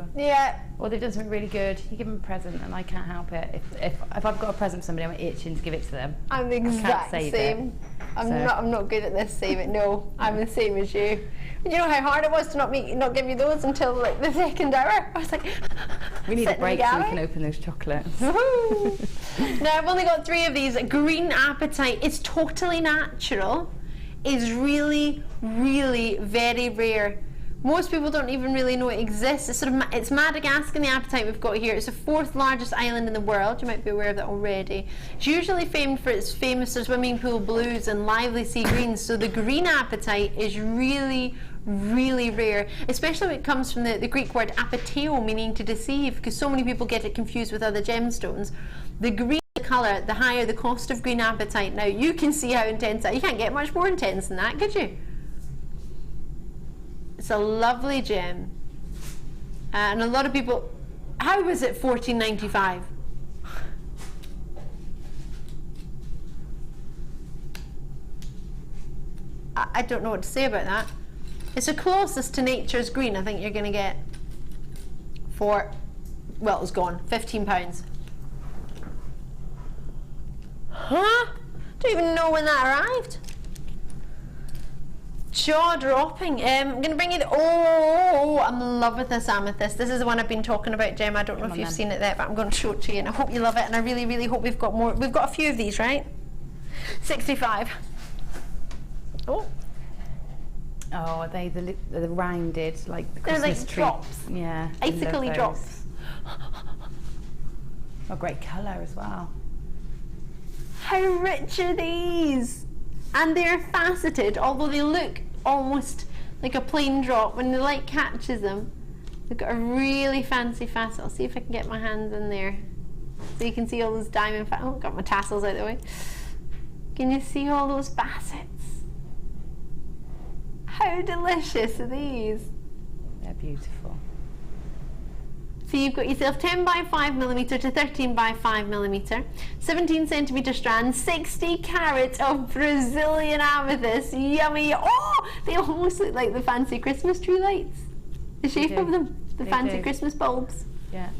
or they've done something really good, you give them a present, and I can't help it. If I've got a present for somebody, I'm itching to give it to them. I'm the exact same. I'm not good at this. Save it. No, I'm the same as you. You know how hard it was to not give you those until like the second hour. I was like, we need a break so we can open those chocolates. Now I've only got 3 of these. Green apatite. It's totally natural. Is really, really very rare. Most people don't even really know it exists. It's Madagascar, the apatite we've got here. It's the 4th largest island in the world. You might be aware of that already. It's usually famed for its famous swimming pool blues and lively sea greens. So the green apatite is really, really rare, especially when it comes from the Greek word apateo, meaning to deceive, because so many people get it confused with other gemstones. The green colour, the higher the cost of green apatite. Now you can see how intense that. You can't get much more intense than that, could you? It's a lovely gem, and a lot of people. How was it $14.95? I don't know what to say about that. It's the closest to nature's green I think you're going to get for, well, it was gone, £15. Huh? Don't even know when that arrived. Jaw dropping. I'm going to bring you I'm in love with this amethyst. This is the one I've been talking about, Gemma. I don't know if you've seen it there, but I'm going to show it to you, and I hope you love it, and I really, really hope we've got more. We've got a few of these, right? 65. Oh, are they the rounded, like the they're Christmas like treats? Drops. Yeah. Icically drops. Oh, great colour as well. How rich are these? And they're faceted, although they look almost like a plain drop. When the light catches them, they've got a really fancy facet. I'll see if I can get my hands in there so you can see all those diamond facets. Oh, got my tassels out of the way. Can you see all those facets? How delicious are these? They're beautiful. So you've got yourself 10 by 5mm to 13 by 5mm, 17cm strands, 60 carats of Brazilian amethyst. Yummy! Oh, they almost look like the fancy Christmas tree lights. The shape of them, the fancy Christmas bulbs. Yeah.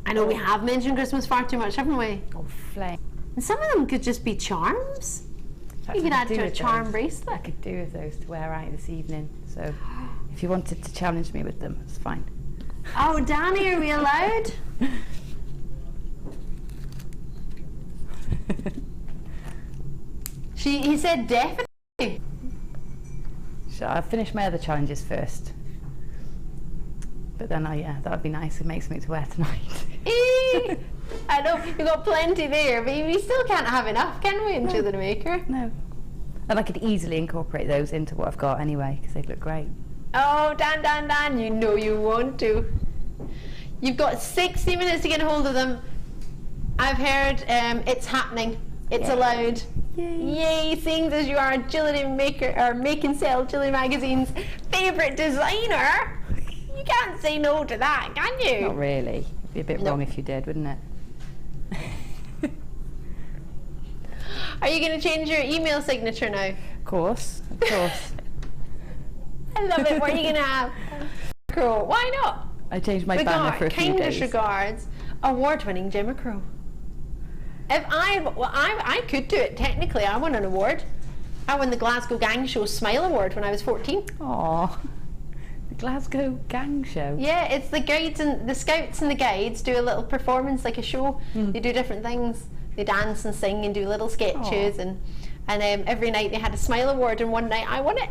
I know we have mentioned Christmas far too much, haven't we? Oh, flame. And some of them could just be charms. In fact, You could I add to a with charm those. bracelet. I could do with those to wear out this evening. So if you wanted to challenge me with them, it's fine. Oh, Danny, are we allowed? He said definitely. So I'll finish my other challenges first. But then, yeah, that would be nice. It makes something to wear tonight. I know, you've got plenty there, but we still can't have enough, can we, in JewelleryMaker? No. And I could easily incorporate those into what I've got anyway, because they'd look great. Oh, Dan, you know you want to. You've got 60 minutes to get hold of them. I've heard it's happening. It's allowed. Yay, seeing as you are JewelleryMaker, or Make and Sell Jewellery Magazine's favourite designer, you can't say no to that, can you? Not really. It'd be a bit wrong if you did, wouldn't it? Are you going to change your email signature now? Of course. I love it. What are you going to have? Crow. Why not? I changed my banner for a few days. Kindest regards, award-winning Gemma Crow. If I could do it. Technically, I won an award. I won the Glasgow Gang Show Smile Award when I was 14. Aww. The Glasgow Gang Show. Yeah, it's the guides and the scouts and the guides do a little performance, like a show. They do different things. They dance and sing and do little sketches, and every night they had a Smile Award, and one night I won it.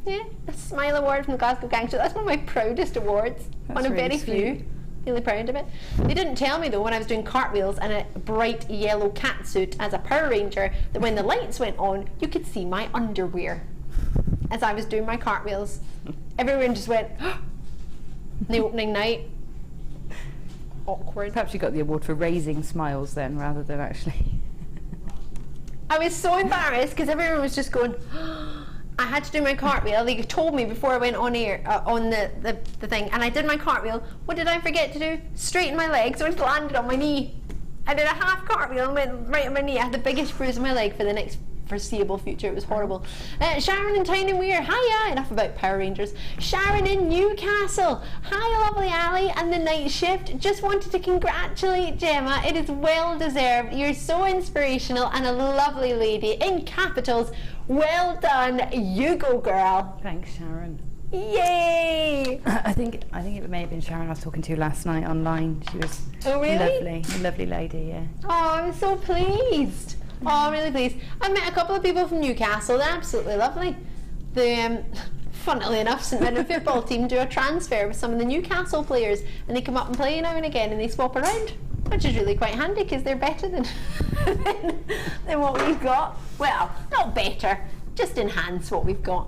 Yeah, a Smile Award from the Glasgow Gang Show. That's one of my proudest awards. One of very few. Really proud of it. They didn't tell me though when I was doing cartwheels in a bright yellow catsuit as a Power Ranger that when the lights went on you could see my underwear as I was doing my cartwheels. Everyone just went the opening night. Awkward. Perhaps you got the award for raising smiles then rather than actually. I was so embarrassed because everyone was just going I had to do my cartwheel. They told me before I went on air on the thing, and I did my cartwheel. What did I forget to do? Straighten my legs, so it landed on my knee. I did a half cartwheel and went right on my knee. I had the biggest bruise on my leg for the next foreseeable future. It was horrible. Sharon in Tyne and Weir, hiya. Enough about Power Rangers. Sharon in Newcastle, hi lovely Ali and the night shift. Just wanted to congratulate Gemma. It is well deserved. You're so inspirational and a lovely lady. In capitals, well done. You go, girl. Thanks, Sharon. Yay! I think it may have been Sharon I was talking to last night online. She was lovely, a lovely lady. Yeah. Oh, I'm so pleased. Oh, I'm really pleased. I met a couple of people from Newcastle. They're absolutely lovely. The funnily enough, St Mirren football team do a transfer with some of the Newcastle players, and they come up and play now and again, and they swap around, which is really quite handy because they're better than than what we've got. Well, not better, just enhance what we've got.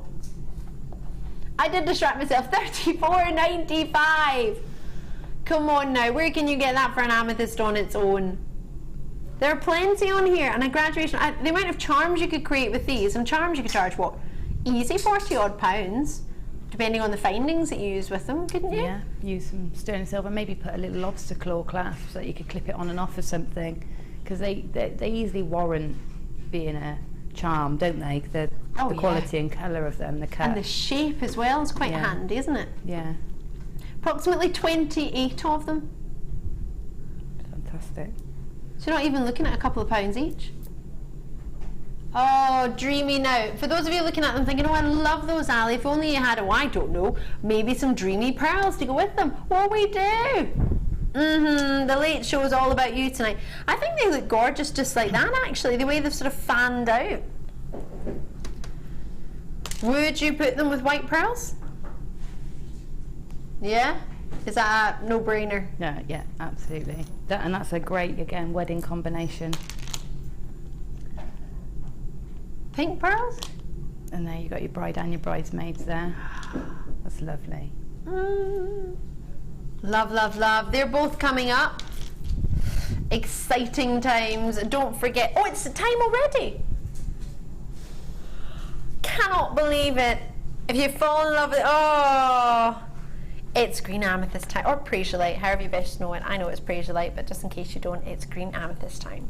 I did distract myself. $34.95. Come on now, where can you get that for an amethyst on its own? There are plenty on here, and a graduation. The amount of charms you could create with these, and charms you could charge what? Easy £40 odd, depending on the findings that you use with them, couldn't you? Yeah, use some sterling silver, maybe put a little lobster claw clasp so that you could clip it on and off or something, because they easily warrant being a charm, don't they? The quality and colour of them, the cut. And the shape as well is quite handy, isn't it? Yeah. Approximately 28 of them. Fantastic. So you're not even looking at a couple of pounds each. Oh, dreamy now. For those of you looking at them thinking, oh, I love those, Ali. If only you had, I don't know, maybe some dreamy pearls to go with them. Well, we do. The late show is all about you tonight. I think they look gorgeous just like that, actually, the way they've sort of fanned out. Would you put them with white pearls? Yeah? Is that a no-brainer? Yeah, absolutely. And that's a great, again, wedding combination. Pink pearls? And there you got your bride and your bridesmaids there. That's lovely. Love, love, love. They're both coming up. Exciting times. Don't forget. Oh, it's the time already. Cannot believe it. If you fall in love with it's green amethyst time, or praisiolite, however you best know it. I know it's praisiolite, but just in case you don't, it's green amethyst time.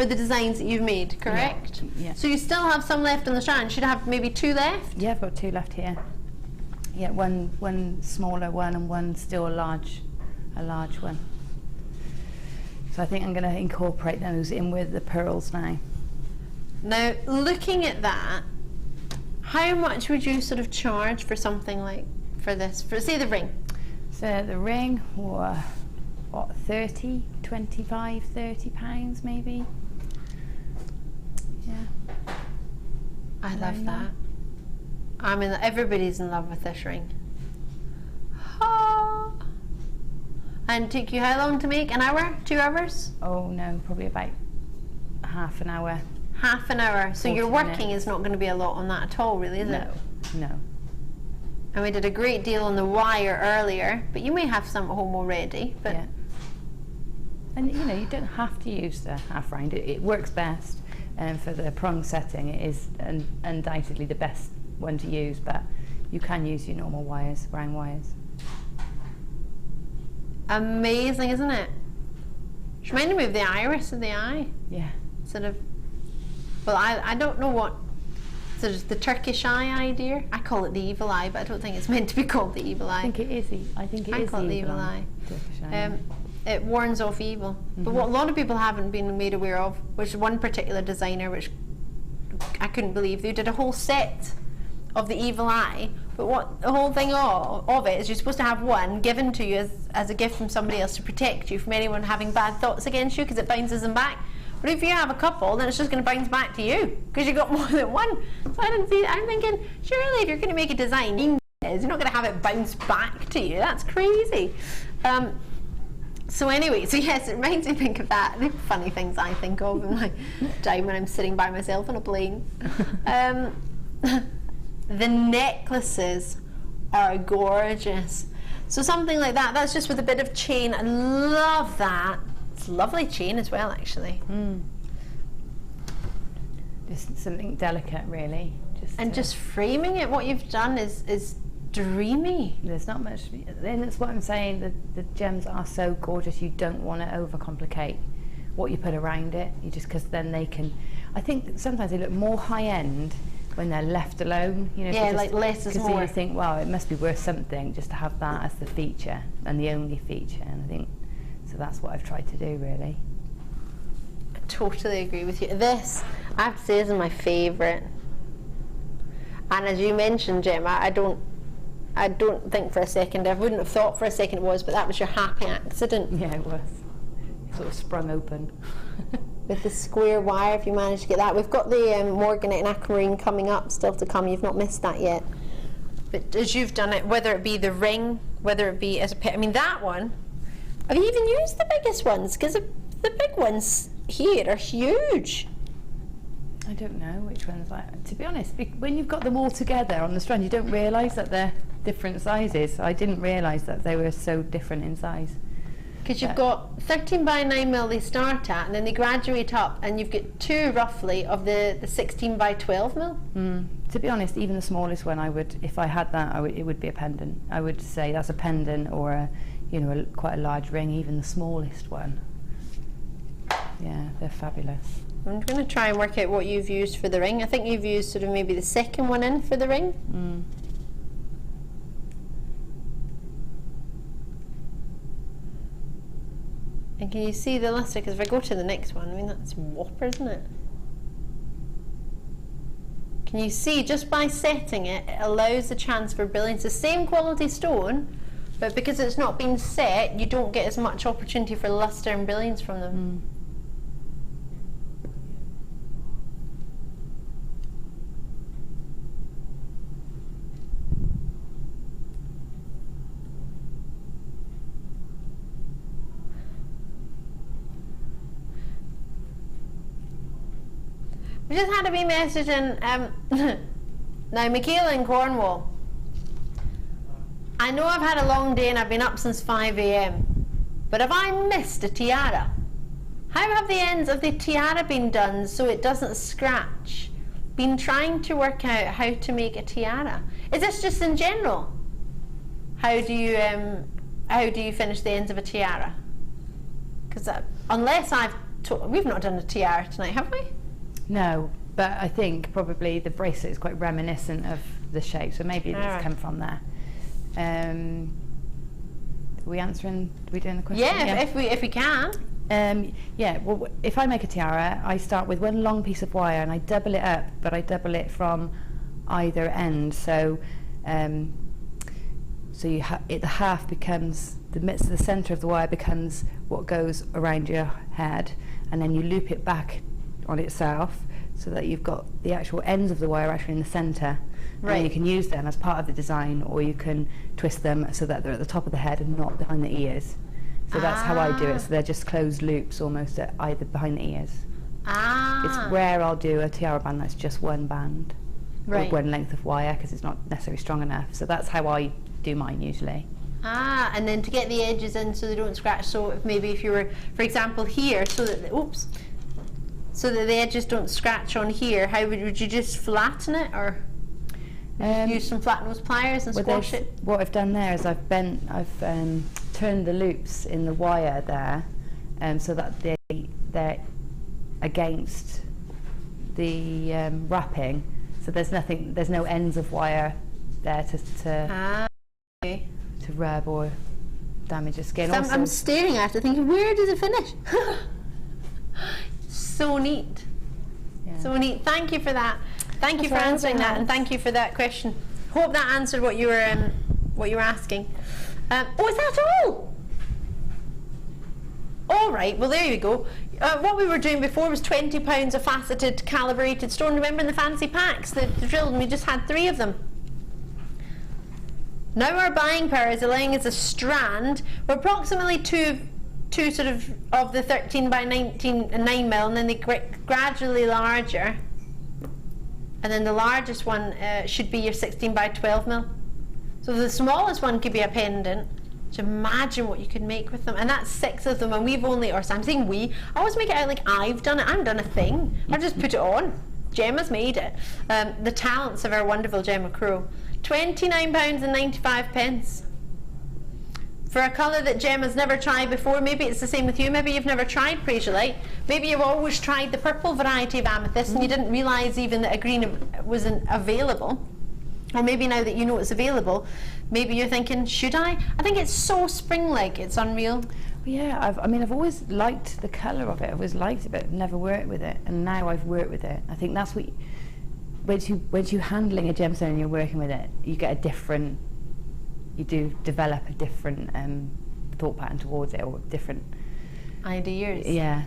for the designs that you've made, correct? Yeah. So you still have some left on the strand. Should have maybe 2 left? Yeah, I've got 2 left here. Yeah, one smaller one and one still a large one. So I think I'm going to incorporate those in with the pearls now. Now, looking at that, how much would you sort of charge for something like for this? For say the ring. So the ring, what, 30, 25, 30 pounds maybe? Yeah. I love that. I mean, everybody's in love with this ring. Oh. And took you how long to make? An hour? 2 hours? Oh no, probably about half an hour. Half an hour. So your working is not going to be a lot on that at all, really, is it? No. And we did a great deal on the wire earlier, but you may have some at home already. But yeah. And you know, you don't have to use the half round. It works best, and for the prong setting, it is undoubtedly the best one to use. But you can use your normal wires, round wires. Amazing, isn't it? It's reminding me of the iris of the eye. Yeah. Sort of. Well, I don't know what. Sort of the Turkish eye idea. I call it the evil eye, but I don't think it's meant to be called the evil eye. I think it is. I call it the evil eye. Turkish eye. It warns off evil. But what a lot of people haven't been made aware of, which is one particular designer, which I couldn't believe, they did a whole set of the evil eye. But what the whole thing of it is, you're supposed to have one given to you as a gift from somebody else to protect you from anyone having bad thoughts against you, because it bounces them back. But if you have a couple, then it's just going to bounce back to you because you got more than one. So I didn't see. I'm thinking, surely if you're going to make a design, you're not going to have it bounce back to you. That's crazy. So anyway, so yes, it reminds me think of that. The funny things I think of in my time when I'm sitting by myself on a plane. The necklaces are gorgeous. So something like that. That's just with a bit of chain. I love that. It's a lovely chain as well, actually. Just something delicate, really. Just framing it, what you've done is dreamy. There's not much, and that's what I'm saying, the gems are so gorgeous, you don't want to overcomplicate what you put around it, because then they can, I think sometimes they look more high-end when they're left alone, you know. Yeah, like less is more. So you think, wow, it must be worth something just to have that as the feature and the only feature, and I think, so that's what I've tried to do, really. I totally agree with you. This, I have to say, is my favourite. And as you mentioned, Gemma, I don't think for a second, I wouldn't have thought for a second it was, but that was your happy accident. Yeah, it was. It sort of sprung open. With the square wire, if you manage to get that. We've got the Morganite and Aquamarine coming up, still to come. You've not missed that yet. But as you've done it, whether it be the ring, whether it be as a pet, I mean, that one, have you even used the biggest ones? Because the big ones here are huge. I don't know which ones. To be honest, when you've got them all together on the strand, you don't realise that they're different sizes. I didn't realise that they were so different in size. Because you've got 13 by 9 mil they start at, and then they graduate up, and you've got 2 roughly of the 16 by 12 mil. To be honest, even the smallest one, I would, if I had that, it would be a pendant. I would say that's a pendant, or quite a large ring. Even the smallest one. Yeah, they're fabulous. I'm going to try and work out what you've used for the ring. I think you've used sort of maybe the second one in for the ring. And can you see the luster? Because if I go to the next one, I mean, that's whopper, isn't it? Can you see, just by setting it, it allows the chance for brilliance. The same quality stone, but because it's not been set, you don't get as much opportunity for luster and brilliance from them. We just had a wee message in, now Michaela in Cornwall. I know I've had a long day and I've been up since 5 AM, but have I missed a tiara? How have the ends of the tiara been done so it doesn't scratch? Been trying to work out how to make a tiara. Is this just in general? How do you finish the ends of a tiara? Because unless I've we've not done a tiara tonight, have we? No, but I think probably the bracelet is quite reminiscent of the shape, so maybe it's come from there. Are we doing the question? Yeah, if we can. Yeah, well, if I make a tiara, I start with one long piece of wire and I double it up, but I double it from either end. So, the half becomes the center of the wire becomes what goes around your head, and then you loop it back on itself, so that you've got the actual ends of the wire actually in the center. Right. And you can use them as part of the design, or you can twist them so that they're at the top of the head and not behind the ears. So that's how I do it. So they're just closed loops almost at either behind the ears. It's rare I'll do a tiara band that's just one band, or one length of wire, because it's not necessarily strong enough. So that's how I do mine usually. And then to get the edges in so they don't scratch. So if you were, for example, here, so that so that the edges don't scratch on here, how would you just flatten it, or use some flat nose pliers and squash it? What I've done there is I've turned the loops in the wire there, so that they're against the wrapping. So there's no ends of wire there to rub or damage the skin. So I'm staring at it thinking, where does it finish? So neat. Yeah. So neat. Thank you for that. Thank you for answering that, and thank you for that question. Hope that answered what you were asking. Oh, is that all? All right. Well, there you go. What we were doing before was £20 of faceted calibrated stone. Remember in the fancy packs, the drilled, and we just had 3 of them. Now our buying power is allowing us a strand. We're approximately two sort of the 13 by 19 and 9 mil, and then they get gradually larger. And then the largest one should be your 16 by 12 mil. So the smallest one could be a pendant. So imagine what you could make with them. And that's 6 of them, and we've only, or I'm saying we, I always make it out like I've done it. I haven't done a thing. I just put it on. Gemma's made it. The talents of our wonderful Gemma Crow. £29.95. For a colour that Gemma's never tried before. Maybe it's the same with you. Maybe you've never tried Prasiolite. Maybe you've always tried the purple variety of Amethyst and you didn't realise even that a green wasn't available. Or maybe now that you know it's available, maybe you're thinking, should I? I think it's so spring-like, it's unreal. Yeah, I've always liked the colour of it. I've always liked it, but I've never worked with it. And now I've worked with it. I think that's what, when you're handling a gemstone and you're working with it, you get a different, you do develop a different thought pattern towards it, or different ideas. Yeah.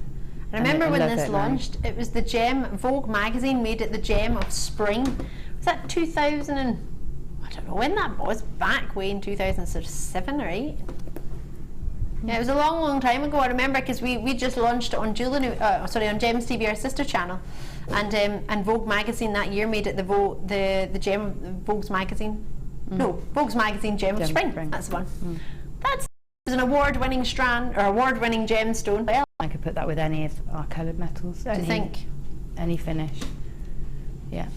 I remember when this launched, it was the Gem, Vogue magazine made it the Gem of Spring. Was that 2000 and, I don't know when that was, back way in 2007 or 8? Yeah, it was a long, long time ago. I remember because we just launched it on on Gems TV, our sister channel, and Vogue magazine that year made it the Vogue's magazine. No, Vogue's magazine Gem of Spring. That's the one. That's an award-winning strand or award-winning gemstone. Well, I could put that with any of our coloured metals. Do you think? Any finish. Yeah.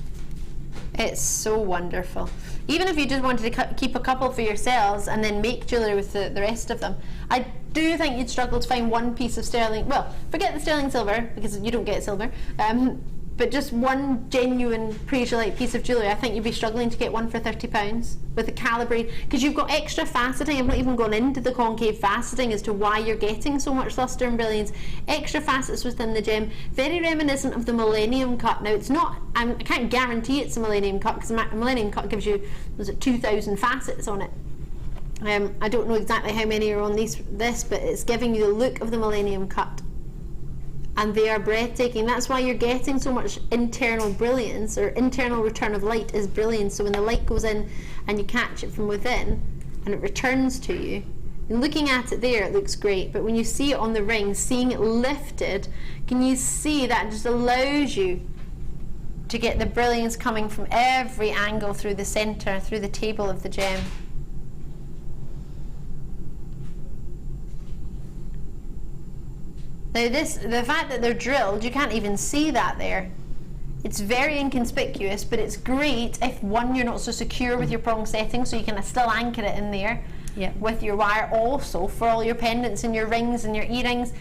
It's so wonderful. Even if you just wanted to keep a couple for yourselves and then make jewellery with the rest of them, I do think you'd struggle to find one piece of sterling, well, forget the sterling silver, because you don't get silver, but just one genuine Prasiolite piece of jewellery. I think you'd be struggling to get one for £30 with the calibrate, because you've got extra faceting. I've not even gone into the concave faceting as to why you're getting so much lustre and brilliance. Extra facets within the gem, very reminiscent of the Millennium Cut. Now it's not, I can't guarantee it's a Millennium Cut, because a Millennium Cut gives you, was it 2,000 facets on it. I don't know exactly how many are on this, but it's giving you the look of the Millennium Cut. And they are breathtaking. That's why you're getting so much internal brilliance, or internal return of light is brilliance. So when the light goes in and you catch it from within and it returns to you, and looking at it there, it looks great, but when you see it on the ring, seeing it lifted, can you see that just allows you to get the brilliance coming from every angle through the center, through the table of the gem. Now the fact that they're drilled, you can't even see that there. It's very inconspicuous, but it's great if, one, you're not so secure with your prong setting, so you can still anchor it in there with your wire. Also, for all your pendants and your rings and your earrings,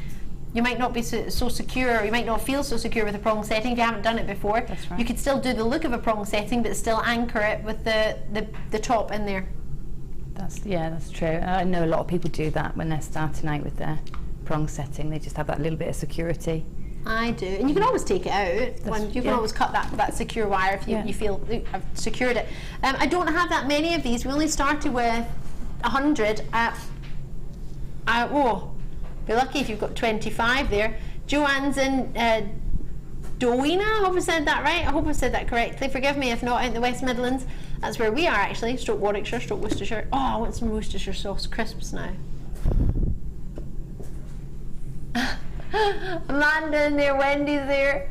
You might not be so secure, or you might not feel so secure with a prong setting if you haven't done it before. That's right. You could still do the look of a prong setting, but still anchor it with the top in there. That's true. I know a lot of people do that when they're starting out with their prong setting. They just have that little bit of security. I do, and you can always take it out. You can always cut that secure wire if you feel I've secured it. I don't have that many of these. We only started with 100 at. Be lucky if you've got 25 there. Joanne's in Dowena. I hope I said that right. I hope I said that correctly. Forgive me if not. Out in the West Midlands. That's where we are actually. Stroke Warwickshire, stroke Worcestershire. Oh, I want some Worcestershire sauce crisps now. Amanda in there, Wendy's there,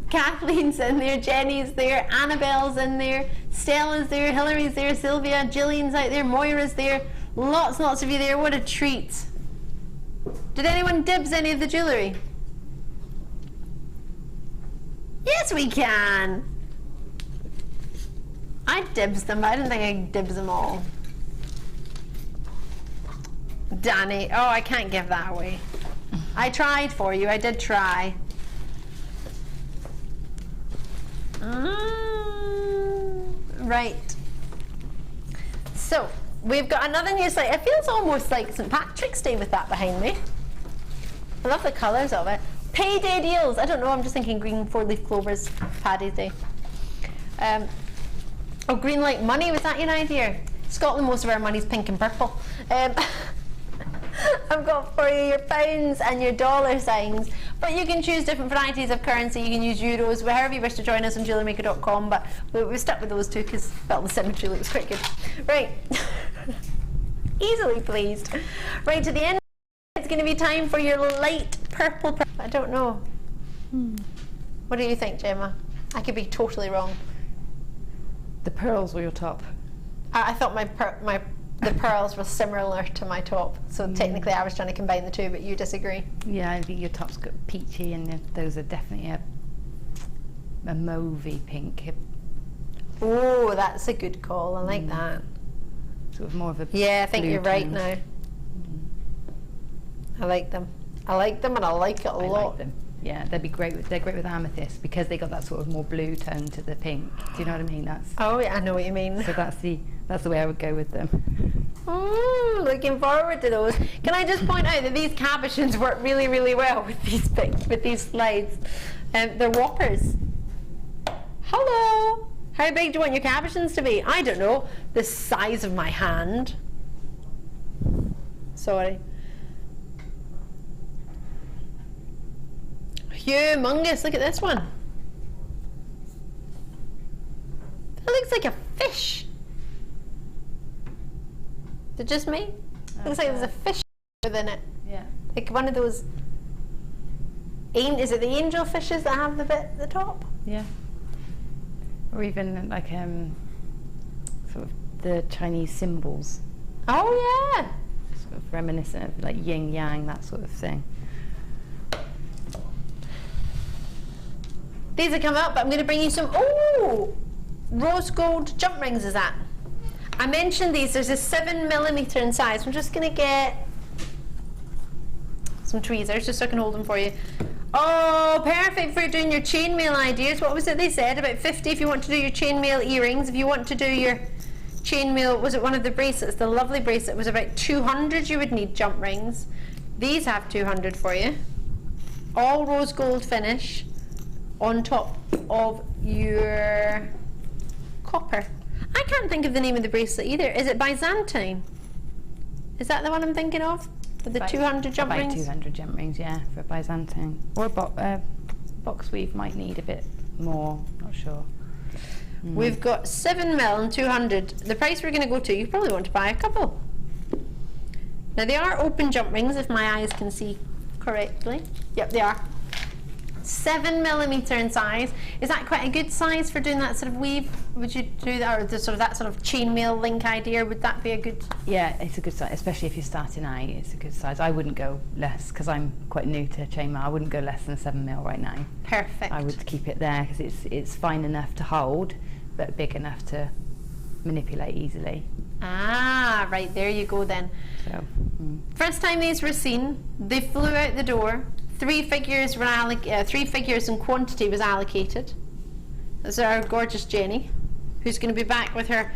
Kathleen's in there, Jenny's there, Annabelle's in there, Stella's there, Hillary's there, Sylvia, Gillian's out there, Moira's there. Lots and lots of you there. What a treat. Did anyone dibs any of the jewellery? Yes, we can. I dibs them, but I didn't think I could dibs them all. Danny, oh, I can't give that away. I tried for you, I did try. Right. So, we've got another new site. It feels almost like St. Patrick's Day with that behind me. I love the colours of it. Payday deals. I don't know, I'm just thinking green 4-leaf clovers, Paddy's Day. Oh, green like money, was that your idea? Scotland, most of our money's pink and purple. I've got for you your pounds and your dollar signs, but you can choose different varieties of currency. You can use euros, however you wish to join us on JewelleryMaker.com, but we're stuck with those two because, well, the symmetry looks quite good. Right. Easily pleased. Right, to the end, it's going to be time for your light purple. I don't know. What do you think, Gemma? I could be totally wrong. The pearls were your top. I thought the pearls were similar to my top, so technically I was trying to combine the two, but you disagree. Yeah, I think your top's got peachy, and those are definitely a mauvey pink. Oh, that's a good call. I like that. Sort of more of a I think you're right tones. now. I like them. I like them, and I like it a lot. I like them. Yeah, they're great with amethyst because they got that sort of more blue tone to the pink. Do you know what I mean? Oh yeah, I know what you mean. So that's the way I would go with them. Looking forward to those. Can I just point out that these cabochons work really, really well with these slides. They're whoppers. Hello. How big do you want your cabochons to be? I don't know. The size of my hand. Sorry. Humongous. Look at this one. That looks like a fish. Is it just me? Looks like there's a fish within it. Yeah. Like one of those. Is it the angel fishes that have the bit at the top? Yeah. Or even like sort of the Chinese symbols. Oh yeah. Sort of reminiscent of like yin yang, that sort of thing. These are coming up, but I'm going to bring you some, rose gold jump rings is that. I mentioned these, there's a 7mm in size. I'm just going to get some tweezers just so I can hold them for you. Oh, perfect for doing your chainmail ideas. What was it they said? About 50 if you want to do your chainmail earrings. If you want to do your chainmail, was it one of the bracelets? The lovely bracelet was about 200 you would need jump rings. These have 200 for you. All rose gold finish on top of your copper. I can't think of the name of the bracelet either. Is it Byzantine? Is that the one I'm thinking of? With the 200 jump rings? 200 jump rings, yeah, for a Byzantine. Or a box weave might need a bit more, not sure. We've got 7mm and 200. The price we're going to go to, you probably want to buy a couple. Now they are open jump rings if my eyes can see correctly. Yep, they are. 7mm in size. Is that quite a good size for doing that sort of weave? Would you do that, or that sort of chainmail link idea? Would that be a good? Yeah, it's a good size, especially if you're starting out. It's a good size. I wouldn't go less because I'm quite new to chainmail. I wouldn't go less than 7mm right now. Perfect. I would keep it there because it's fine enough to hold, but big enough to manipulate easily. Ah, right, there you go then. So, First time these were seen, they flew out the door. 3 figures were 3 figures in quantity was allocated. This is our gorgeous Jenny, who's going to be back with her,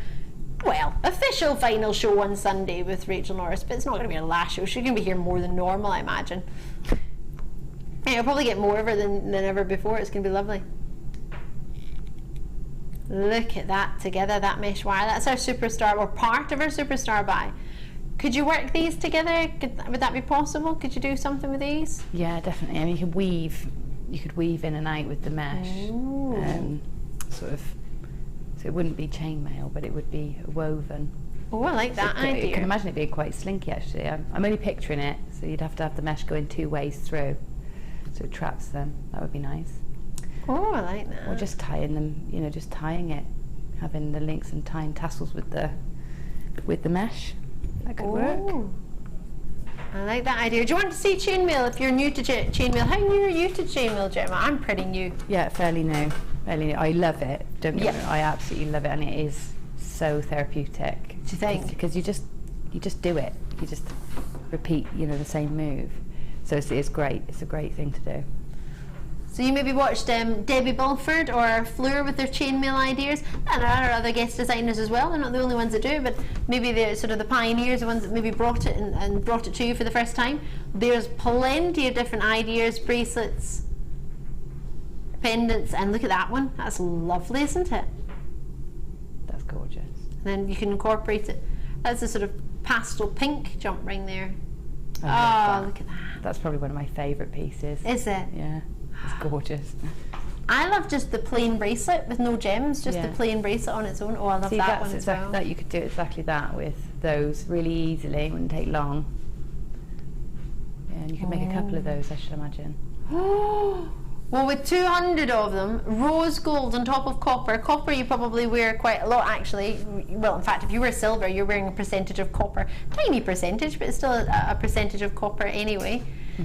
well, official final show on Sunday with Rachel Norris, but it's not going to be her last show. She's going to be here more than normal, I imagine. Yeah, I'll probably get more of her than ever before. It's going to be lovely. Look at that together, that mesh wire. That's our superstar, or part of our superstar buy. Could you work these together? Would that be possible? Could you do something with these? yeah, definitely. I mean, you could weave in and out with the mesh, sort of. So it wouldn't be chainmail, but it would be woven. Oh, I like that idea. You can imagine it being quite slinky, actually. I'm only picturing it, so you'd have to have the mesh going 2 ways through, so it traps them. That would be nice. Oh, I like that. Or just tying them, you know, just tying it, having the links and tying tassels with the mesh. That could work. I like that idea. Do you want to see chainmail if you're new to chainmail? How new are you to chainmail, Gemma? I'm pretty new. Yeah, fairly new. Fairly new. I love it. Don't get me wrong, I absolutely love it, and it is so therapeutic. Do you think? Because you just do it. You just repeat, you know, the same move. So it's great. It's a great thing to do. So you maybe watched Debbie Bulford or Fleur with their chainmail ideas, and there are other guest designers as well. They're not the only ones that do it, but maybe they're sort of the pioneers, the ones that maybe brought it and brought it to you for the first time. There's plenty of different ideas, bracelets, pendants, and look at that one. That's lovely, isn't it? That's gorgeous. And then you can incorporate it. That's a sort of pastel pink jump ring there. Oh, look at that. That's probably one of my favourite pieces. Is it? Yeah. It's gorgeous. I love just the plain bracelet with no gems, just the plain bracelet on its own. Oh, I love that one as well. That you could do exactly that with those really easily. It wouldn't take long. Yeah, and you could make a couple of those, I should imagine. Well, with 200 of them, rose gold on top of copper. Copper you probably wear quite a lot, actually. Well, in fact, if you wear silver, you're wearing a percentage of copper. Tiny percentage, but it's still a percentage of copper anyway.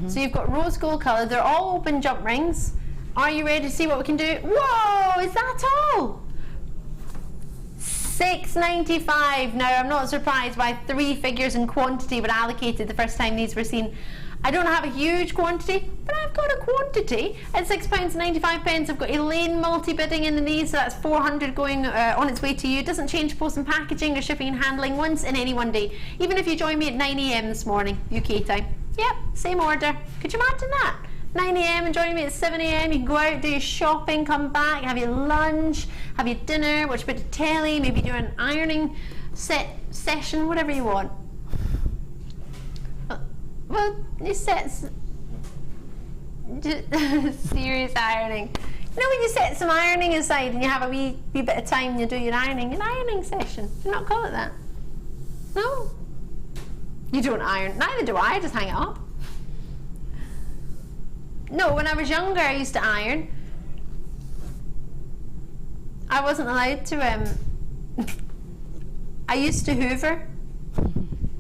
So you've got rose gold colour. They're all open jump rings. Are you ready to see what we can do? Whoa, is that all? $6.95. Now, I'm not surprised why 3 figures in quantity were allocated the first time these were seen. I don't have a huge quantity, but I've got a quantity. At £6.95, I've got Elaine multi-bidding in these, so that's 400 going on its way to you. It doesn't change post and packaging or shipping and handling once in any one day. Even if you join me at 9 AM this morning, UK time. Yep, same order. Could you imagine that? 9 AM and join me at 7 AM. You can go out, do your shopping, come back, have your lunch, have your dinner, watch a bit of telly, maybe do an ironing session, whatever you want. Well, you set serious ironing. You know when you set some ironing aside and you have a wee bit of time and you do your ironing, an ironing session. Do you not call it that? No? You don't iron. Neither do I just hang it up. No, when I was younger I used to iron. I wasn't allowed to, I used to hoover.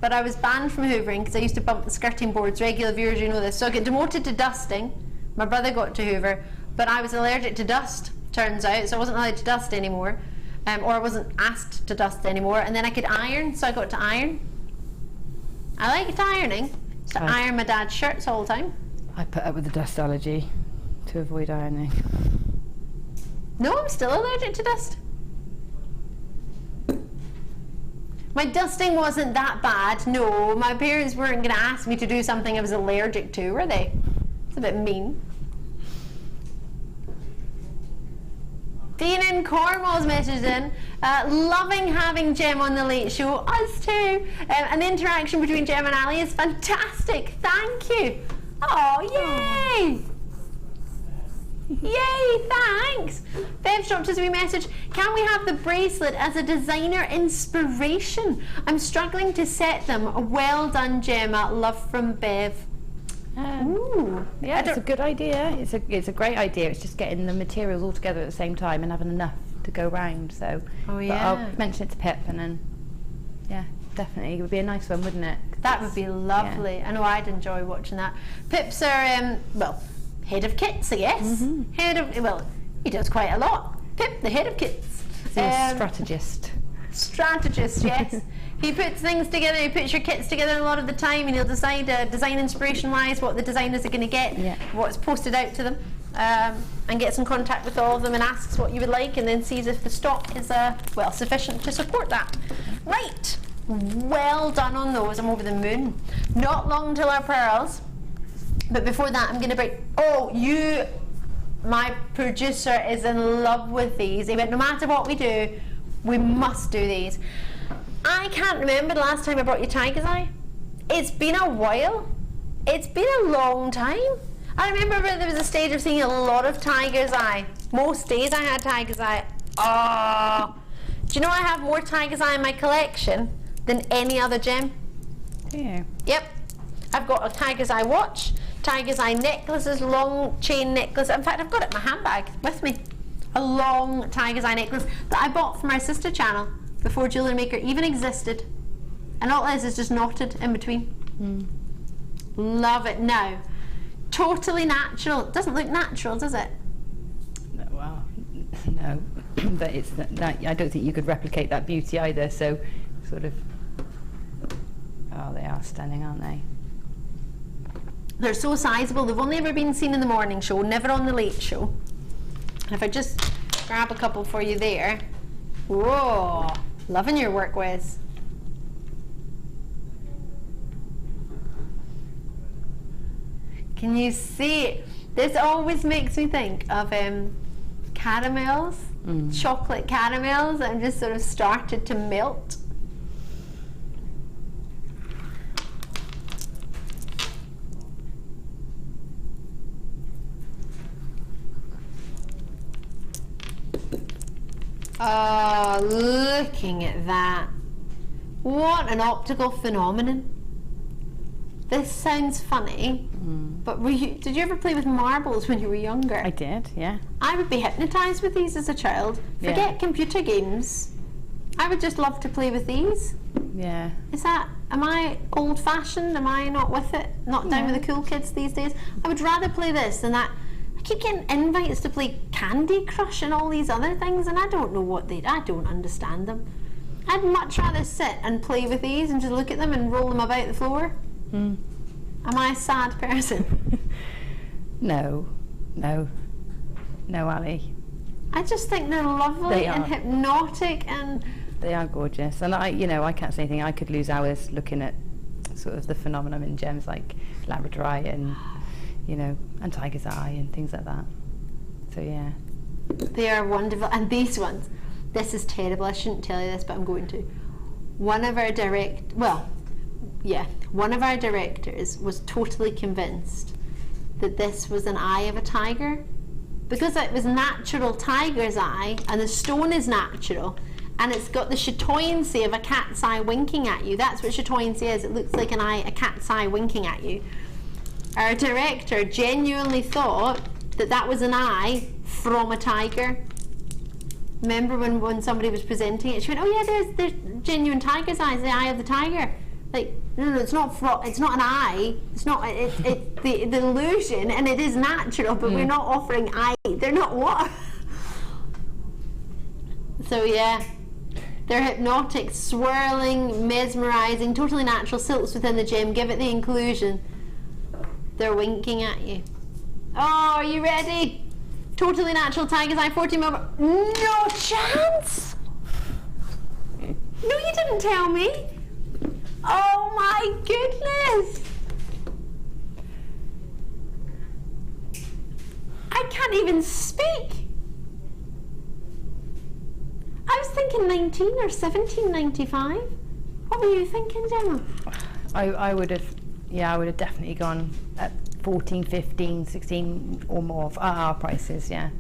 But I was banned from hoovering because I used to bump the skirting boards. Regular viewers, you know this. So I got demoted to dusting. My brother got to hoover, but I was allergic to dust, turns out, so I wasn't allowed to dust anymore. Or I wasn't asked to dust anymore. And then I could iron, so I got to iron. I liked ironing. Used to iron my dad's shirts all the time. I put up with the dust allergy to avoid ironing. No, I'm still allergic to dust. My dusting wasn't that bad, no. My parents weren't going to ask me to do something I was allergic to, were they? It's a bit mean. Dean in Cornwall's messaged in, loving having Gem on the Late Show, us too. And the interaction between Gem and Ali is fantastic, thank you. Oh, yay! Yay, thanks! Bev dropped us a wee message. Can we have the bracelet as a designer inspiration? I'm struggling to set them. Well done, Gemma. Love from Bev. Ooh, yeah, it's a good idea. It's a great idea. It's just getting the materials all together at the same time and having enough to go round. So, but I'll mention it to Pip, and then, yeah, definitely, it would be a nice one, wouldn't it? That would be lovely. Yeah. I know I'd enjoy watching that. Pip's our well, head of kits, I guess. Head of, well, he does quite a lot. Pip, the head of kits. He's a strategist. Strategist, yes. He puts things together, he puts your kits together a lot of the time, and he'll decide, design inspiration wise, what the designers are going to get, what's posted out to them, and gets in contact with all of them and asks what you would like, and then sees if the stock is well sufficient to support that. Right, well done on those. I'm over the moon. Not long till our pearls, but before that I'm going to break. Oh, my producer is in love with these. He went, no matter what we do, we must do these. I can't remember the last time I brought you Tiger's Eye. It's been a while. It's been a long time. I remember there was a stage of seeing a lot of Tiger's Eye. Most days I had Tiger's Eye. Do you know I have more Tiger's Eye in my collection than any other gem? Yeah. Yep. I've got a Tiger's Eye watch, Tiger's Eye necklaces, long chain necklace. In fact, I've got it in my handbag with me. A long Tiger's Eye necklace that I bought from our sister channel before JewelleryMaker even existed. And all it is just knotted in between. Love it. Now, totally natural. It doesn't look natural, does it? No, well, no. But it's I don't think you could replicate that beauty either, so sort of... Oh, they are stunning, aren't they? They're so sizable. They've only ever been seen in the morning show, never on the late show. And if I just grab a couple for you there. Whoa, loving your work, Wes. Can you see it? This always makes me think of caramels, chocolate caramels that have just sort of started to melt. Oh, looking at that. What an optical phenomenon. This sounds funny, but did you ever play with marbles when you were younger? I did, yeah. I would be hypnotised with these as a child. Forget computer games. I would just love to play with these. Yeah. Am I old-fashioned? Am I not with it? Not down with the cool kids these days? I would rather play this than that. I keep getting invites to play Candy Crush and all these other things, and I don't know I don't understand them. I'd much rather sit and play with these and just look at them and roll them about the floor. Am I a sad person? No, Ali. I just think they're lovely and hypnotic, and they are gorgeous. And I can't say anything. I could lose hours looking at sort of the phenomenon in gems like labradorite and and Tiger's Eye and things like that. So yeah, they are wonderful. And these ones, this is terrible. I shouldn't tell you this, but I'm going to. One of our directors was totally convinced that this was an eye of a tiger, because it was natural tiger's eye, and the stone is natural, and it's got the chatoyancy of a cat's eye winking at you. That's what chatoyancy is. It looks like a cat's eye winking at you. Our director genuinely thought that was an eye from a tiger. Remember when somebody was presenting it, she went, "Oh yeah, there's genuine tiger's eyes, the eye of the tiger." Like, no, it's not an eye. It's not. It's the illusion, and it is natural, but we're not offering eye. They're not what. So yeah, they're hypnotic, swirling, mesmerizing, totally natural silks within the gem. Give it the inclusion. They're winking at you. Oh, are you ready? Totally natural tiger's eye, 14mm. No chance. No, you didn't tell me. Oh my goodness! I can't even speak. I was thinking 19 or 17.95. What were you thinking, Gemma? I would have definitely gone at 14, 15, 16 or more of our prices, yeah.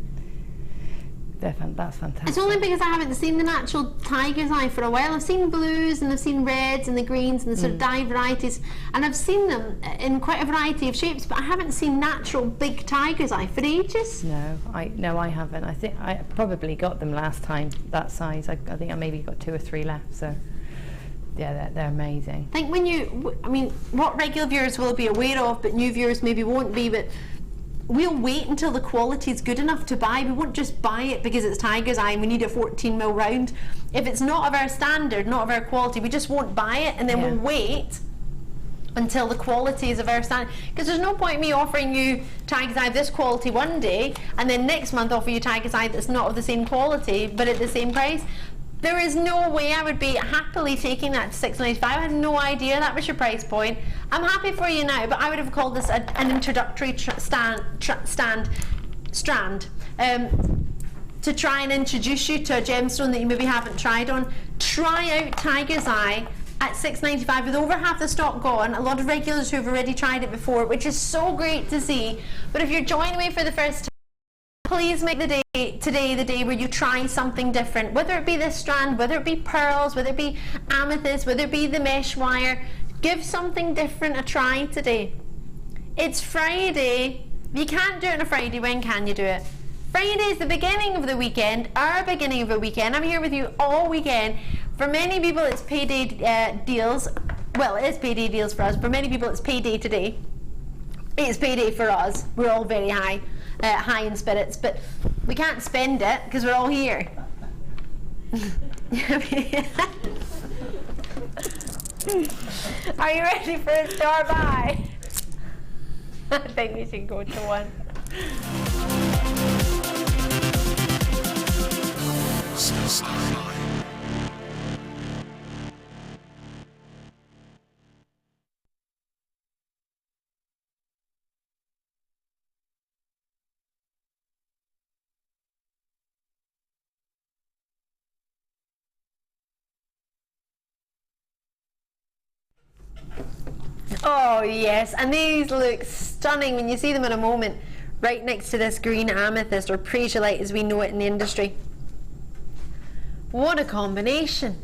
That's fantastic. It's only because I haven't seen the natural tiger's eye for a while. I've seen blues and I've seen reds and the greens and the sort of dyed varieties, and I've seen them in quite a variety of shapes, but I haven't seen natural big tiger's eye for ages. No, I haven't. I think I probably got them last time that size. I think I maybe got 2 or 3 left. So yeah, they're amazing. I think what regular viewers will be aware of, but new viewers maybe won't be, but we'll wait until the quality is good enough to buy. We won't just buy it because it's tiger's eye and we need a 14mm round. If it's not of our standard, not of our quality, we just won't buy it, and then we'll wait until the quality is of our standard. Because there's no point in me offering you tiger's eye of this quality one day and then next month offer you tiger's eye that's not of the same quality but at the same price. There is no way I would be happily taking that to $6.95. I had no idea that was your price point. I'm happy for you now, but I would have called this an introductory strand to try and introduce you to a gemstone that you maybe haven't tried on. Try out tiger's eye at $6.95 with over half the stock gone. A lot of regulars who have already tried it before, which is so great to see. But if you're joining me for the first time, please make today the day where you try something different, whether it be this strand, whether it be pearls, whether it be amethyst, whether it be the mesh wire. Give something different a try today. It's Friday. You can't do it on a Friday. When can you do it? Friday is the beginning of the weekend, our beginning of the weekend. I'm here with you all weekend. For many people it's payday deals. Well, it is payday deals for us. For many people it's payday today. It's payday for us. We're all very high in spirits, but we can't spend it because we're all here. Are you ready for a star buy? I think we should go to one. Oh yes, and these look stunning when you see them in a moment, right next to this green amethyst, or prasiolite as we know it in the industry. What a combination.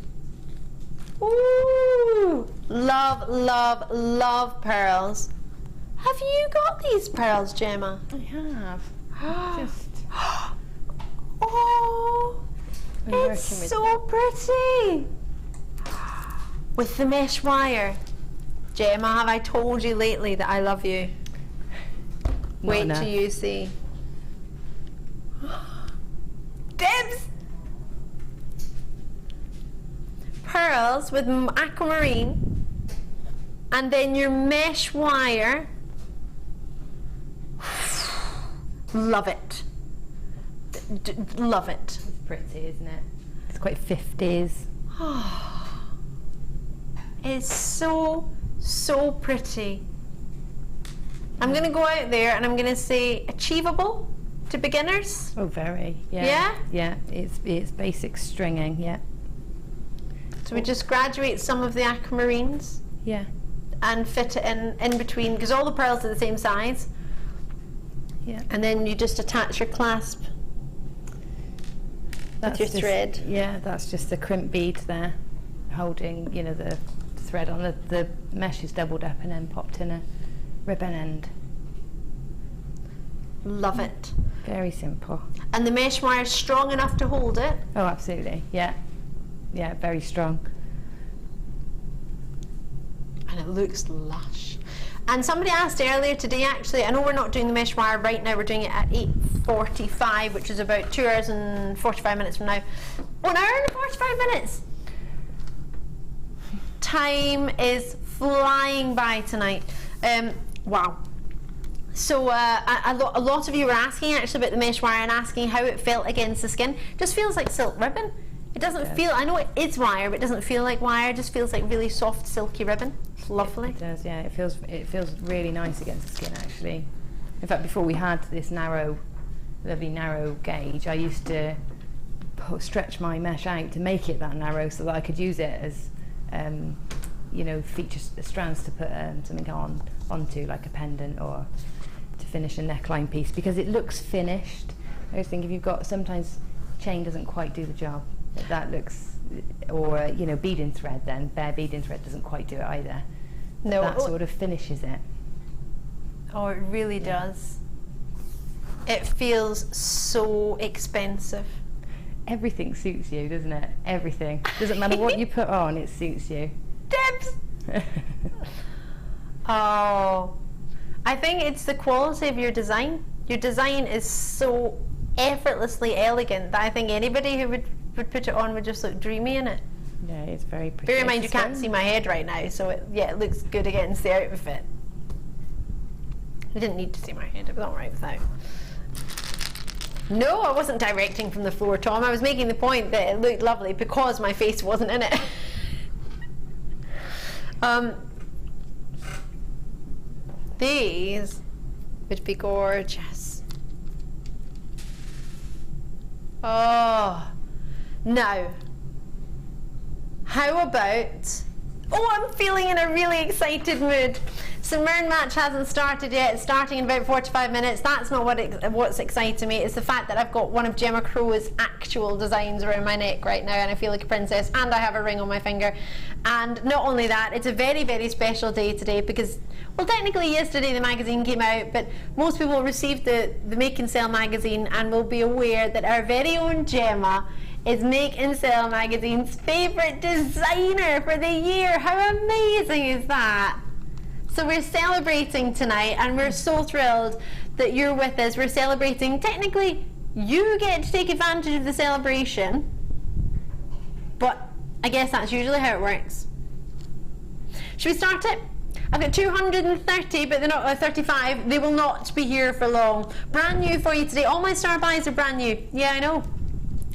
Ooh, love, love, love pearls. Have you got these pearls, Gemma? I have. Just oh, it's so pretty. With the mesh wire. Gemma, have I told you lately that I love you? Wait till you see. Dibs! Pearls with aquamarine, and then your mesh wire. Love it. Love it. It's pretty, isn't it? It's quite 50s. It's so pretty. I'm going to go out there and I'm going to say achievable to beginners. Oh, very. Yeah. Yeah, it's basic stringing, yeah. So we just graduate some of the aquamarines. Yeah. And fit it in between, because all the pearls are the same size. Yeah. And then you just attach your clasp with your thread. Yeah, that's just the crimp bead there, holding, you know, the thread on the mesh is doubled up and then popped in a ribbon end. Love it. Very simple. And the mesh wire is strong enough to hold it? Oh, absolutely. Yeah. Yeah, very strong. And it looks lush. And somebody asked earlier today, actually, I know we're not doing the mesh wire right now, we're doing it at 8:45, which is about 2 hours and 45 minutes from now. 1 hour and 45 minutes! Time is flying by tonight. Wow. So a lot of you were asking actually about the mesh wire and asking how it felt against the skin. Just feels like silk ribbon. It doesn't feel, I know it is wire, but it doesn't feel like wire. It just feels like really soft, silky ribbon. It's lovely. It does, yeah. It feels really nice against the skin, actually. In fact, before we had this lovely narrow gauge, I used to stretch my mesh out to make it that narrow so that I could use it as you know, feature strands to put something onto, like a pendant, or to finish a neckline piece, because it looks finished. I always think if you've got, sometimes chain doesn't quite do the job. That looks, or you know, beading thread, then bare beading thread doesn't quite do it either. No, that sort of finishes it. Oh, it really does. It feels so expensive. Everything suits you, doesn't it? Everything. Doesn't matter what you put on, it suits you. Dibs! Oh, I think it's the quality of your design. Your design is so effortlessly elegant that I think anybody who would put it on would just look dreamy in it. Yeah, it's very pretty. Bear in mind you can't see my head right now, so it looks good against the outfit. You didn't need to see my head, it was alright without. No, I wasn't directing from the floor, Tom. I was making the point that it looked lovely because my face wasn't in it. These would be gorgeous. Oh, now, how about, I'm feeling in a really excited mood. So Mirror Match hasn't started yet. It's starting in about 45 minutes. That's not what's exciting me. It's the fact that I've got one of Gemma Crow's actual designs around my neck right now, and I feel like a princess, and I have a ring on my finger. And not only that, it's a very, very special day today because, well, technically yesterday the magazine came out, but most people received the Make and Sell magazine and will be aware that our very own Gemma is Make and Sell magazine's favourite designer for the year. How amazing is that? So we're celebrating tonight, and we're so thrilled that you're with us. We're celebrating, technically, you get to take advantage of the celebration, but I guess that's usually how it works. Should we start it? I've got 230, but they're not 35. They will not be here for long. Brand new for you today. All my star buys are brand new. Yeah, I know.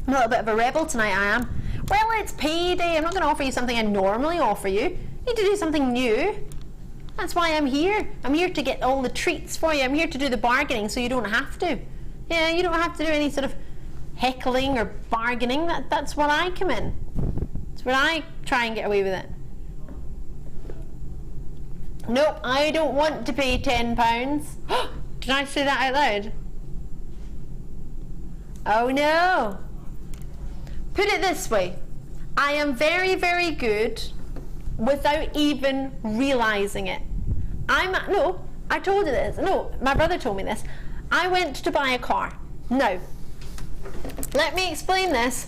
I'm a little bit of a rebel tonight, I am. Well, it's payday. I'm not going to offer you something I normally offer you. You need to do something new. That's why I'm here. I'm here to get all the treats for you. I'm here to do the bargaining so you don't have to. Yeah, you don't have to do any sort of heckling or bargaining. That's when I come in. That's when I try and get away with it. Nope, I don't want to pay £10. Did I say that out loud? Oh no. Put it this way. I am very, very good without even realising it. No, I told you this. No, my brother told me this. I went to buy a car. Now, let me explain this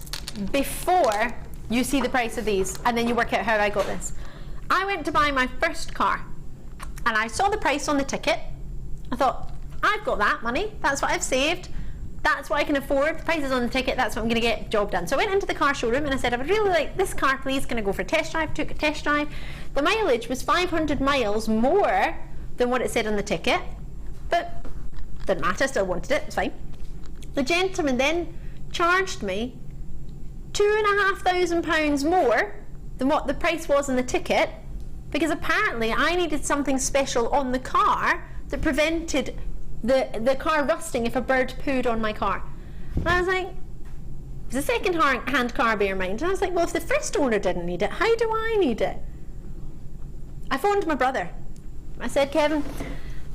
before you see the price of these, and then you work out how I got this. I went to buy my first car, and I saw the price on the ticket. I thought, I've got that money. That's what I've saved. That's what I can afford. The price is on the ticket. That's what I'm going to get. Job done. So I went into the car showroom and I said, I would really like this car, please. Can I go for a test drive? Took a test drive. The mileage was 500 miles more than what it said on the ticket, but didn't matter. I still wanted it. It's fine. The gentleman then charged me £2,500 more than what the price was on the ticket, because apparently I needed something special on the car that prevented the car rusting if a bird pooed on my car. And I was like, it's a second-hand car, bear in mind. And I was like, well, if the first owner didn't need it, how do I need it? I phoned my brother. I said, Kevin,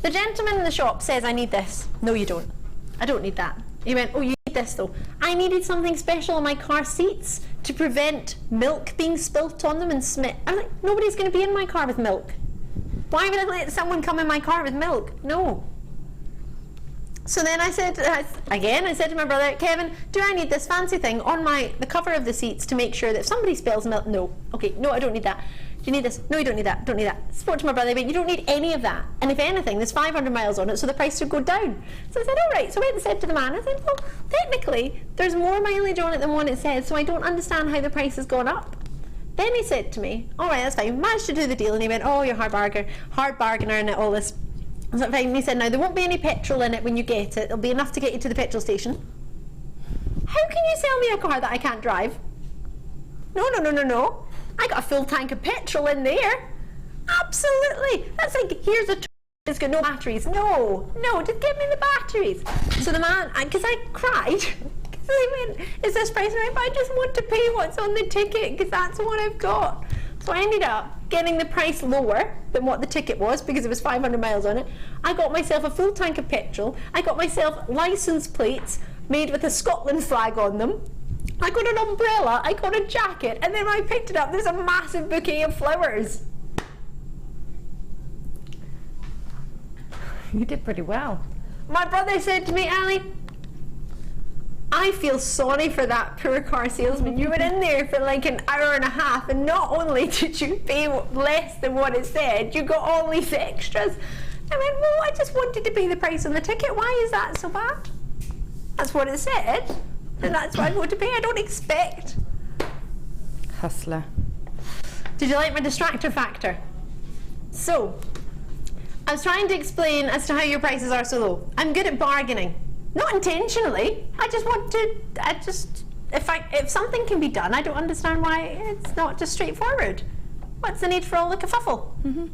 the gentleman in the shop says I need this. No, you don't. I don't need that. He went, oh, you need this though. I needed something special on my car seats to prevent milk being spilt on them and smit. I'm like, nobody's going to be in my car with milk. Why would I let someone come in my car with milk? No. So then I said, I said to my brother, Kevin, do I need this fancy thing on the cover of the seats to make sure that if somebody spills milk? No. Okay, no, I don't need that. Do you need this? No, you don't need that. Don't need that. Spoke to my brother, but you don't need any of that. And if anything, there's 500 miles on it, so the price should go down. So I said, all right. So I went and said to the man, I said, well, technically, there's more mileage on it than what it says, so I don't understand how the price has gone up. Then he said to me, all right, that's fine. Managed to do the deal. And he went, oh, you're hard bargainer and all this. So fine. He said, now there won't be any petrol in it when you get it. It'll be enough to get you to the petrol station. How can you sell me a car that I can't drive? No. I got a full tank of petrol in there. Absolutely. That's like, here's a it's got no batteries. No, just give me the batteries. So the man, because I cried, because I went, is this price right? But I just want to pay what's on the ticket because that's what I've got. So I ended up getting the price lower than what the ticket was because it was 500 miles on it. I got myself a full tank of petrol. I got myself license plates made with a Scotland flag on them. I got an umbrella, I got a jacket, and then when I picked it up, there's a massive bouquet of flowers. You did pretty well. My brother said to me, Ali, I feel sorry for that poor car salesman. You were in there for like an hour and a half, and not only did you pay less than what it said, you got all these extras. I went, well, I just wanted to pay the price on the ticket. Why is that so bad? That's what it said, and that's what I want to pay. I don't expect. Hustler. Did you like my distractor factor? So, I was trying to explain as to how your prices are so low. I'm good at bargaining. Not intentionally. I just want to, if something can be done, I don't understand why it's not just straightforward. What's the need for all the kerfuffle?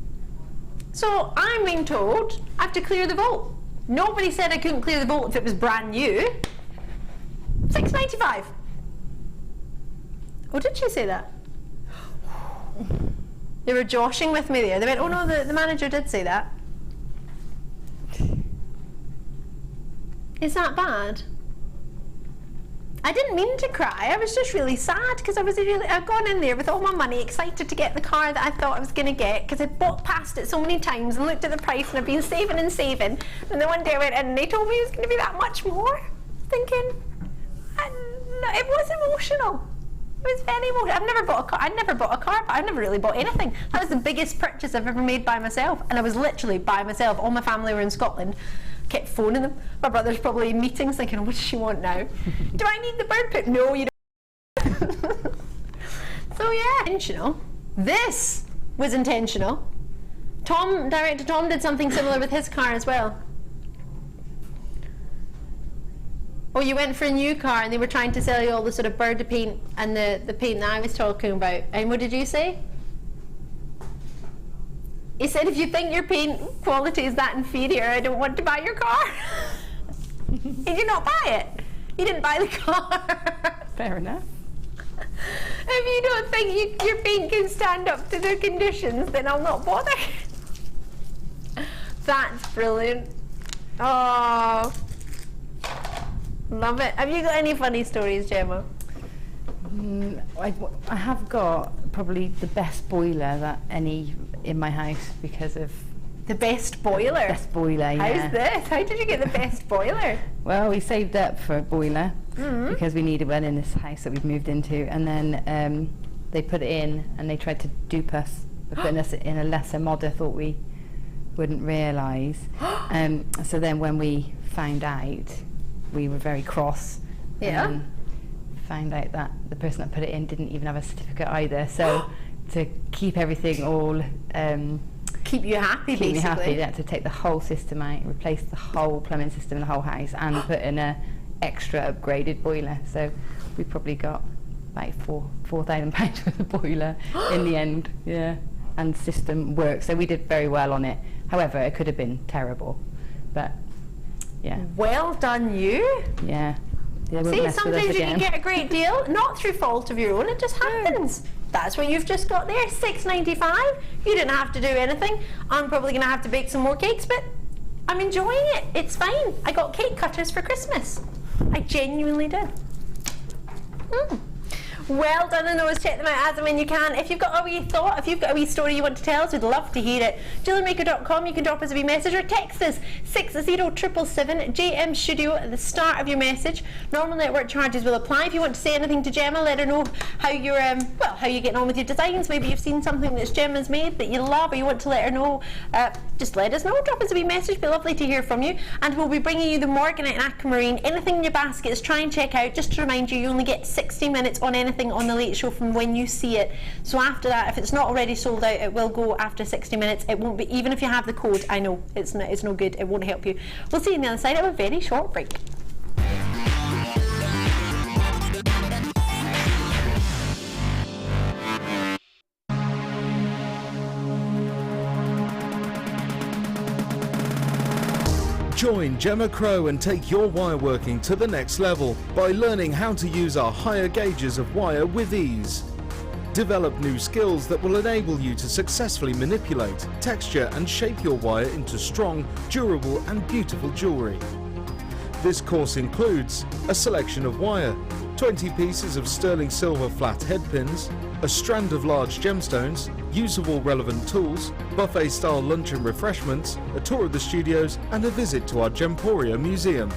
So I'm being told I have to clear the vault. Nobody said I couldn't clear the vault if it was brand new. $6.95. Oh, did she say that? They were joshing with me there. They went, oh no, the manager did say that. Is that bad? I didn't mean to cry. I was just really sad because I'd gone in there with all my money, excited to get the car that I thought I was going to get because I'd bought past it so many times and looked at the price and I'd been saving and saving. And then one day I went in and they told me it was going to be that much more. Thinking, it was emotional. It was very emotional. I'd never bought a car, but I've never really bought anything. That was the biggest purchase I've ever made by myself, and I was literally by myself. All my family were in Scotland. Kept phoning them. My brother's probably in meetings thinking, what does she want now? Do I need the bird pit? No, you don't. So yeah, intentional. This was intentional. Director Tom did something similar with his car as well. Oh, you went for a new car and they were trying to sell you all the sort of bird paint and the paint that I was talking about. And what did you say? He said, if you think your paint quality is that inferior, I don't want to buy your car. Did you not buy it? You didn't buy the car. Fair enough. If you don't think your paint can stand up to the conditions, then I'll not bother. That's brilliant. Oh, love it. Have you got any funny stories, Gemma? I have got probably the best boiler that any in my house because of the best boiler. Best boiler, yeah. How's this? How did you get the best boiler? Well, we saved up for a boiler because we needed one in this house that we've moved into, and then they put it in and they tried to dupe us, putting us in a lesser mod I thought we wouldn't realise. So then when we found out, we were very cross. Yeah. Found out that the person that put it in didn't even have a certificate either. So to keep everything all keep you happy, keep basically. Me happy, they had to take the whole system out, replace the whole plumbing system in the whole house, and put in a extra upgraded boiler. So we probably got like £4,000 worth of boiler in the end. Yeah, and system works. So we did very well on it. However, it could have been terrible, but yeah. Well done, you. Yeah. See, sometimes you can get a great deal, not through fault of your own, it just happens. That's what you've just got there, $6.95. You didn't have to do anything. I'm probably going to have to bake some more cakes, but I'm enjoying it. It's fine. I got cake cutters for Christmas. I genuinely did. Well done on those. Check them out as and when you can. If you've got a wee thought, if you've got a wee story you want to tell us, we'd love to hear it. JewelleryMaker.com, you can drop us a wee message or text us 60777 JM Studio at the start of your message. Normal network charges will apply. If you want to say anything to Gemma, let her know how you're how you're getting on with your designs. Maybe you've seen something that Gemma's made that you love, or you want to let her know. Just let us know. Drop us a wee message. It'd be lovely to hear from you. And we'll be bringing you the Morganite and Aquamarine. Anything in your baskets, try and check out. Just to remind you, you only get 60 minutes on anything on the Late Show from when you see it. So after that, if it's not already sold out, it will go after 60 minutes. It won't be, even if you have the code. I know it's no good. It won't help you. We'll see you on the other side of a very short break. Join Gemma Crow and take your wire working to the next level by learning how to use our higher gauges of wire with ease. Develop new skills that will enable you to successfully manipulate, texture and shape your wire into strong, durable and beautiful jewellery. This course includes a selection of wire, 20 pieces of sterling silver flat head pins, a strand of large gemstones, use of all relevant tools, buffet-style lunch and refreshments, a tour of the studios and a visit to our Gemporia museum.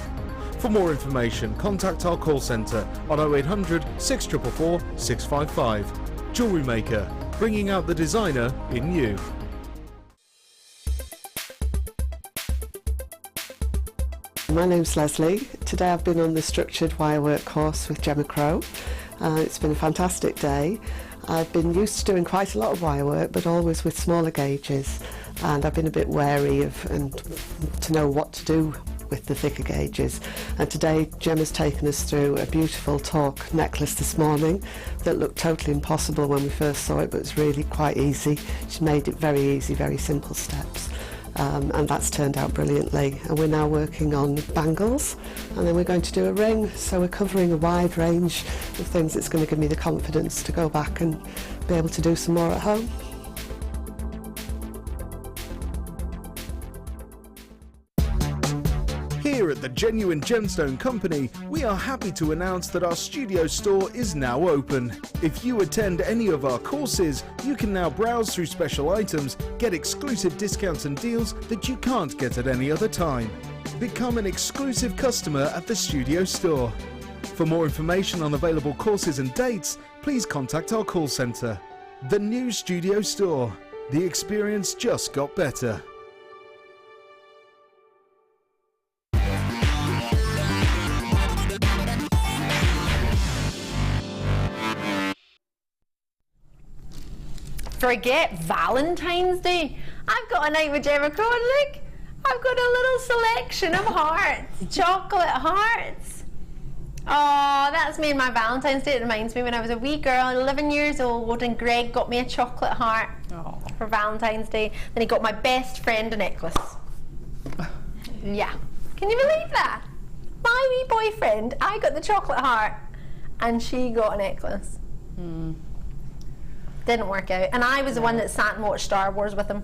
For more information, contact our call centre on 0800 644 655. Jewellery Maker, bringing out the designer in you. my name's Leslie. Today I've been on the structured wirework course with Gemma Crow. It's been a fantastic day. I've been used to doing quite a lot of wirework, but always with smaller gauges, and I've been a bit wary of to know what to do with the thicker gauges. And today Gemma's taken us through a beautiful torque necklace this morning that looked totally impossible when we first saw it, but it's really quite easy. She made it very easy, very simple steps. And that's turned out brilliantly, and we're now working on bangles, and then we're going to do a ring, so we're covering a wide range of things that's going to give me the confidence to go back and be able to do some more at home. Here at the Genuine Gemstone Company, we are happy to announce that our studio store is now open. If you attend any of our courses, you can now browse through special items, get exclusive discounts and deals that you can't get at any other time. Become an exclusive customer at the studio store. For more information on available courses and dates, please contact our call centre. The new studio store. The experience just got better. Forget Valentine's Day. I've got a night with Gemma Crow, and look, I've got a little selection of hearts, chocolate hearts. Oh, that's made my Valentine's Day. It reminds me when I was a wee girl, 11 years old, and Greg got me a chocolate heart for Valentine's Day. Then he got my best friend a necklace. Yeah, can you believe that? My wee boyfriend, I got the chocolate heart, and she got a necklace. Didn't work out, and I was the one that sat and watched Star Wars with him.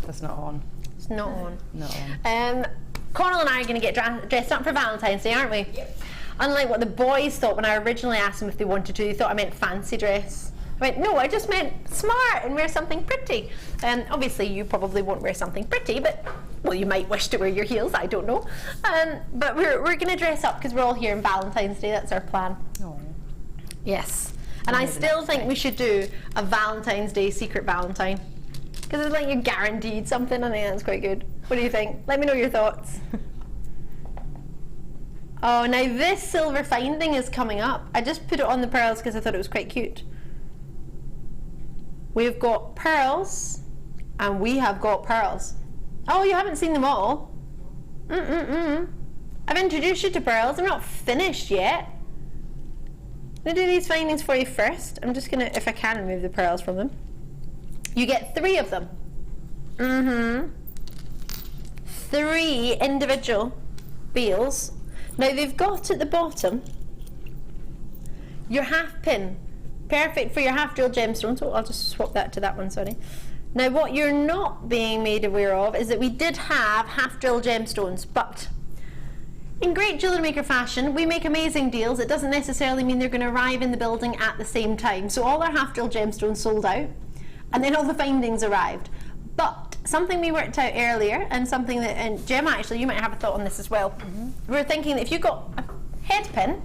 That's not on. It's not on. Not on. Connell and I are going to get dressed up for Valentine's Day, aren't we? Yep. Unlike what the boys thought when I originally asked them if they wanted to, they thought I meant fancy dress. I went, no, I just meant smart and wear something pretty. Obviously you probably won't wear something pretty, but, well, you might wish to wear your heels, I don't know. But we're going to dress up because we're all here on Valentine's Day, that's our plan. Oh. Yes. And I still think we should do a Valentine's Day secret Valentine. Because it's like you're guaranteed something. I think that's quite good. What do you think? Let me know your thoughts. Oh, now this silver finding is coming up. I just put it on the pearls because I thought it was quite cute. We've got pearls, and we have got pearls. Oh, you haven't seen them all? I've introduced you to pearls. I'm not finished yet. I'm going to do these findings for you first. I'm just going to, if I can, remove the pearls from them. You get 3 of them. 3 individual beals. Now they've got at the bottom your half pin. Perfect for your half drill gemstone. So I'll just swap that to that one, sorry. Now what you're not being made aware of is that we did have half drill gemstones, but in great JewelleryMaker fashion, we make amazing deals. It doesn't necessarily mean they're going to arrive in the building at the same time. So all our half drill gemstones sold out, and then all the findings arrived. But something we worked out earlier, and something that, and Gemma, actually, you might have a thought on this as well. We were thinking that if you got a head pin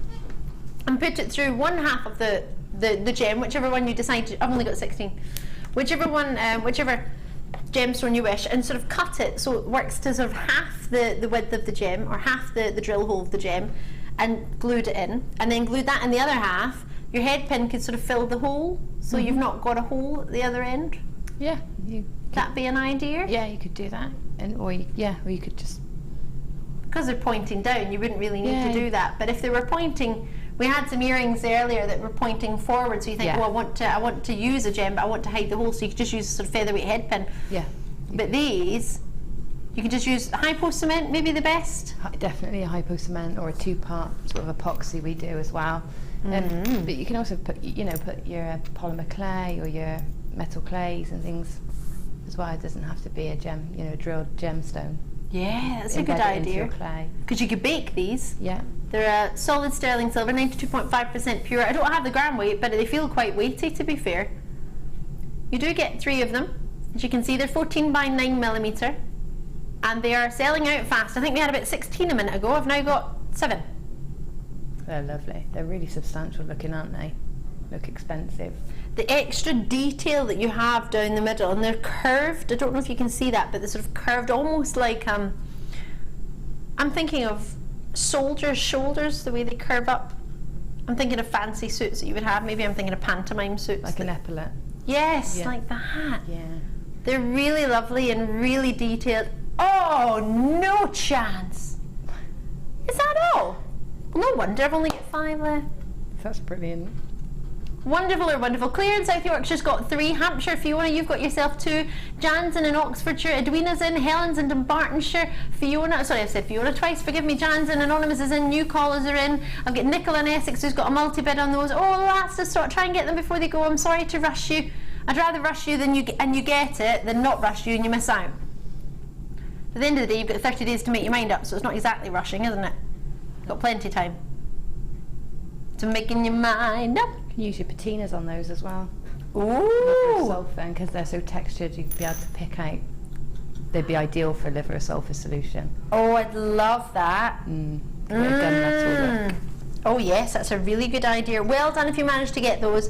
and put it through one half of the gem, whichever one you decide to, I've only got 16, whichever one, whichever gemstone you wish, and sort of cut it so it works to sort of half the width of the gem, or half the drill hole of the gem, and glued it in, and then glued that in the other half, your head pin could sort of fill the hole, so you've not got a hole at the other end. Yeah. That be an idea? Yeah, you could do that, or you could just. Because they're pointing down, you wouldn't really need to do that. But if they were pointing, we had some earrings earlier that were pointing forward. So you think, well, I want to use a gem, but I want to hide the hole. So you could just use a sort of featherweight head pin. Yeah. But these, you could just use hypo cement, maybe the best. Definitely a hypo cement or a 2-part sort of epoxy we do as well. But you can also put your polymer clay or your metal clays and things as well. It doesn't have to be a drilled gemstone. Yeah, that's a good idea. Because you could bake these. Yeah. They're a solid sterling silver, 92.5% pure. I don't have the gram weight, but they feel quite weighty, to be fair. You do get 3 of them. As you can see, they're 14 by 9mm, and they are selling out fast. I think we had about 16 a minute ago. I've now got 7. They're lovely. They're really substantial looking, aren't they? look expensive. The extra detail that you have down the middle, and they're curved. I don't know if you can see that, but they're sort of curved, almost like I'm thinking of soldiers' shoulders, the way they curve up. I'm thinking of fancy suits that you would have. Maybe I'm thinking of pantomime suits. Like an epaulette. Yes, Yeah. like that. Yeah. They're really lovely and really detailed. Oh, no chance. Is that all? Well, no wonder I've only got 5 left. That's brilliant. Wonderful or wonderful. Claire in South Yorkshire's got 3. Hampshire, Fiona, you've got yourself 2. Jan's in Oxfordshire. Edwina's in. Helen's in Dumbartonshire. Fiona, sorry, I've said Fiona twice. Forgive me. Jan's in. Anonymous is in. New callers are in. I've got Nicola in Essex who's got a multi-bid on those. Oh, last to sort. Try and get them before they go. I'm sorry to rush you. I'd rather rush you than you get it than not rush you and you miss out. At the end of the day, you've got 30 days to make your mind up, so it's not exactly rushing, isn't it? You've got plenty of time to making your mind up. You can use your patinas on those as well. Ooh! Sulfur, because they're so textured, you'd be able to pick out. They'd be ideal for liver or sulfur solution. Oh, I'd love that. Gunmetal look. Oh yes, that's a really good idea. Well done if you managed to get those.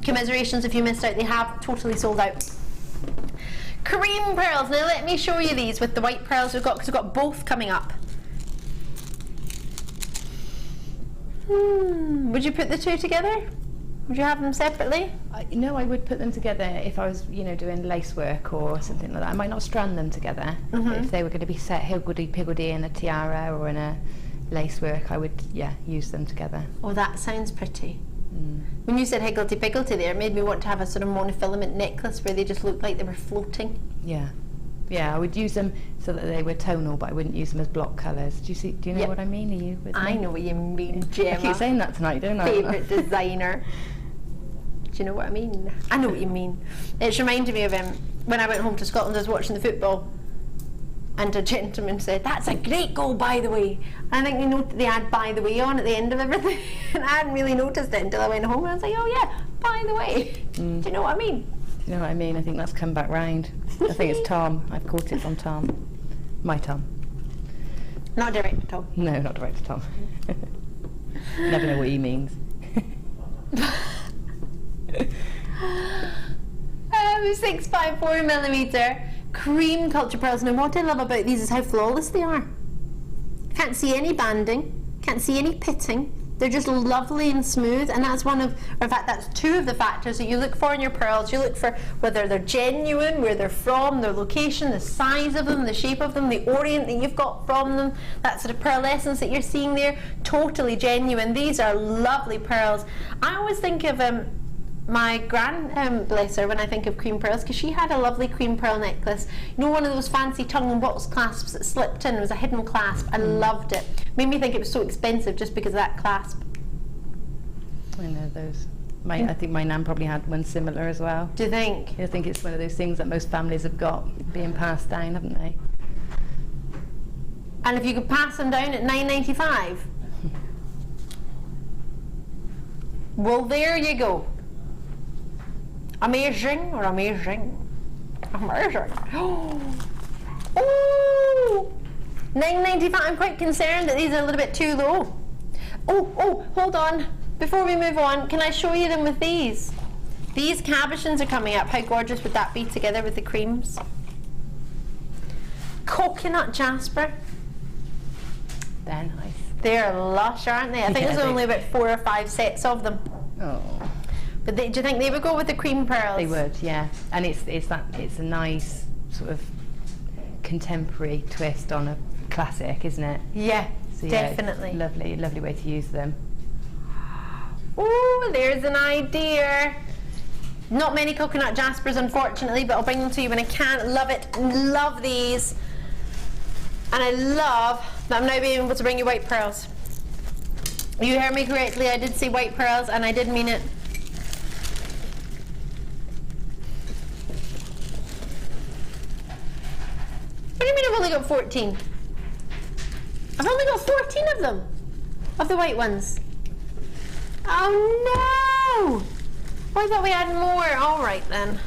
Commiserations if you missed out. They have totally sold out. Cream pearls. Now let me show you these with the white pearls we've got, because we've got both coming up. Would you put the 2 together? Would you have them separately? No, I would put them together if I was, doing lace work or something like that. I might not strand them together. But if they were going to be set higgledy-piggledy in a tiara or in a lace work, I would, use them together. Oh, that sounds pretty. When you said higgledy-piggledy there, it made me want to have a sort of monofilament necklace where they just looked like they were floating. Yeah. Yeah, I would use them so that they were tonal, but I wouldn't use them as block colours. Do you know what I mean? Are you with me? I know what you mean, Gemma. I keep saying that tonight, don't I? Favourite designer. Do you know what I mean? I know what you mean. It's reminded me of when I went home to Scotland. I was watching the football, and a gentleman said, "That's a great goal, by the way." And I think they had "by the way" on at the end of everything, and I hadn't really noticed it until I went home. And I was like, "Oh yeah, by the way." Do you know what I mean? Do you know what I mean? I think that's come back round. I think it's Tom. I've caught it from Tom. My Tom. Not direct to Tom. No, not direct to Tom. Never know what he means. 6.4mm cream culture pearls. Now what I love about these is how flawless they are. Can't see any banding, can't see any pitting. They're just lovely and smooth, and that's in fact that's 2 of the factors that you look for in your pearls. You look for whether they're genuine, where they're from, their location, the size of them, the shape of them, the orient that you've got from them, that sort of pearlescence that you're seeing there, totally genuine. These are lovely pearls. I always think of my gran, bless her, when I think of cream pearls, because she had a lovely cream pearl necklace. You know, one of those fancy tongue and box clasps that slipped in. It was a hidden clasp. I loved it. Made me think it was so expensive just because of that clasp. I know those. I think my nan probably had one similar as well. Do you think? I think it's one of those things that most families have got being passed down, haven't they? And if you could pass them down at £9.95? Well, there you go. Amazing or amazing? Amazing. Oh! £9.95. I'm quite concerned that these are a little bit too low. Oh, hold on. Before we move on, can I show you them with these? These cabochons are coming up. How gorgeous would that be together with the creams? Coconut jasper. They're nice. They're lush, aren't they? I think there's only about 4 or 5 sets of them. Oh. But do you think they would go with the cream pearls? They would, yeah. And it's a nice sort of contemporary twist on a classic, isn't it? Yeah, so, definitely. Lovely way to use them. Oh, there's an idea. Not many coconut jaspers, unfortunately, but I'll bring them to you when I can. Love it. Love these. And I love that I'm now being able to bring you white pearls. You heard me correctly. I did say white pearls, and I did mean it. What do you mean I've only got 14? I've only got 14 of them. Of the white ones. Oh no! Oh, I thought we had more. Alright then.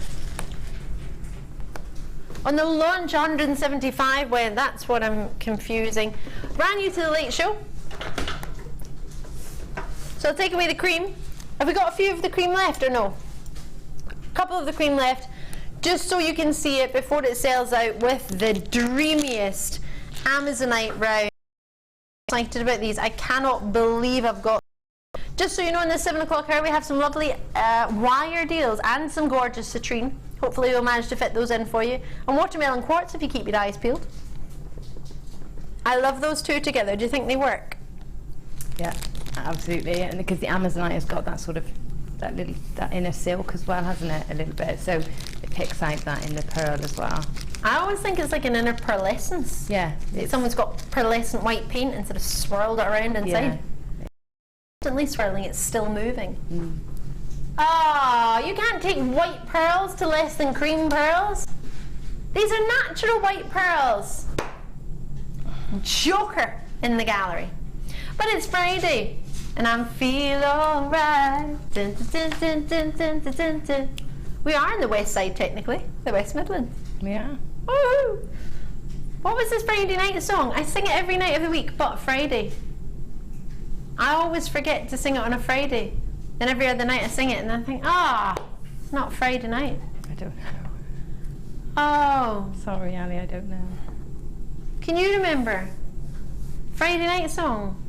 On the launch, 175 went. That's what I'm confusing. Ran you to the late show. So I'll take away the cream. Have we got a few of the cream left or no? A couple of the cream left, just so you can see it before it sells out with the dreamiest Amazonite round. I'm excited about these. I cannot believe I've got. Just so you know, in the 7 o'clock hour we have some lovely wire deals and some gorgeous citrine. Hopefully we'll manage to fit those in for you. And watermelon quartz if you keep your eyes peeled. I love those two together. Do you think they work? Yeah, absolutely. And because the Amazonite has got that sort of that inner silk as well, hasn't it? A little bit. So it picks out that in the pearl as well. I always think it's like an inner pearlescence. Yeah. Someone's got pearlescent white paint and sort of swirled it around inside. Yeah. Constantly swirling, it's still moving. Ah, you can't take white pearls to less than cream pearls. These are natural white pearls. Joker in the gallery. But it's Friday and I'm feeling alright. We are in the west side technically, the West Midlands. Yeah. Woo! What was this Friday night song? I sing it every night of the week but Friday. I always forget to sing it on a Friday. Then every other night I sing it and I think, it's not Friday night. I don't know. Oh. Sorry, Ali, I don't know. Can you remember? Friday night song.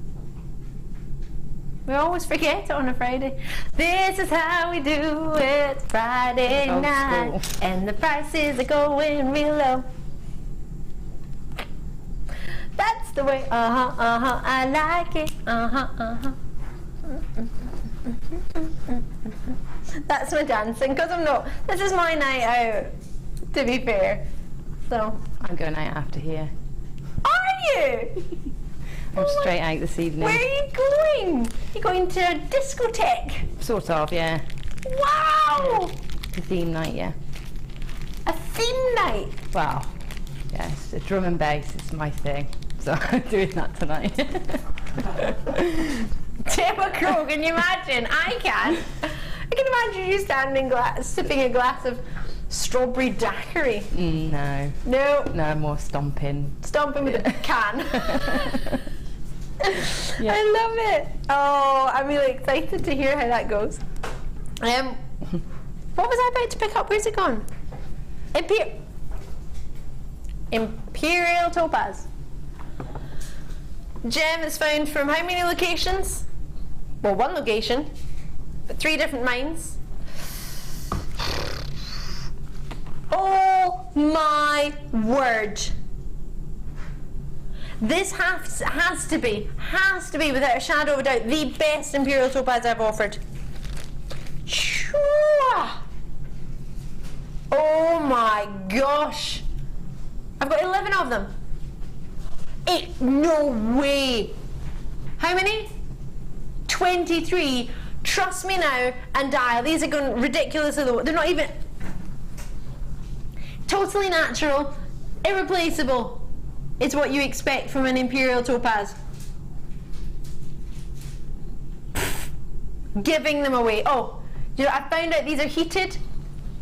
We always forget it on a Friday. This is how we do it Friday night. And the prices are going real low. That's the way, I like it, That's my dancing, because I'm not, this is my night out, to be fair. So. I'm going out after here. Are you? I'm straight out this evening. Where are you going? You're going to a discotheque? Sort of, yeah. Wow! A theme night, yeah. A theme night? Well, yes, a drum and bass is my thing. So I'm doing that tonight. Gemma Crow, can you imagine? I can. I can imagine you standing sipping a glass of strawberry daiquiri. No. No. No, more stomping. Stomping with a can. Yeah. I love it. Oh, I'm really excited to hear how that goes. What was I about to pick up? Where's it gone? Imperial Topaz. Gem is found from how many locations? Well, one location, but 3 different mines. Oh my word. This has to be, without a shadow of a doubt, the best Imperial Topaz I've offered. Oh my gosh. I've got 11 of them. No way. How many? 23. Trust me now and dial. These are going ridiculously low. They're not even... Totally natural, irreplaceable. It's what you expect from an Imperial Topaz. Giving them away. Oh, you know, I found out these are heated,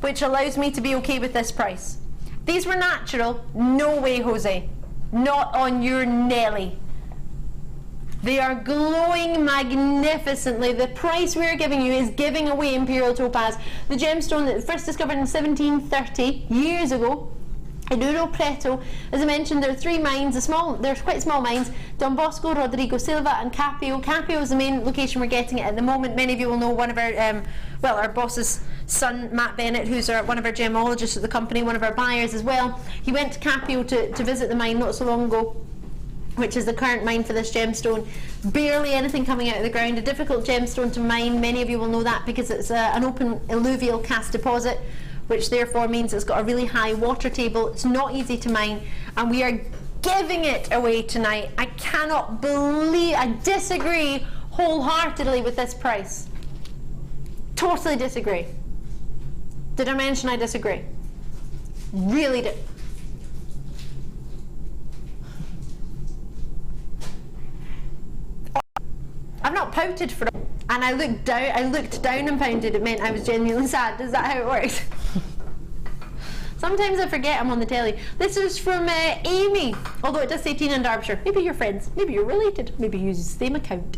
which allows me to be okay with this price. These were natural. No way, Jose. Not on your Nelly. They are glowing magnificently. The price we're giving you is giving away Imperial Topaz, the gemstone that was first discovered in 1730, years ago, in Ouro Preto. As I mentioned, there are 3 mines, they're quite small mines, Don Bosco, Rodrigo Silva and Capio. Capio is the main location we're getting it at the moment. Many of you will know one of our, our boss's son, Matt Bennett, who's one of our gemologists at the company, one of our buyers as well. He went to Capio to visit the mine not so long ago, which is the current mine for this gemstone. Barely anything coming out of the ground, a difficult gemstone to mine. Many of you will know that because it's an open alluvial cast deposit, which therefore means it's got a really high water table. It's not easy to mine, and we are giving it away tonight. I cannot believe, I disagree wholeheartedly with this price. Totally disagree. Did I mention I disagree? Really did. I've not pouted for it, and I looked down and pounded. It meant I was genuinely sad. Is that how it works? Sometimes I forget I'm on the telly. This is from Amy, although it does say Tina and Derbyshire. Maybe you're friends, maybe you're related, maybe you use the same account.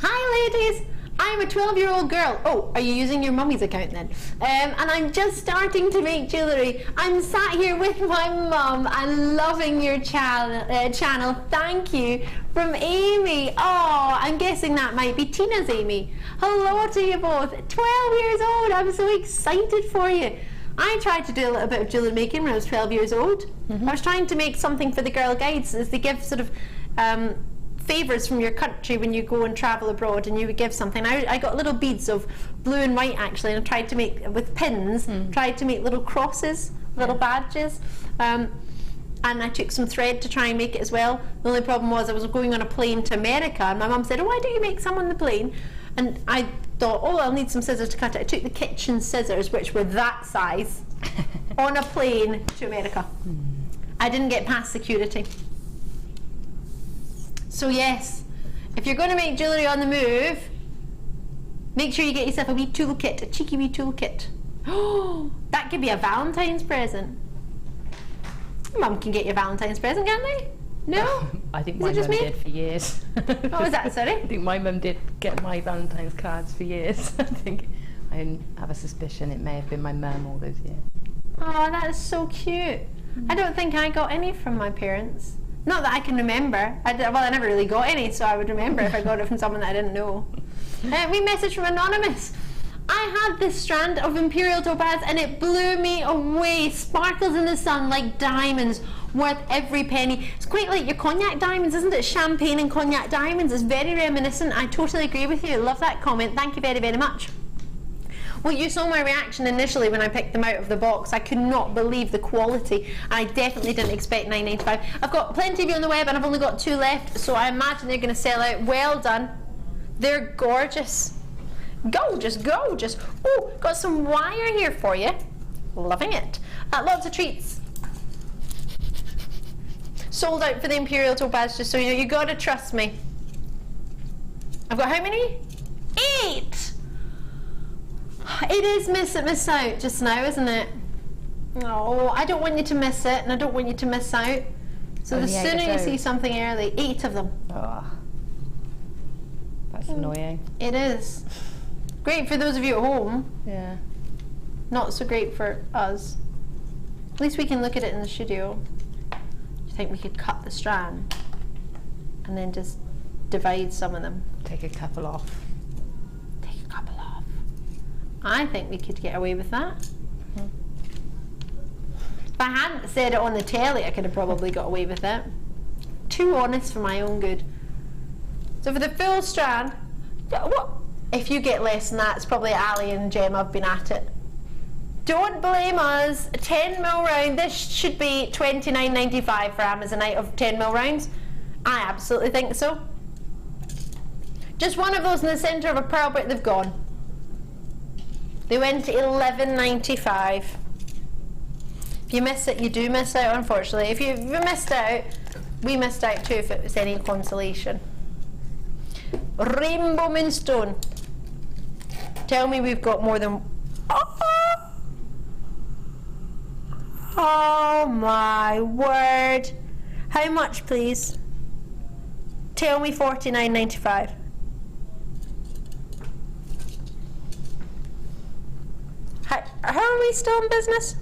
Hi ladies, I'm a 12-year-old girl. Oh, are you using your mummy's account then? And I'm just starting to make jewellery. I'm sat here with my mum and loving your channel. Thank you. From Amy. Oh, I'm guessing that might be Tina's Amy. Hello to you both. 12 years old. I'm so excited for you. I tried to do a little bit of jewellery making when I was 12 years old. I was trying to make something for the Girl Guides, as they give sort of favours from your country when you go and travel abroad, and you would give something. I got little beads of blue and white actually, and I tried to make, with pins, tried to make little crosses, little badges. And I took some thread to try and make it as well. The only problem was I was going on a plane to America, and my mum said, oh, why don't you make some on the plane? And I thought, oh, I'll need some scissors to cut it. I took the kitchen scissors, which were that size, on a plane to America. I didn't get past security. So yes, if you're going to make jewellery on the move, make sure you get yourself a wee toolkit, a cheeky wee toolkit. Oh, that could be a Valentine's present. Mum can get you a Valentine's present, can't they? No? I think my mum did for years. What was that, sorry? I think my mum did get my Valentine's cards for years. I think I have a suspicion it may have been my mum all those years. Oh, that is so cute. I don't think I got any from my parents. Not that I can remember. I never really got any, so I would remember if I got it from someone that I didn't know. We message from Anonymous. I had this strand of Imperial Topaz and it blew me away. Sparkles in the sun like diamonds, worth every penny. It's quite like your cognac diamonds, isn't it? Champagne and cognac diamonds. It's very reminiscent. I totally agree with you. Love that comment. Thank you very, very much. Well, you saw my reaction initially when I picked them out of the box. I could not believe the quality. I definitely didn't expect $9.95. I've got plenty of you on the web and I've only got 2 left, so I imagine they're going to sell out. Well done. They're gorgeous. Gorgeous, gorgeous. Oh, got some wire here for you. Loving it. Lots of treats. Sold out for the Imperial Topaz, just so you know. You got to trust me. I've got how many? 8! It is miss out just now, isn't it? Oh, I don't want you to miss it, and I don't want you to miss out. So the sooner you see something early, 8 of them. Oh, that's annoying. It is. Great for those of you at home. Yeah. Not so great for us. At least we can look at it in the studio. Do you think we could cut the strand and then just divide some of them? Take a couple off. Take a couple off. I think we could get away with that. If I hadn't said it on the telly, I could have probably got away with it. Too honest for my own good. So for the full strand, what? If you get less than that, it's probably Ali and Gemma have been at it. Don't blame us. 10mm round. This should be $29.95 for Amazonite of 10mm rounds. I absolutely think so. Just one of those in the centre of a pearl, but they've gone. They went to $11.95. If you miss it, you do miss out, unfortunately. If you missed out, we missed out too, if it was any consolation. Rainbow Moonstone. Tell me we've got more than... Oh my word. How much, please? Tell me $49.95. How are we still in business?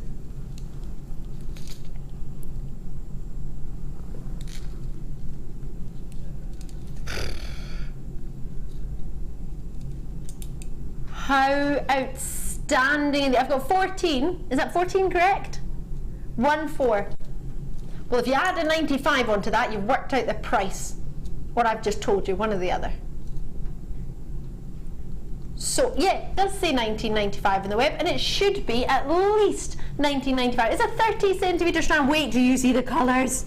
How outstanding. I've got 14. Is that 14 correct? 1-4. Well, if you add a 95 onto that, you've worked out the price. What I've just told you, one or the other. So, yeah, it does say $19.95 on the web, and it should be at least $19.95. It's a 30cm strand. Wait, do you see the colours?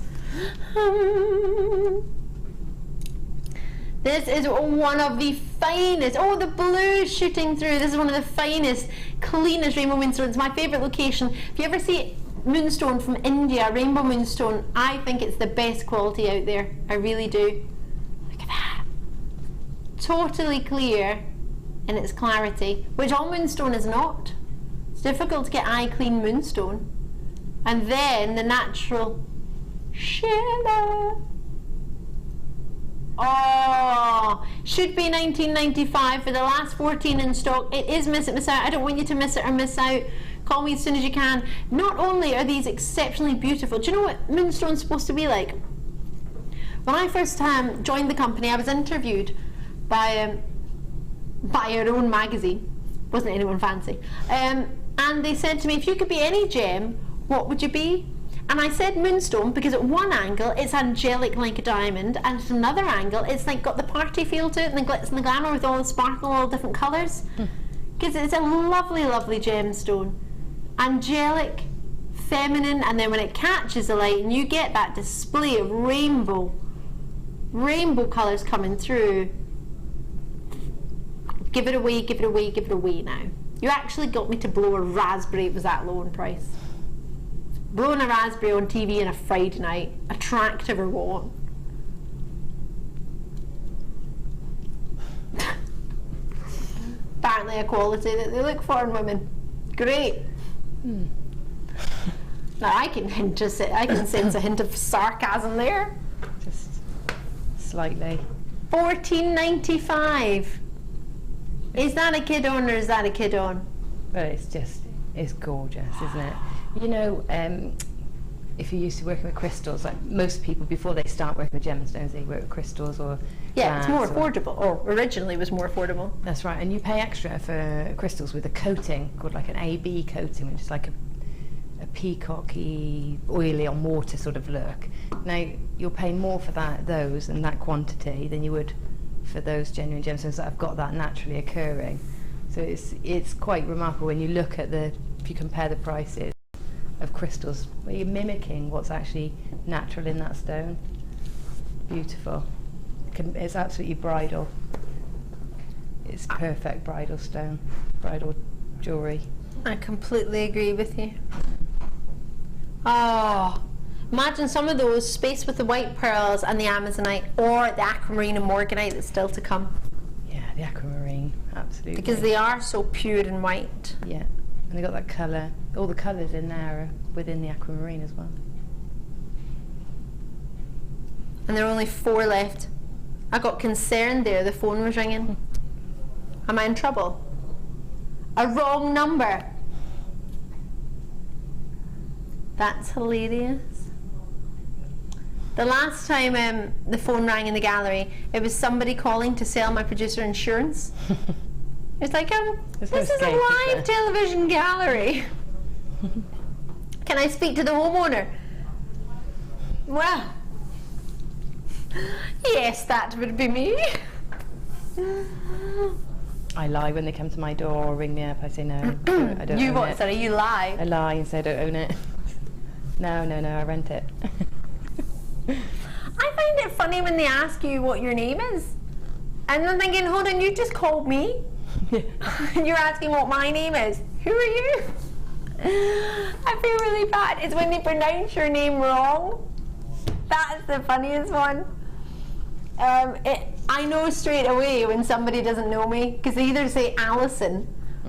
This is one of the finest. Oh, the blue is shooting through. This is one of the finest, cleanest rainbow moonstone. It's my favourite location. If you ever see moonstone from India, rainbow moonstone, I think it's the best quality out there. I really do. Look at that. Totally clear in its clarity, which all moonstone is not. It's difficult to get eye clean moonstone. And then the natural shimmer. Oh, should be 1995 for the last 14 in stock. It is miss it, miss out. I don't want you to miss it or miss out. Call me as soon as you can. Not only are these exceptionally beautiful, do you know what Moonstone's supposed to be like? When I first joined the company, I was interviewed by our own magazine. Wasn't anyone fancy. And they said to me, if you could be any gem, what would you be? And I said moonstone because at one angle it's angelic like a diamond, and at another angle it's like got the party feel to it and the glitz and the glamour with all the sparkle, all different colours. Because it's a lovely, lovely gemstone. Angelic, feminine, and then when it catches the light and you get that display of rainbow colours coming through. Give it away, give it away, give it away now. You actually got me to blow a raspberry. It was that low in price. Blowing a raspberry on TV on a Friday night, attractive or what? Apparently a quality that they look for in women. Great. Now I can sense a hint of sarcasm there. Just slightly. $14.95. Is that a kid on or is that a kid on? Well, it's gorgeous, isn't it? You know, if you're used to working with crystals, like most people before they start working with gemstones, they work with crystals or it's more affordable, or originally was more affordable. That's right, and you pay extra for crystals with a coating called like an AB coating, which is like a peacocky, oily on water sort of look. Now you'll pay more for those and that quantity than you would for those genuine gemstones that have got that naturally occurring. So it's quite remarkable when you look at if you compare the prices of crystals where you're mimicking what's actually natural in that stone. Beautiful. It's absolutely bridal. It's perfect bridal stone, bridal jewellery. I completely agree with you. Oh, imagine some of those spaced with the white pearls and the Amazonite, or the Aquamarine and Morganite that's still to come. Yeah, the Aquamarine, absolutely. Because they are so pure and white. Yeah, and they got that colour. All the colours in there are within the Aquamarine as well. And there are only 4 left. I got concerned there, the phone was ringing. Am I in trouble? A wrong number. That's hilarious. The last time the phone rang in the gallery, it was somebody calling to sell my producer insurance. It's like, this is a live television gallery. Can I speak to the homeowner? Well, yes, that would be me. I lie when they come to my door or ring me up. I say no, I don't You own what, it. sorry, you lie? I lie and say I don't own it. No, I rent it. I find it funny when they ask you what your name is. And I'm thinking, hold on, you just called me? You're asking what my name is. Who are you? I feel really bad. It's when they pronounce your name wrong. That's the funniest one. I know straight away when somebody doesn't know me, because they either say Alison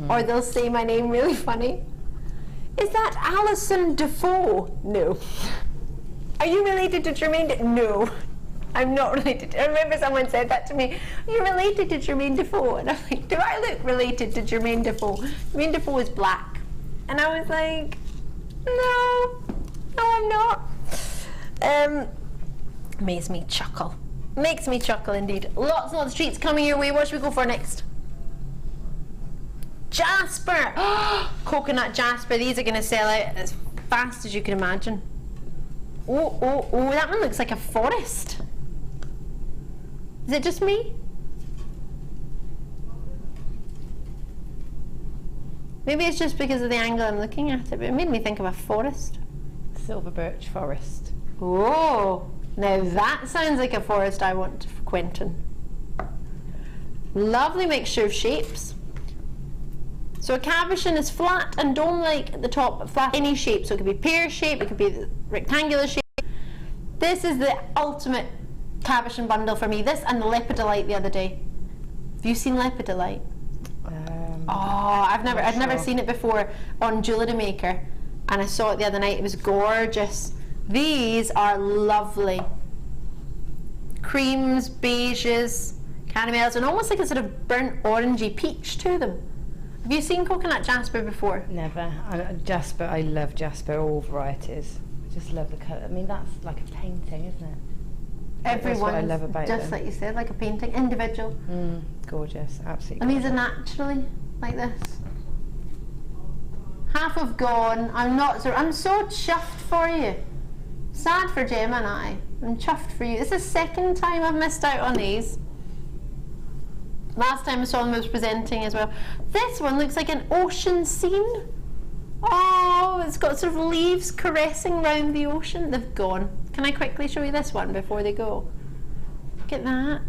or they'll say my name really funny. Is that Ali Defoy? No. Are you related to Jermaine No. I'm not related. I remember someone said that to me. You're related to Jermaine Defoe. And I'm like, do I look related to Jermaine Defoe? Jermaine Defoe is black. And I was like, no, I'm not. Makes me chuckle. Makes me chuckle indeed. Lots and lots of treats coming your way. What should we go for next? Jasper! Coconut jasper. These are going to sell out as fast as you can imagine. Oh, that one looks like a forest. Is it just me? Maybe it's just because of the angle I'm looking at it, but it made me think of a forest. Silver birch forest. Oh, now that sounds like a forest I want for Quentin. Lovely mixture of shapes. So a cabochon is flat and dome-like at the top, flat any shape. So it could be pear shape, it could be the rectangular shape. This is the ultimate cabochon bundle for me. This and the lepidolite the other day. Have you seen lepidolite? I'd never seen it before on JewelleryMaker, and I saw it the other night. It was gorgeous. These are lovely. creams, beiges, caramels, and almost like a sort of burnt orangey peach to them. Have you seen coconut jasper before? Never. Jasper, I love jasper, all varieties. I just love the colour. I mean, that's like a painting, isn't it? Everyone's that's what I love about just them. like you said, like a painting, individual. Gorgeous, absolutely. And these are gorgeous. naturally like this. Half have gone. I'm so chuffed for you. Sad for Gemma and I. I'm chuffed for you. It's the second time I've missed out on these. Last time I saw them I was presenting as well. This one looks like an ocean scene. Oh, it's got sort of leaves caressing round the ocean. They've gone. Can I quickly show you this one before they go? Look at that.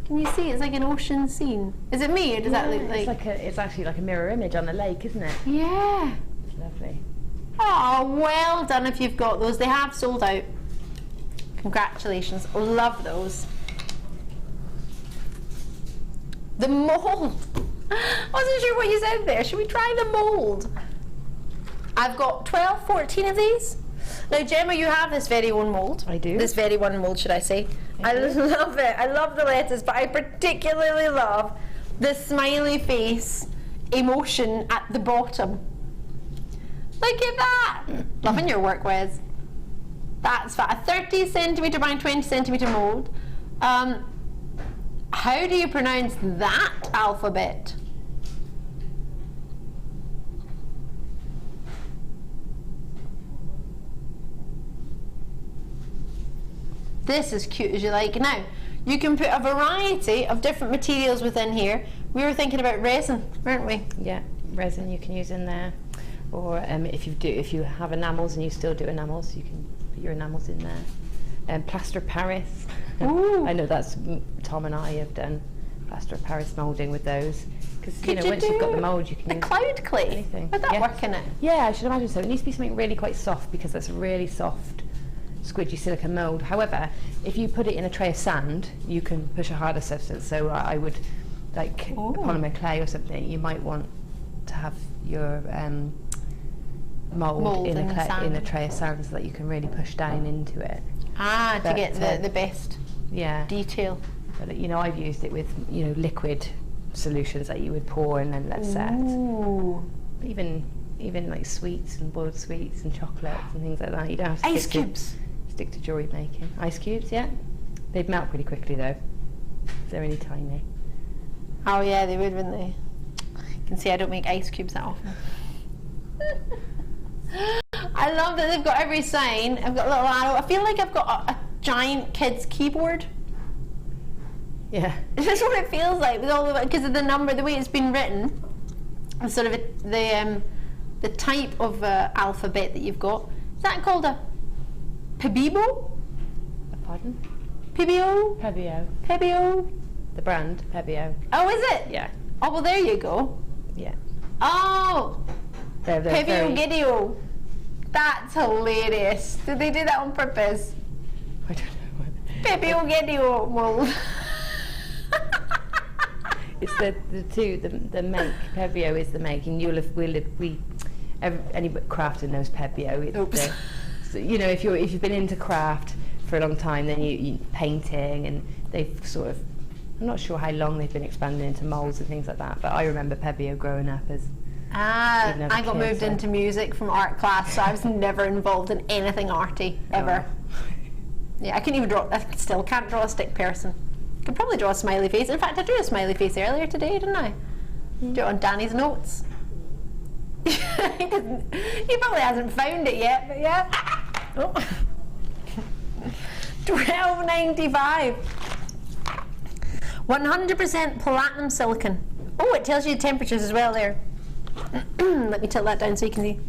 Can you see? It's like an ocean scene. Is it me, or does that look like... It's actually like a mirror image on the lake, isn't it? Yeah. It's lovely. Oh, well done if you've got those. They have sold out. Congratulations. Love those. The mould. I wasn't sure what you said there. Should we try the mould? I've got 12, 14 of these. Now, Gemma, you have this very own mould. I do. This very one mould, should I say. I love it. I love the lettuce, but I particularly love the smiley face emotion at the bottom. Look at that. Loving your work, Wes. That's a 30 centimetre by 20 centimetre mould. How do you pronounce that alphabet? This is cute as you like. Now, you can put a variety of different materials within here. We were thinking about resin, weren't we? Yeah, resin you can use in there. Or if you have enamels and you still do enamels, you can put your enamels in there. Plaster of Paris. I know that's Tom and I have done plaster of Paris moulding with those. Because once you've got the mould, you can use cloud clay. Anything. Would that work in it? Yeah, I should imagine so. It needs to be something really quite soft because that's really soft, squidgy silicone mould. However, if you put it in a tray of sand, you can push a harder substance. So I would, like polymer clay or something, you might want to have your mould in a tray of sand so that you can really push down into it. To get the best detail. But I've used it with liquid solutions that you would pour and then let set. Even like sweets and boiled sweets and chocolates and things like that. You don't have to ice cubes. Stick to jewellery making. Ice cubes, yeah. They'd melt pretty quickly though. They're really tiny. Oh yeah, they would, wouldn't they? You can see I don't make ice cubes that often. I love that they've got every sign. I've got a little arrow. I feel like I've got a giant kid's keyboard. Yeah. That's what it feels like with all the because of the number, the way it's been written, and sort of the type of alphabet that you've got. Is that called a Pebibo? Pardon? Pebio? Pebio. The brand, Pebio. Oh, is it? Yeah. Oh, well, there you go. Yeah. Oh! They're Pebio Gidio. That's hilarious. Did they do that on purpose? I don't know. Pebio Gidio mold. It's the make. Pebio is the make, and any crafter knows Pebio. Oops. So, if you've been into craft for a long time, then you painting, and they've sort of, I'm not sure how long they've been expanding into moulds and things like that, but I remember Pebio growing up as I got moved into music from art class, so I was never involved in anything arty ever. Yeah, I couldn't even draw. I still can't draw a stick person. I could probably draw a smiley face. In fact, I drew a smiley face earlier today, didn't I? Drew it on Danny's notes. He probably hasn't found it yet, but yeah. Oh. $12.95. 100% platinum silicon. Oh, it tells you the temperatures as well there. Let me tilt that down so you can see.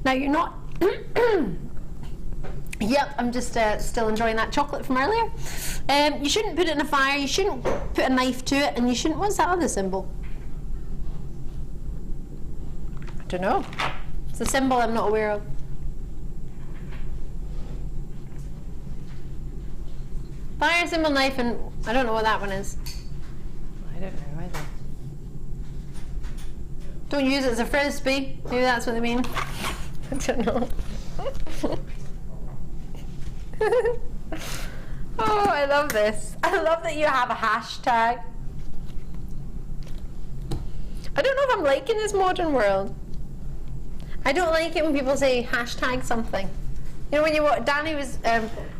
Now you're not. Yep, I'm just still enjoying that chocolate from earlier. You shouldn't put it in a fire. You shouldn't put a knife to it, and you shouldn't. What's that other symbol? I don't know. It's a symbol I'm not aware of. Fire symbol, knife, and I don't know what that one is. I don't know either. Don't use it as a frisbee. Maybe that's what they mean. I don't know. Oh, I love this. I love that you have a hashtag. I don't know if I'm liking this modern world. I don't like it when people say hashtag something. You know, when you Danny was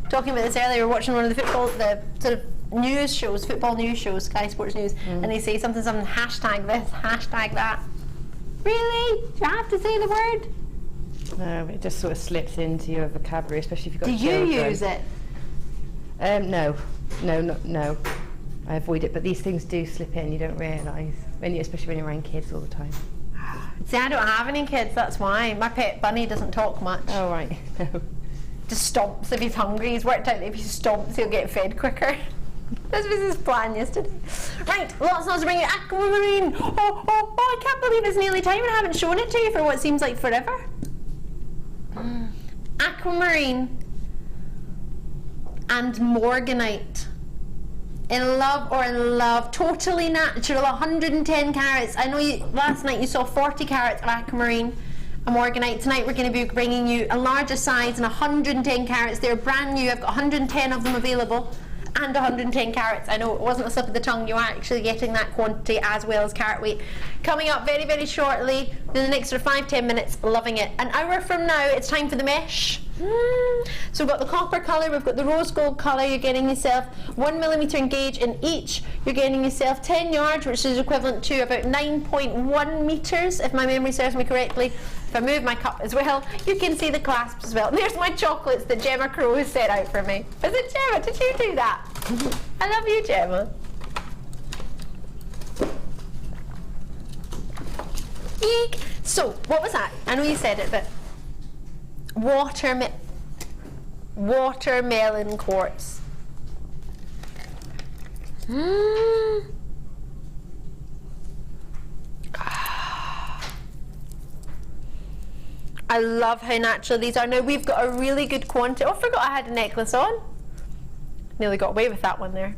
talking about this earlier, we were watching one of the sort of news shows, football news shows, Sky Sports News, and they say something, hashtag this, hashtag that. Really? Do you have to say the word? No, it just sort of slips into your vocabulary, especially if you've got children. Do you use it? No. I avoid it, but these things do slip in. You don't realise, especially when you're around kids all the time. See, I don't have any kids. That's why my pet bunny doesn't talk much. Oh right. No. Just stomps if he's hungry. He's worked out that if he stomps, he'll get fed quicker. This was his plan yesterday. Right, lots of us to bring you Aquamarine. Oh, I can't believe it's nearly time and I haven't shown it to you for what seems like forever. Aquamarine and Morganite. In love, totally natural, 110 carats. I know last night you saw 40 carats of Aquamarine and Morganite. Tonight we're going to be bringing you a larger size and 110 carats. They're brand new. I've got 110 of them available and 110 carats. I know it wasn't a slip of the tongue. You are actually getting that quantity as well as carat weight. Coming up very, very shortly, in the next sort of 5-10 minutes, loving it. An hour from now, it's time for the mesh. So we've got the copper colour, we've got the rose gold colour. You're getting yourself 1mm in gauge in each. You're getting yourself 10 yards, which is equivalent to about 9.1 metres, if my memory serves me correctly. If I move my cup as well, you can see the clasps as well. And there's my chocolates that Gemma Crow has set out for me. Is it Gemma? Did you do that? I love you, Gemma. Eek. So, what was that? I know you said it, but watermelon quartz. I love how natural these are. Now we've got a really good quantity. Oh, I forgot I had a necklace on. Nearly got away with that one there.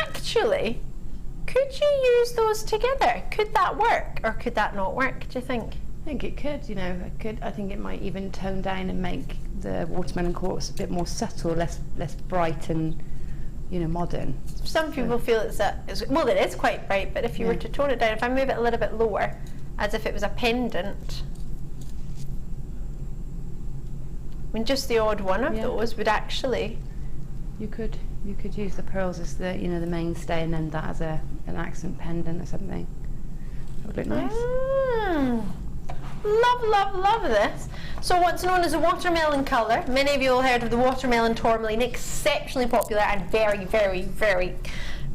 Actually, could you use those together? Could that work, or could that not work, do you think? I think it could, I think it might even tone down and make the watermelon quartz a bit more subtle, less bright and, modern. Some people feel well, it is quite bright, but if you were to tone it down, if I move it a little bit lower, as if it was a pendant, I mean, just the odd one of those would actually... You could use the pearls as the the mainstay, and then that as an accent pendant or something. That would look nice. Love this. So what's known as a watermelon colour. Many of you will have heard of the watermelon tourmaline, exceptionally popular and very, very, very,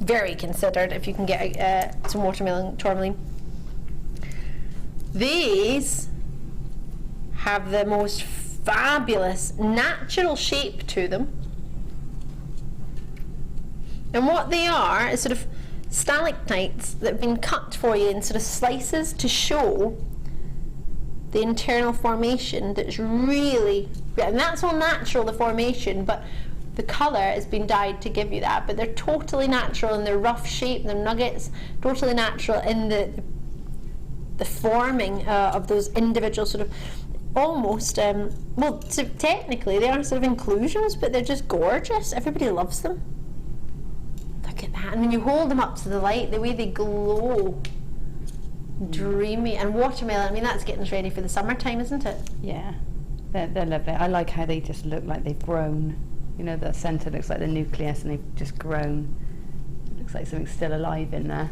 very considered if you can get some watermelon tourmaline. These have the most fabulous natural shape to them. And what they are is sort of stalactites that have been cut for you in sort of slices to show the internal formation that's really, and that's all natural, the formation, but the colour has been dyed to give you that. But they're totally natural in their rough shape, their nuggets, totally natural in the forming of those individual sort of almost, well, so technically they are sort of inclusions, but they're just gorgeous. Everybody loves them. Look at that. And when you hold them up to the light, the way they glow, dreamy. And watermelon, I mean, that's getting us ready for the summertime, isn't it? Yeah, they're lovely. I like how they just look like they've grown. The centre looks like the nucleus, and they've just grown. It looks like something's still alive in there.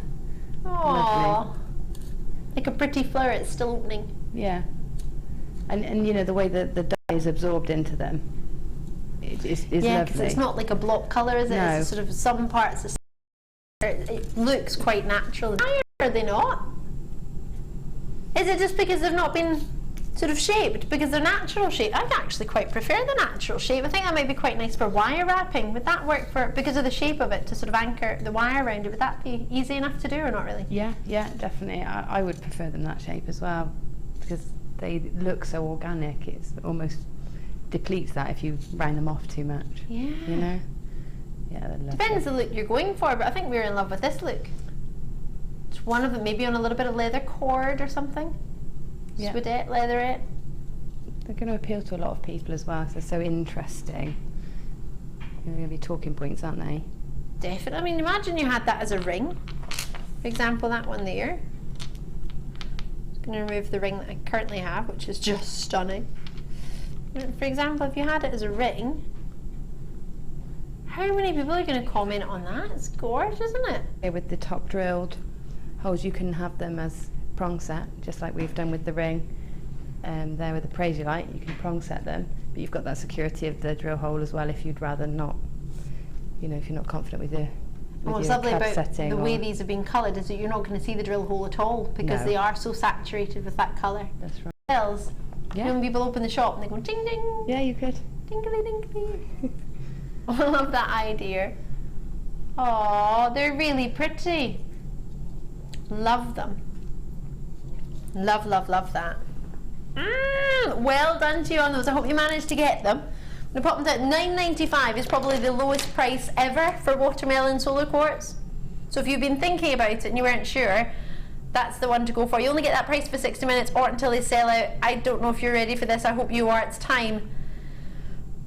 Aww. Like a pretty flower, it's still opening. Yeah. And the way that the dye is absorbed into them is yeah, because lovely. it's not like a block colour, is it? No. It's sort of some parts. It looks quite natural. Why are they not? Is it just because they've not been sort of shaped? Because they're natural shape? I actually quite prefer the natural shape. I think that might be quite nice for wire wrapping. Would that work because of the shape of it, to sort of anchor the wire around it? Would that be easy enough to do, or not really? Yeah, definitely. I would prefer them that shape as well, because they look so organic. It's almost depletes that if you round them off too much. Yeah. Yeah, they're lovely. Depends the look you're going for, but I think we're in love with this look. It's one of them, maybe on a little bit of leather cord or something. Yeah. Sweetette, leatherette. They're going to appeal to a lot of people as well, so they're so interesting. They're going to be talking points, aren't they? Definitely. I mean, imagine you had that as a ring. For example, that one there. I'm going to remove the ring that I currently have, which is just stunning. For example, if you had it as a ring, how many people are going to comment on that? It's gorgeous, isn't it? Yeah, with the top drilled holes, you can have them as prong set, just like we've done with the ring. There with the Praisiolite, you can prong set them, but you've got that security of the drill hole as well if you'd rather not, you know, if you're not confident with your what's lovely about the way these have been coloured is that you're not going to see the drill hole at all because they are so saturated with that colour. That's right. Bells. Yeah. You know, when people open the shop and they go ding ding. Yeah, you could. Dingly dingly. I love that idea. Oh, they're really pretty. Love them. Love, love, love that. Well done to you on those. I hope you managed to get them. I'm going to pop them down. $9.95 is probably the lowest price ever for watermelon solar quartz. So if you've been thinking about it and you weren't sure, that's the one to go for. You only get that price for 60 minutes or until they sell out. I don't know if you're ready for this. I hope you are. It's time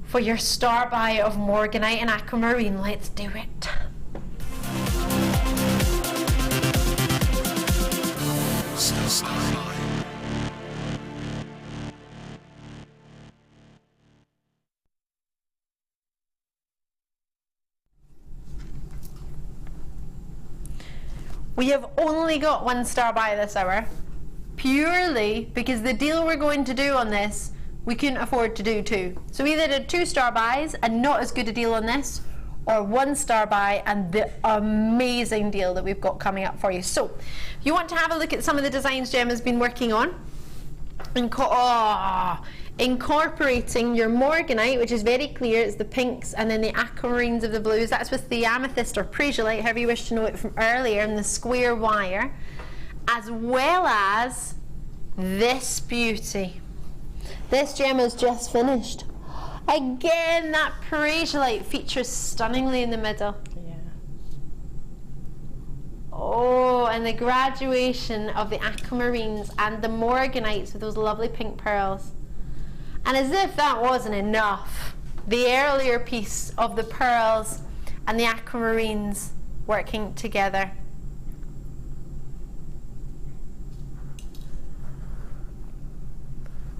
for your star buy of Morganite and Aquamarine. Let's do it. We have only got one star buy this hour, purely because the deal we're going to do on this, we couldn't afford to do two. So we either did 2 star buys and not as good a deal on this, or 1 star buy and the amazing deal that we've got coming up for you. So if you want to have a look at some of the designs Gemma's been working on, incorporating your Morganite, which is very clear, it's the pinks, and then the aquamarines of the blues. That's with the Amethyst or Praisiolite, however you wish to know it from earlier, and the square wire, as well as this beauty. This Gemma's just finished. Again, that Praisiolite features stunningly in the middle. Yeah. Oh, and the graduation of the aquamarines and the Morganites with those lovely pink pearls. And as if that wasn't enough, the earlier piece of the pearls and the aquamarines working together.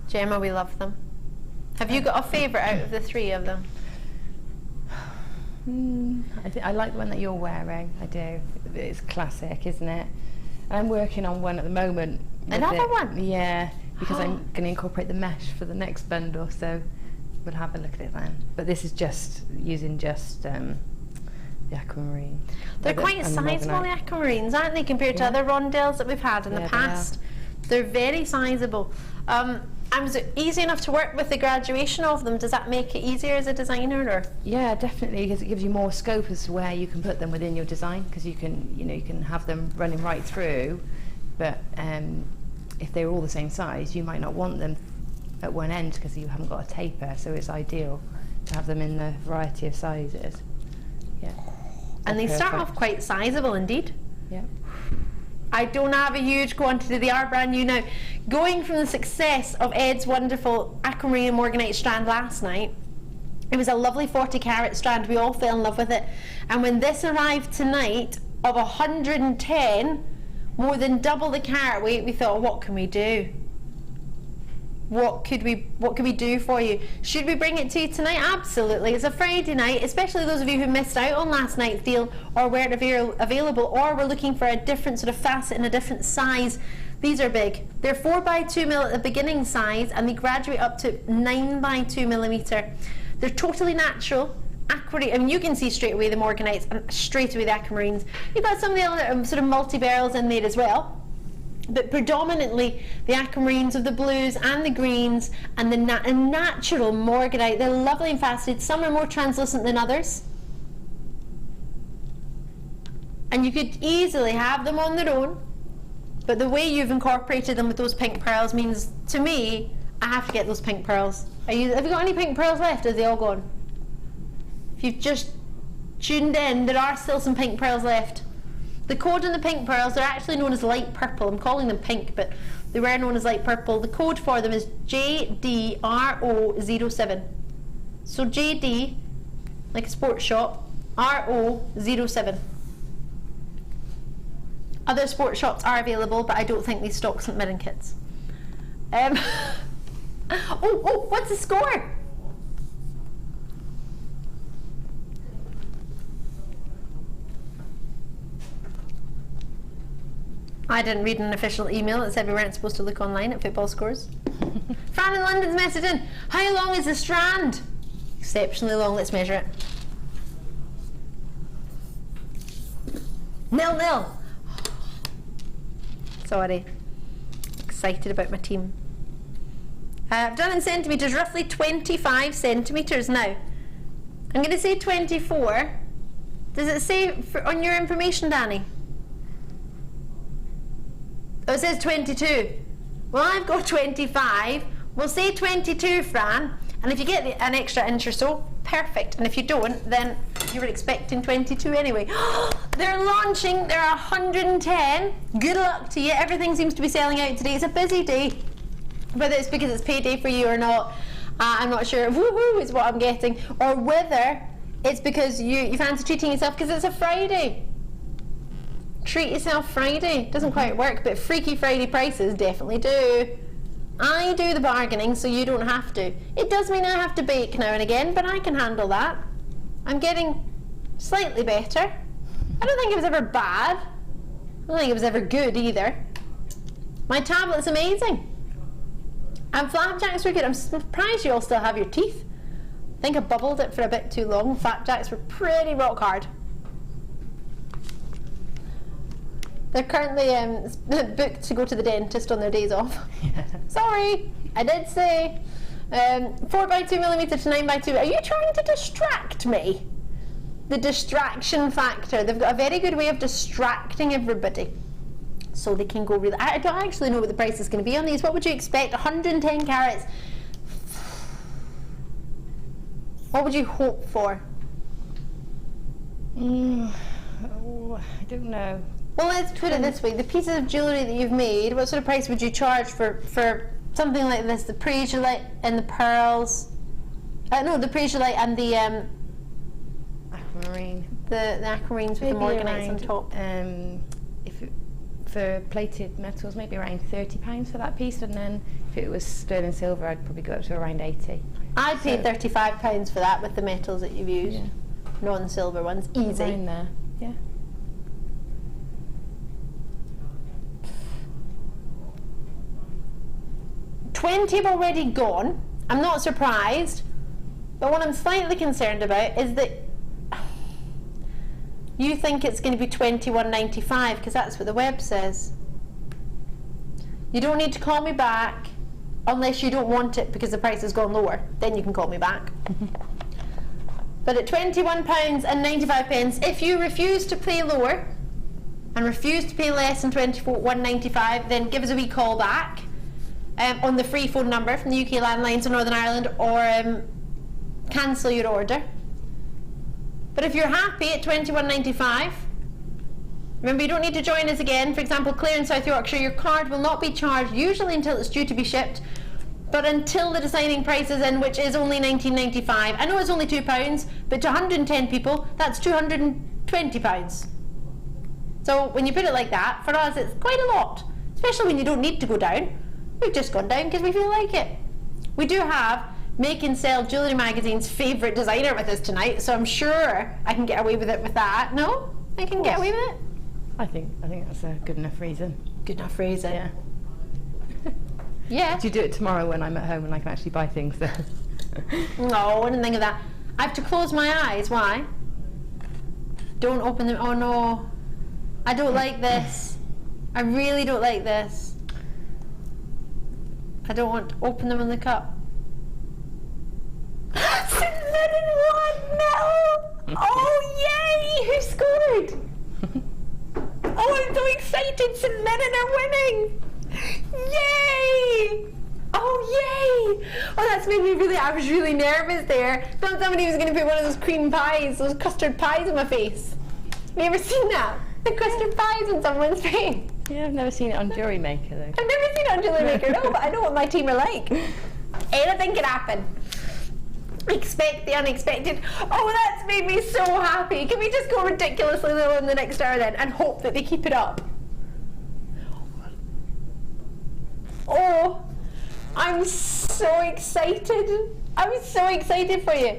Gemma, we love them. Have you got a favourite out of the 3 of them? I like the one that you're wearing. I do. It's classic, isn't it? And I'm working on one at the moment. Another one? Yeah, because I'm going to incorporate the mesh for the next bundle, so we'll have a look at it then. But this is just using the aquamarine. They're quite sizable, the aquamarines, aren't they, compared to other rondelles that we've had in the past? They're very sizable. Was it easy enough to work with the graduation of them? Does that make it easier as a designer, or? Yeah, definitely, because it gives you more scope as to where you can put them within your design, because you can, you can have them running right through, but if they're all the same size, you might not want them at one end because you haven't got a taper, so it's ideal to have them in the variety of sizes. Yeah. And they start off quite sizable indeed. Yeah. I don't have a huge quantity, they are brand new now. Going from the success of Ed's wonderful aquamarine and Morganite strand last night, it was a lovely 40 carat strand, we all fell in love with it. And when this arrived tonight of 110, more than double the carat weight, we thought, what can we do? What could we do for you? Should we bring it to you tonight? Absolutely. It's a Friday night, especially those of you who missed out on last night's deal or weren't available, or were looking for a different sort of facet and a different size. These are big. They're 4x2 mil at the beginning size, and they graduate up to 9x2 millimeter. They're totally natural. I mean, you can see straight away the Morganites and straight away the aquamarines. You've got some of the other sort of multi-barrels in there as well. But predominantly the aquamarines of the blues and the greens and the natural Morganite. They're lovely and faceted. Some are more translucent than others. And you could easily have them on their own, but the way you've incorporated them with those pink pearls means, to me, I have to get those pink pearls. Have you got any pink pearls left? Are they all gone? If you've just tuned in, there are still some pink pearls left. The code on the pink pearls, they're actually known as light purple. I'm calling them pink, but they were known as light purple. The code for them is JDRO07. So JD, like a sports shop, RO07. Other sports shops are available, but I don't think they stock St Mirren kits. Oh, what's the score? I didn't read an official email that said we weren't supposed to look online at football scores. Fran in London's message in. How long is the strand? Exceptionally long. Let's measure it. 0-0. Sorry. Excited about my team. I've done in centimetres, roughly 25 centimetres now. I'm going to say 24. Does it say on your information, Danny? Oh, it says 22. Well, I've got 25. We'll say 22, Fran. And if you get an extra inch or so, perfect. And if you don't, then you were expecting 22 anyway. They're launching. They're 110. Good luck to you. Everything seems to be selling out today. It's a busy day. Whether it's because it's payday for you or not, I'm not sure. Woohoo is what I'm getting. Or whether it's because you fancy treating yourself because it's a Friday. Treat yourself Friday. Doesn't quite work, but Freaky Friday prices definitely do. I do the bargaining, so you don't have to. It does mean I have to bake now and again, but I can handle that. I'm getting slightly better. I don't think it was ever bad. I don't think it was ever good either. My tablet's amazing. And flapjacks were good. I'm surprised you all still have your teeth. I think I bubbled it for a bit too long. Flapjacks were pretty rock hard. They're currently booked to go to the dentist on their days off. Yeah. Sorry, I did say 4x2mm to 9x2. Are you trying to distract me? The distraction factor. They've got a very good way of distracting everybody, so they can go really. I don't actually know what the price is going to be on these. What would you expect? 110 carats. What would you hope for? Oh, I don't know. Well, let's put it this way. The pieces of jewellery that you've made, what sort of price would you charge for something like this? The Praisolite and the pearls. No, the Praisolite and the Aquamarine. The Aquamarines with the Morganites on top. For plated metals, maybe around £30 for that piece, and then if it was sterling silver, I'd probably go up to around 80. I'd pay £35 for that with the metals that you've used. Yeah. Non-silver ones, easy. Around there, yeah. $20 have already gone. I'm not surprised, but what I'm slightly concerned about is that you think it's going to be $21.95 because that's what the web says. You don't need to call me back unless you don't want it because the price has gone lower. Then you can call me back. But at £21.95, if you refuse to pay lower and refuse to pay less than £21.95, then give us a wee call back. On the free phone number from the UK landlines in Northern Ireland, or cancel your order. But if you're happy at £21.95, remember you don't need to join us again. For example, Clare in South Yorkshire, your card will not be charged usually until it's due to be shipped, but until the designing price is in, which is only £19.95. I know it's only £2, but to 110 people, that's £220. So when you put it like that, for us it's quite a lot, especially when you don't need to go down. We've just gone down because we feel like it. We do have Make and Sell Jewellery Magazine's favourite designer with us tonight, so I'm sure I can get away with it with that. No? I can get away with it? I think that's a good enough reason. Good enough reason? Yeah. Yeah. Do you do it tomorrow when I'm at home and I can actually buy things there? No, I didn't think of that. I have to close my eyes. Why? Don't open them. Oh no. I don't like this. I really don't like this. I don't want to open them in the cup. St Mirren won! No! Oh yay! Who scored? Oh, I'm so excited! St Mirren are winning! Yay! Oh yay! Oh, that's made me really. I was really nervous there. Thought somebody was going to put one of those cream pies, those custard pies, in my face. Have you ever seen that? The custard pies on someone's face. Yeah, I've never seen it on JewelleryMaker though. I've never seen it on JewelleryMaker, no, but I know what my team are like. Anything can happen. Expect the unexpected. Oh, that's made me so happy. Can we just go ridiculously low in the next hour then and hope that they keep it up? Oh, I'm so excited. I'm so excited for you.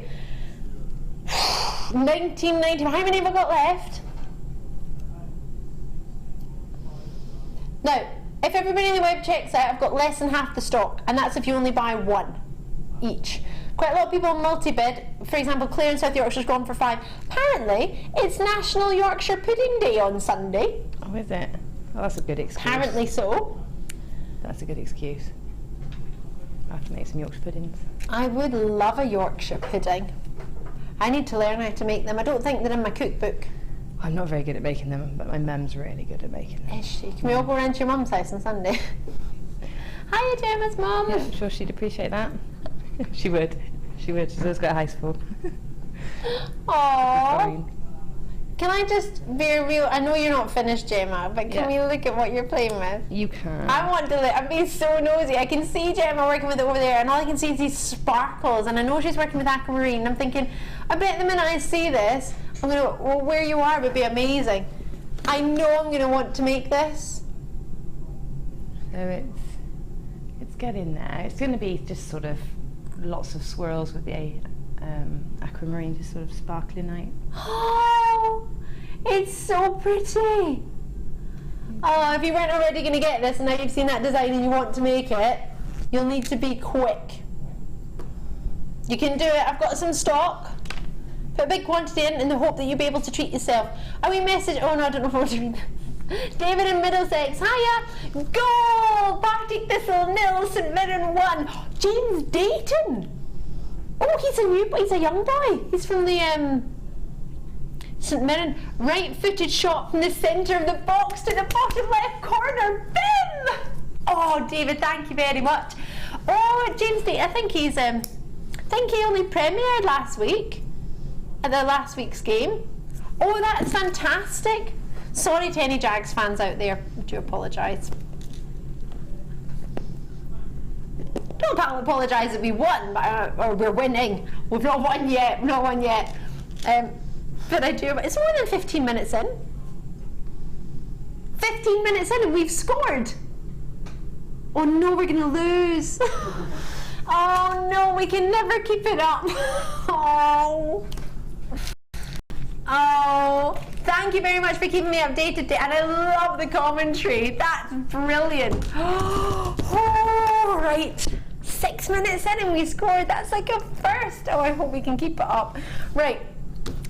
1990. How many have I got left? Now, if everybody in the web checks out, I've got less than half the stock, and that's if you only buy one each. Quite a lot of people multi-bid. For example, Claire in South Yorkshire's gone for 5. Apparently, it's National Yorkshire Pudding Day on Sunday. Oh, is it? Oh, that's a good excuse. Apparently so. That's a good excuse. I have to make some Yorkshire puddings. I would love a Yorkshire pudding. I need to learn how to make them. I don't think they're in my cookbook. I'm not very good at making them, but my mum's really good at making them. Is she? Can we all go around to your mum's house on Sunday? Hiya, Gemma's mum. Yeah, I'm sure she'd appreciate that. She would. She would. She's always got a house full. Aww. Can I just be real? I know you're not finished, Gemma, but can we look at what you're playing with? You can. I want to look. I'm being so nosy. I can see Gemma working with it over there, and all I can see is these sparkles, and I know she's working with Aquamarine, and I'm thinking, I bet the minute I see this, I'm going to, well, where you are would be amazing. I know I'm going to want to make this. So it's getting there. It's going to be just sort of lots of swirls with the aquamarine just sort of sparkling out. Oh, it's so pretty. Oh, if you weren't already going to get this and now you've seen that design and you want to make it, you'll need to be quick. You can do it. I've got some stock. Put a big quantity in the hope that you'll be able to treat yourself. Oh, we message. Oh no, I don't know if I want to read this. David in Middlesex. Hiya. Goal. Partick Thistle nil. St Mirren 1. James Dayton. Oh, he's a young boy. He's from the St Mirren. Right-footed shot from the centre of the box to the bottom left corner. Bim. Oh, David, thank you very much. Oh, James Dayton. I think he only premiered last week. At the last week's game. Oh, that's fantastic. Sorry to any Jags fans out there. I do apologise. Don't apologise that we won, or we're winning. We've not won yet. We've not won yet. But I do. It's more than 15 minutes in. 15 minutes in and we've scored. Oh no, we're going to lose. Oh no, we can never keep it up. Oh. Oh, thank you very much for keeping me updated today, and I love the commentary. That's brilliant. Oh, right. 6 minutes in and we scored. That's like a first. Oh, I hope we can keep it up. Right.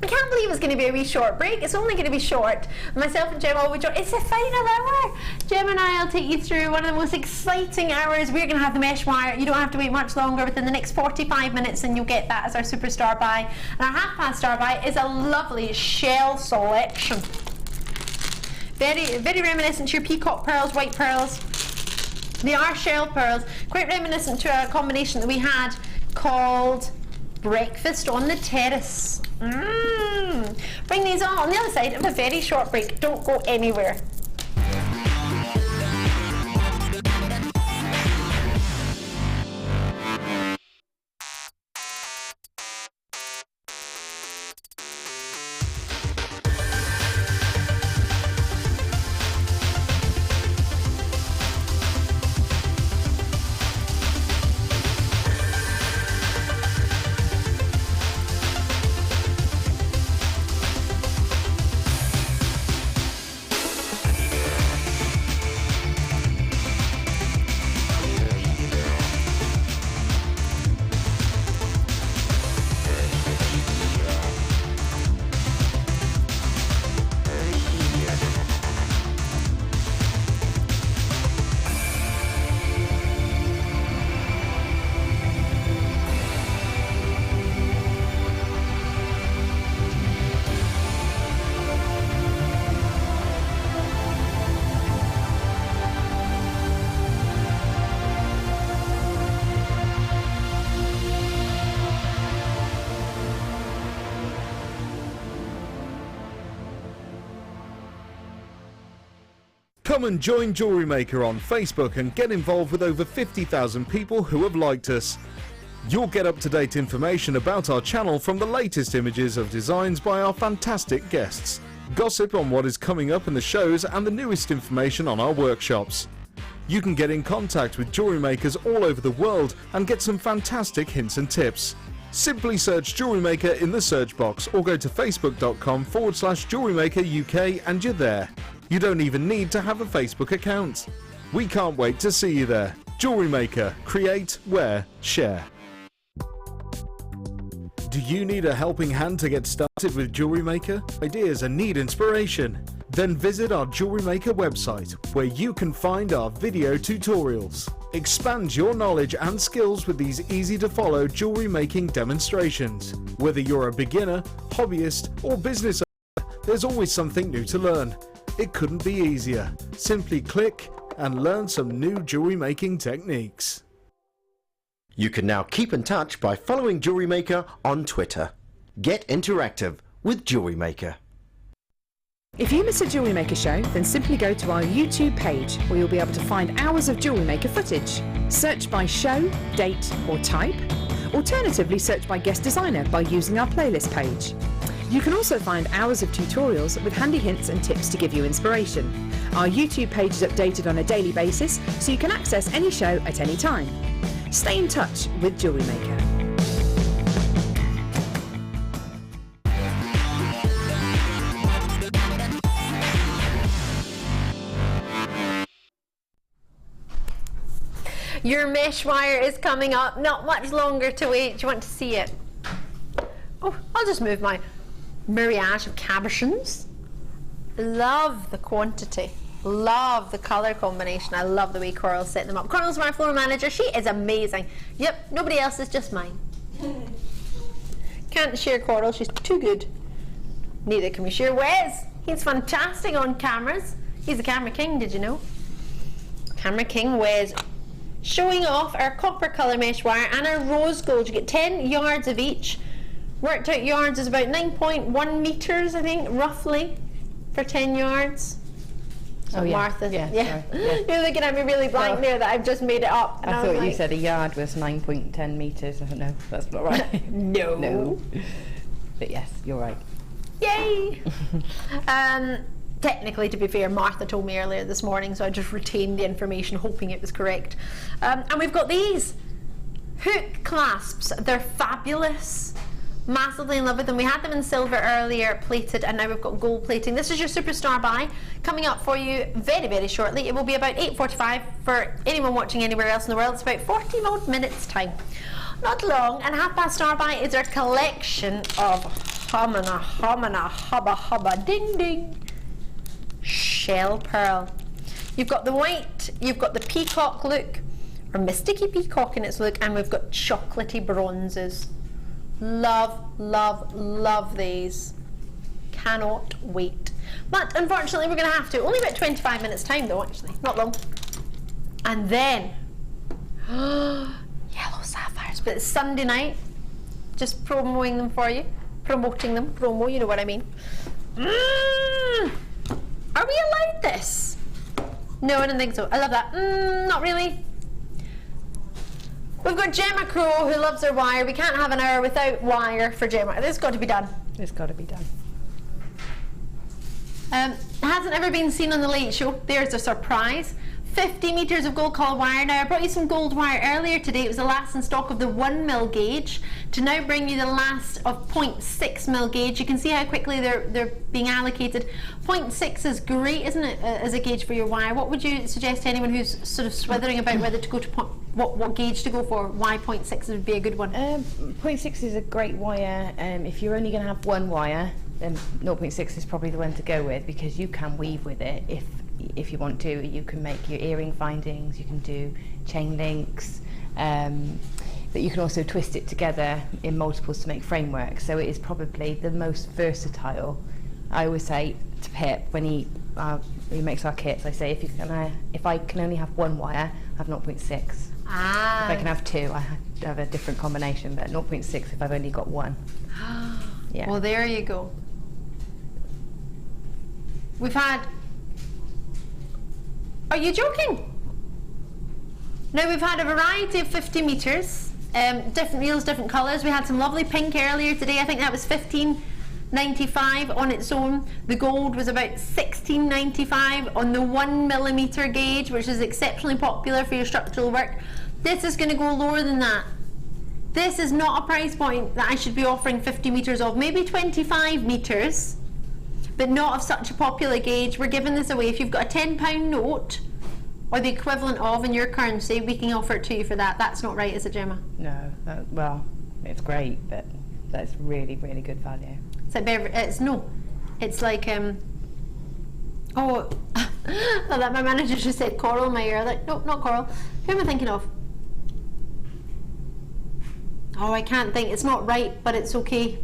I can't believe it's going to be a wee short break. It's only going to be short. Myself and Gemma will join. It's the final hour. Gemma and I will take you through one of the most exciting hours. We're going to have the mesh wire. You don't have to wait much longer. Within the next 45 minutes, and you'll get that as our superstar buy. And our half-past star buy is a lovely shell selection. Very, very reminiscent to your peacock pearls, white pearls. They are shell pearls. Quite reminiscent to a combination that we had called Breakfast on the Terrace. Bring these on the other side of a very short break. Don't go anywhere. Come and join JewelleryMaker on Facebook and get involved with over 50,000 people who have liked us. You'll get up-to-date information about our channel from the latest images of designs by our fantastic guests, gossip on what is coming up in the shows and the newest information on our workshops. You can get in contact with jewellery makers all over the world and get some fantastic hints and tips. Simply search JewelleryMaker in the search box or go to facebook.com/JewelleryMaker UK and you're there. You don't even need to have a Facebook account. We can't wait to see you there. JewelleryMaker. Create, wear, share. Do you need a helping hand to get started with JewelleryMaker? Ideas and need inspiration? Then visit our JewelleryMaker website where you can find our video tutorials. Expand your knowledge and skills with these easy to follow jewellery making demonstrations. Whether you're a beginner, hobbyist or business owner, there's always something new to learn. It couldn't be easier. Simply click and learn some new jewellery making techniques. You can now keep in touch by following JewelleryMaker on Twitter. Get interactive with JewelleryMaker. If you miss a JewelleryMaker show, then simply go to our YouTube page where you'll be able to find hours of JewelleryMaker footage. Search by show, date or type. Alternatively, search by guest designer by using our playlist page. You can also find hours of tutorials with handy hints and tips to give you inspiration. Our YouTube page is updated on a daily basis, so you can access any show at any time. Stay in touch with JewelleryMaker. Your mesh wire is coming up. Not much longer to wait. Do you want to see it? Oh, I'll just move my myriad of cabochons. Love the quantity. Love the colour combination. I love the way Coral's setting them up. Coral's my floor manager. She is amazing. Yep, nobody else is, just mine. Can't share Coral. She's too good. Neither can we share Wes. He's fantastic on cameras. He's the camera king, did you know? Camera king Wes. Showing off our copper colour mesh wire and our rose gold. You get 10 yards of each. Worked out yards is about 9.1 metres, I think, roughly, for 10 yards. So Martha, yeah. You're looking at me really blank there that I've just made it up. I thought you said a yard was 9.10 metres. No, that's not right. No. But yes, you're right. Yay! Technically, to be fair, Martha told me earlier this morning, so I just retained the information, hoping it was correct. And we've got these hook clasps. They're fabulous. Massively in love with them. We had them in silver earlier, plated, and now we've got gold plating. This is your superstar buy coming up for you very, very shortly. It will be about 8:45 for anyone watching anywhere else in the world. It's about 40 odd minutes time. Not long, and half past star buy is our collection of hubba ding ding shell pearl. You've got the white, you've got the peacock look, or mysticky peacock in its look, and we've got chocolatey bronzes. Love, love, love these. Cannot wait. But unfortunately we're going to have to. Only about 25 minutes time though, actually. Not long. And then yellow sapphires. But it's Sunday night. Just promoting them for you. Promoting them. Promo, you know what I mean. Are we allowed this? No, I don't think so. I love that. Not really. We've got Gemma Crow who loves her wire. We can't have an hour without wire for Gemma. This has got to be done. It's got to be done. Hasn't ever been seen on the Late Show. There's a surprise. 50 metres of gold coloured wire. Now I brought you some gold wire earlier today. It was the last in stock of the 1mm gauge. To now bring you the last of 0.6mm gauge. You can see how quickly they're being allocated. 0.6 is great, isn't it, as a gauge for your wire? What would you suggest to anyone who's sort of swithering about whether to go to what gauge to go for? Why 0.6 would be a good one? 0.6 is a great wire. If you're only going to have one wire, then 0.6 is probably the one to go with, because you can weave with it if you want to. You can make your earring findings, you can do chain links, but you can also twist it together in multiples to make framework. So it is probably the most versatile. I always say to Pip when he makes our kits, I say if I can only have one wire, I have 0.6. If I can have two, I have a different combination, but 0.6 if I've only got one. Yeah. Well, there you go. We've had Are you joking? Now we've had a variety of 50 metres, different reels, different colours. We had some lovely pink earlier today. I think that was $15.95 on its own. The gold was about $16.95 on the 1mm gauge, which is exceptionally popular for your structural work. This is going to go lower than that. This is not a price point that I should be offering 50 metres of. Maybe 25 metres, but not of such a popular gauge. We're giving this away. If you've got a £10 note, or the equivalent of in your currency, we can offer it to you for that. That's not right, is it, Gemma? No, well, it's great, but that's really, really good value. It's like it's like oh, that my manager just said coral in my ear. Like, nope, not coral. Who am I thinking of? Oh, I can't think. It's not right, but it's okay.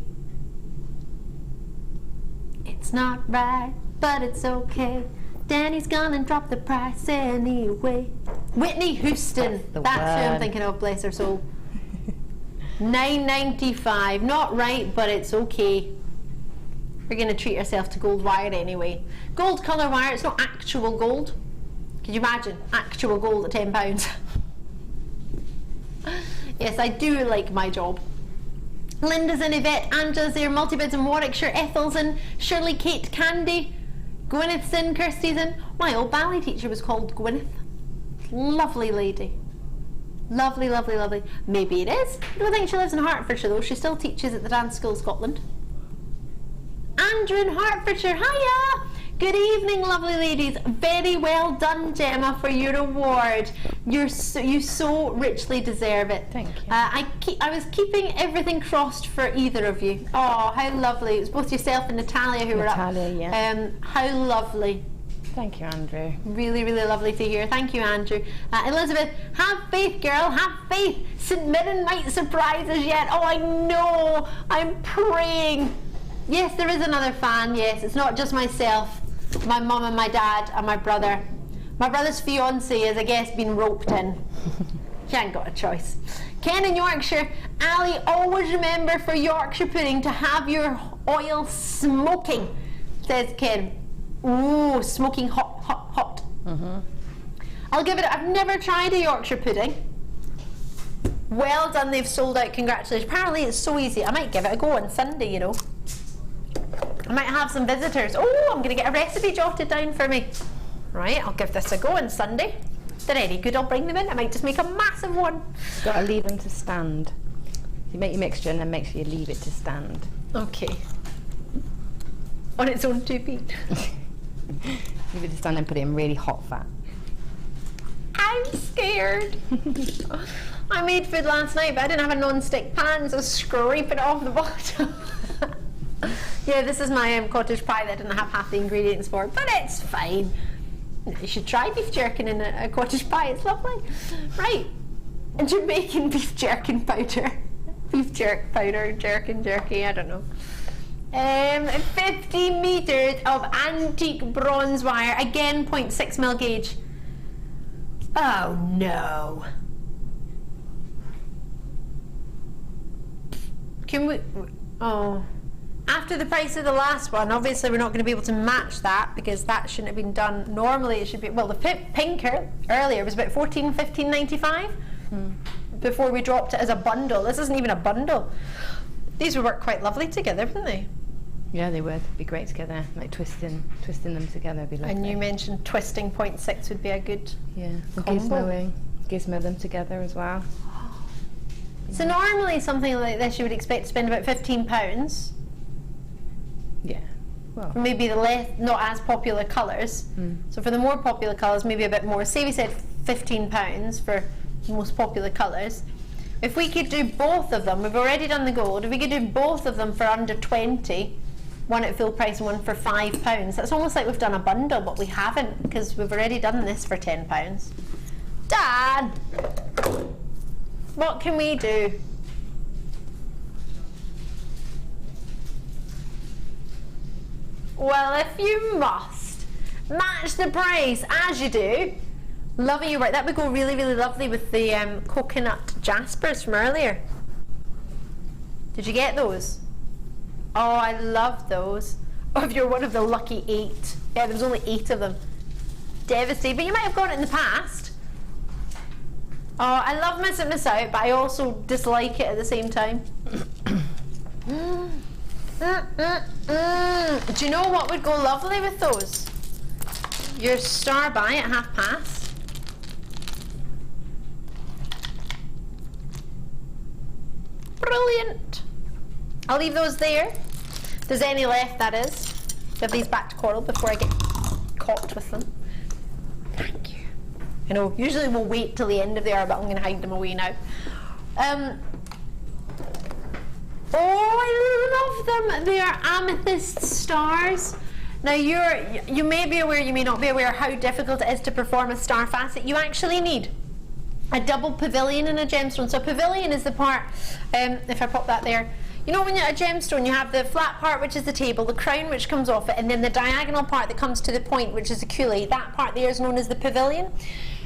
It's not right, but it's okay. Danny's gonna drop the price anyway. Whitney Houston. That's who I'm thinking of, bless her soul. $9.95. Not right, but it's okay. We're gonna treat ourselves to gold wire anyway. Gold colour wire, it's not actual gold. Can you imagine? Actual gold at £10. Yes, I do like my job. Linda's in, Yvette, Angela's there, Multibids in Warwickshire, Ethel's in, Shirley, Kate, Candy, Gwyneth's in, Kirsty's in. My old ballet teacher was called Gwyneth. Lovely lady. Lovely, lovely, lovely. Maybe it is. I don't think she lives in Hertfordshire though. She still teaches at the Dance School Scotland. Andrew in Hertfordshire, hiya! Good evening, lovely ladies. Very well done, Gemma, for your award. You so richly deserve it. Thank you. I was keeping everything crossed for either of you. Oh, how lovely. It was both yourself and Natalia who were up. Natalia, yeah. How lovely. Thank you, Andrew. Really, really lovely to hear. Thank you, Andrew. Elizabeth, have faith, girl, have faith. St Mirren might surprise us yet. Oh, I know. I'm praying. Yes, there is another fan, yes. It's not just myself. My mum and my dad and my brother. My brother's fiancée has, I guess, been roped in. He ain't got a choice. Ken in Yorkshire, Ali, always remember for Yorkshire pudding to have your oil smoking, says Ken. Ooh, smoking hot, hot, hot. I'll give it, I've never tried a Yorkshire pudding. Well done, they've sold out, congratulations. Apparently it's so easy, I might give it a go on Sunday, you know. I might have some visitors. Oh, I'm going to get a recipe jotted down for me. Right, I'll give this a go on Sunday. If they're any good, I'll bring them in. I might just make a massive one. You've got to leave them to stand. You make your mixture and then make sure you leave it to stand. Okay. On its own 2 feet. Leave it to stand and put it in really hot fat. I'm scared. I made food last night, but I didn't have a non-stick pan, so scrape it off the bottom. Yeah, this is my cottage pie that I didn't have half the ingredients for, but it's fine. You should try beef jerkin in a cottage pie, it's lovely. Right, Jamaican beef jerkin powder. Beef jerk powder, jerkin, jerky, I don't know. 50 metres of antique bronze wire, again 0.6mm gauge. Oh no. Can we, oh. After the price of the last one, obviously we're not going to be able to match that because that shouldn't have been done. Normally it should be, well, the pink earlier was about $14.95 before we dropped it as a bundle. This isn't even a bundle. These would work quite lovely together, wouldn't they? Yeah, they would. Be great together. Like twisting them together would be lovely. And you mentioned twisting 0.6 would be a good combo. Gizmo them together as well. So normally something like this you would expect to spend about £15. Yeah. Well, maybe the not as popular colours. So for the more popular colours, maybe a bit more. Say we said £15 for the most popular colours. If we could do both of them, we've already done the gold. If we could do both of them for under 20, one at full price and one for £5, that's almost like we've done a bundle, but we haven't because we've already done this for £10. Dad, what can we do? Well, if you must match the price as you do, loving your work. That would go really, really lovely with the coconut jaspers from earlier. Did you get those? Oh, I love those. Oh, if you're one of the lucky 8. Yeah, there was only 8 of them. devastated, but you might have got it in the past. Oh, I love missing this out, but I also dislike it at the same time. Do you know what would go lovely with those? Your starbuy at half past. Brilliant. I'll leave those there. If there's any left, that is. Give these back to Coral before I get caught with them. Thank you. I know, usually we'll wait till the end of the hour, but I'm going to hide them away now. Oh, I love them. They are amethyst stars. Now you may be aware, you may not be aware how difficult it is to perform a star facet. You actually need a double pavilion in a gemstone. So a pavilion is the part, if I pop that there, you know when you're at a gemstone you have the flat part which is the table, the crown which comes off it, and then the diagonal part that comes to the point which is the culate. That part there is known as the pavilion.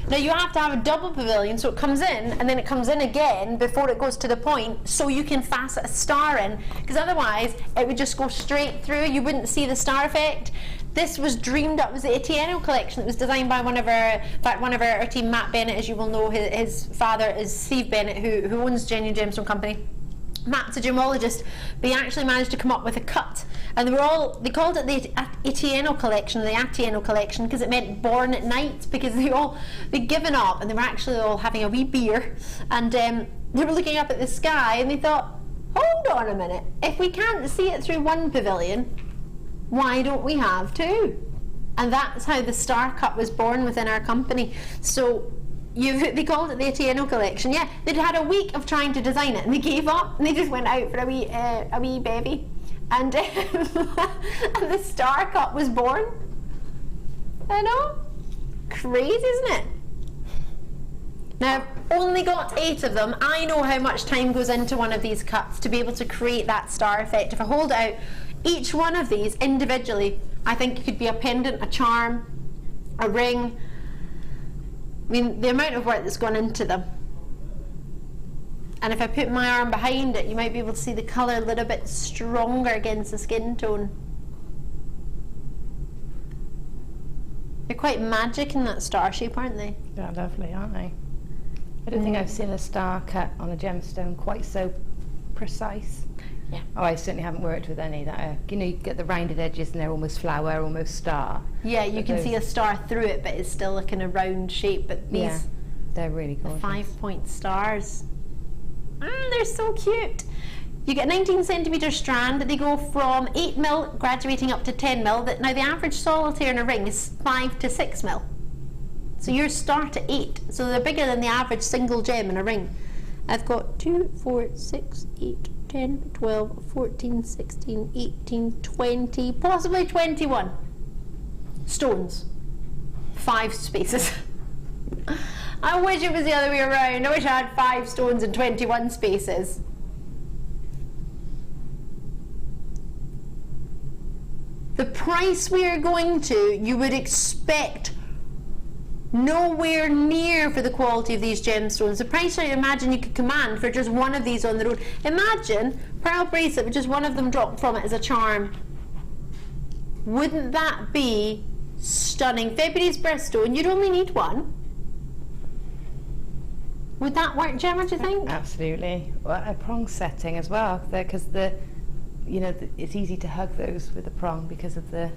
Now you have to have a double pavilion, so it comes in and then it comes in again before it goes to the point, so you can facet a star in, because otherwise it would just go straight through. You wouldn't see the star effect. This was dreamed up. It was the Etienne collection. It was designed by one of our team, Matt Bennett, as you will know. His father is Steve Bennett, who owns Genuine Gemstone Company. Matt's a gemologist, but he actually managed to come up with a cut, and they called it the Etienne collection, the Atieno collection, because it meant born at night, because they'd given up and they were actually all having a wee beer, and they were looking up at the sky and they thought, hold on a minute, if we can't see it through one pavilion, why don't we have two? And that's how the star cut was born within our company. So they called it the Atieno collection. Yeah, they'd had a week of trying to design it and they gave up and they just went out for a wee baby, and and the star cut was born. I know, crazy, isn't it? Now I've only got 8 of them. I know how much time goes into one of these cuts to be able to create that star effect. If I hold out each one of these individually, I think it could be a pendant, a charm, a ring. I mean, the amount of work that's gone into them. And if I put my arm behind it, you might be able to see the colour a little bit stronger against the skin tone. They're quite magic in that star shape, aren't they? They're lovely, aren't they? I don't think I've seen a star cut on a gemstone quite so precise. Yeah. Oh, I certainly haven't worked with any that are, you know, you get the rounded edges and they're almost flower, almost star. Yeah, you can see a star through it, but it's still like in a round shape. But these, they're really gorgeous. 5-point stars. They're so cute. You get a 19 centimetre strand. They go from 8mm graduating up to 10mm. Now the average solitaire in a ring is 5 to 6mm. So yours start at 8. So they're bigger than the average single gem in a ring. I've got 2, 4, 6, 8, 10, 12, 14, 16, 18, 20, possibly 21 stones. 5 spaces. I wish it was the other way around. I wish I had 5 stones and 21 spaces. The price we are going to, you would expect nowhere near for the quality of these gemstones. The price I imagine you could command for just one of these on the road. Imagine pearl bracelet with just one of them dropped from it as a charm. Wouldn't that be stunning? February's birthstone, you'd only need one. Would that work, Gemma, do you think? Absolutely. Well, a prong setting as well, because it's easy to hug those with a prong because of the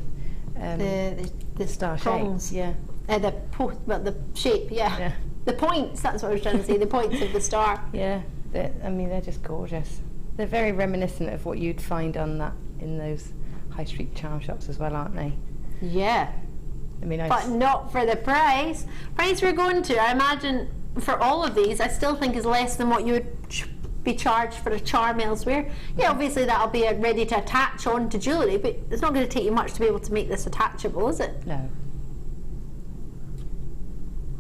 star prongs. Shape. Yeah. The shape, yeah. The points, that's what I was trying to say, the points of the star. Yeah, they're just gorgeous. They're very reminiscent of what you'd find in those high street charm shops as well, aren't they? Yeah. I mean, but not for the price. Price we're going to, I imagine, for all of these, I still think is less than what you would be charged for a charm elsewhere. Yeah, obviously that'll be ready to attach onto jewellery, but it's not going to take you much to be able to make this attachable, is it? No.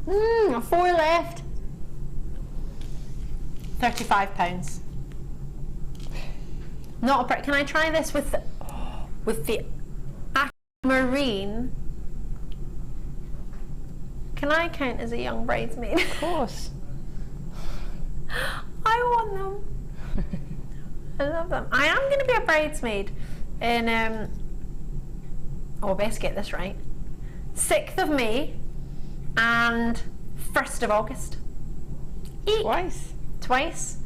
4 left. £35. Not a price. Can I try this with the Aquamarine? Can I count as a young bridesmaid? Of course. I want them. I love them. I am going to be a bridesmaid in, best get this right, 6th of May and 1st of August. Eek. Twice.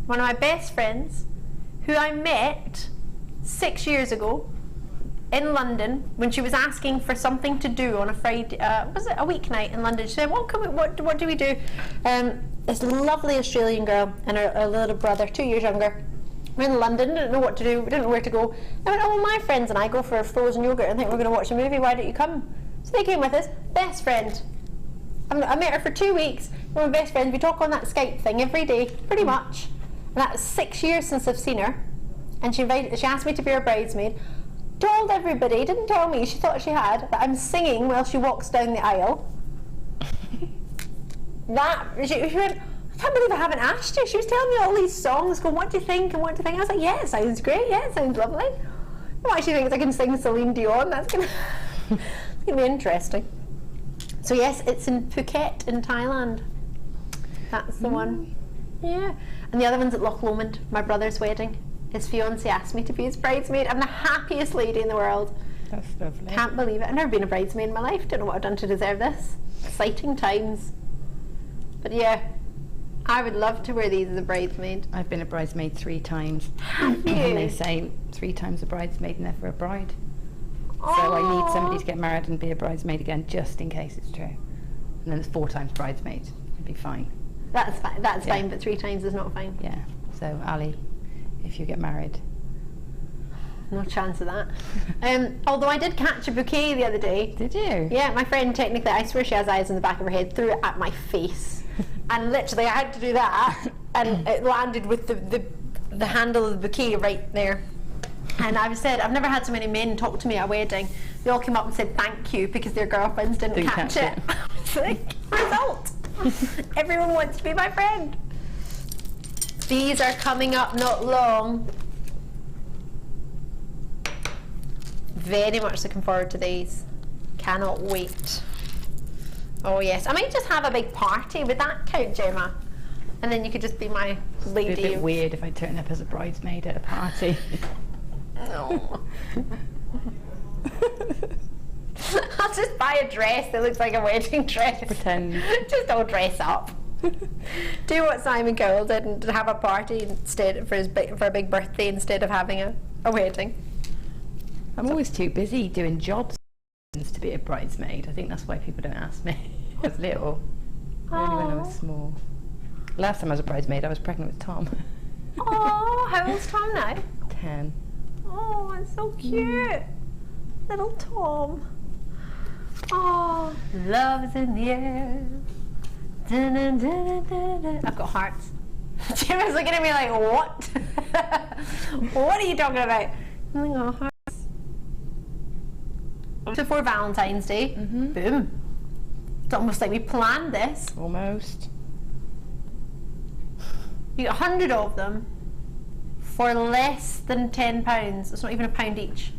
One of my best friends, who I met 6 years ago in London when she was asking for something to do on a Friday, was it a weeknight in London? She said, what do we do? This lovely Australian girl and her little brother, 2 years younger. We're in London, didn't know what to do, didn't know where to go. I went, oh, my friends and I go for frozen yogurt and think we're going to watch a movie, why don't you come? So they came with us, best friend. I met her for 2 weeks, we're my best friends, we talk on that Skype thing every day, pretty much. And that was 6 years since I've seen her. And she asked me to be her bridesmaid. Told everybody, didn't tell me, she thought she had, that I'm singing while she walks down the aisle. She went, I can't believe I haven't asked you. She was telling me all these songs, going, what do you think and what do you think? I was like, yeah, it sounds great, yeah, it sounds lovely. Well, she thinks I can sing Celine Dion, that's gonna be interesting. So yes, it's in Phuket in Thailand. That's the one. Yeah. And the other one's at Loch Lomond, my brother's wedding. His fiancée asked me to be his bridesmaid. I'm the happiest lady in the world. That's lovely. Can't believe it. I've never been a bridesmaid in my life. Don't know what I've done to deserve this. Exciting times. But yeah, I would love to wear these as a bridesmaid. I've been a bridesmaid 3 times. Have you? And they say 3 times a bridesmaid, never a bride. So I need somebody to get married and be a bridesmaid again, just in case it's true. And then it's 4 times bridesmaid. It'd be fine. That's fine. That's fine, but 3 times is not fine. Yeah. So Ali, if you get married, no chance of that. Although I did catch a bouquet the other day. Did you? Yeah, my friend, technically, I swear she has eyes in the back of her head, threw it at my face. And literally I had to do that, and it landed with the handle of the bouquet right there. And I've said, I've never had so many men talk to me at a wedding. They all came up and said thank you because their girlfriends didn't catch it. I was like, result. Everyone wants to be my friend. These are coming up not long. Very much looking forward to these. Cannot wait. Oh yes, I might just have a big party. Would that count, Gemma? And then you could just be my lady. It'd be a bit weird if I turn up as a bridesmaid at a party. No. I'll just buy a dress that looks like a wedding dress. Pretend. Just all dress up. Do what Simon Cowell did and have a party instead for a big birthday instead of having a wedding. I'm always too busy doing jobs to be a bridesmaid. I think that's why people don't ask me. I was little. Only when I was small. Last time I was a bridesmaid, I was pregnant with Tom. Oh, how old's Tom now? 10. Oh, it's so cute. Little Tom. Oh, love's in the air. Dun, dun, dun, dun, dun. I've got hearts. Gemma's looking at me like, what? What are you talking about? I got hearts. Before Valentine's Day. Boom. It's almost like we planned this. Almost. You get 100 of them for less than £10. It's not even £1 each.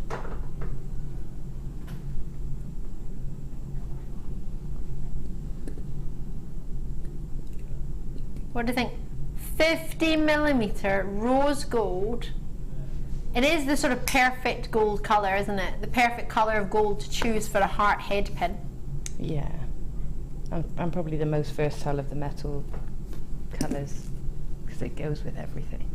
What do you think? 50mm rose gold. It is the sort of perfect gold colour, isn't it? The perfect colour of gold to choose for a heart head pin. Yeah. I'm probably the most versatile of the metal colours because it goes with everything.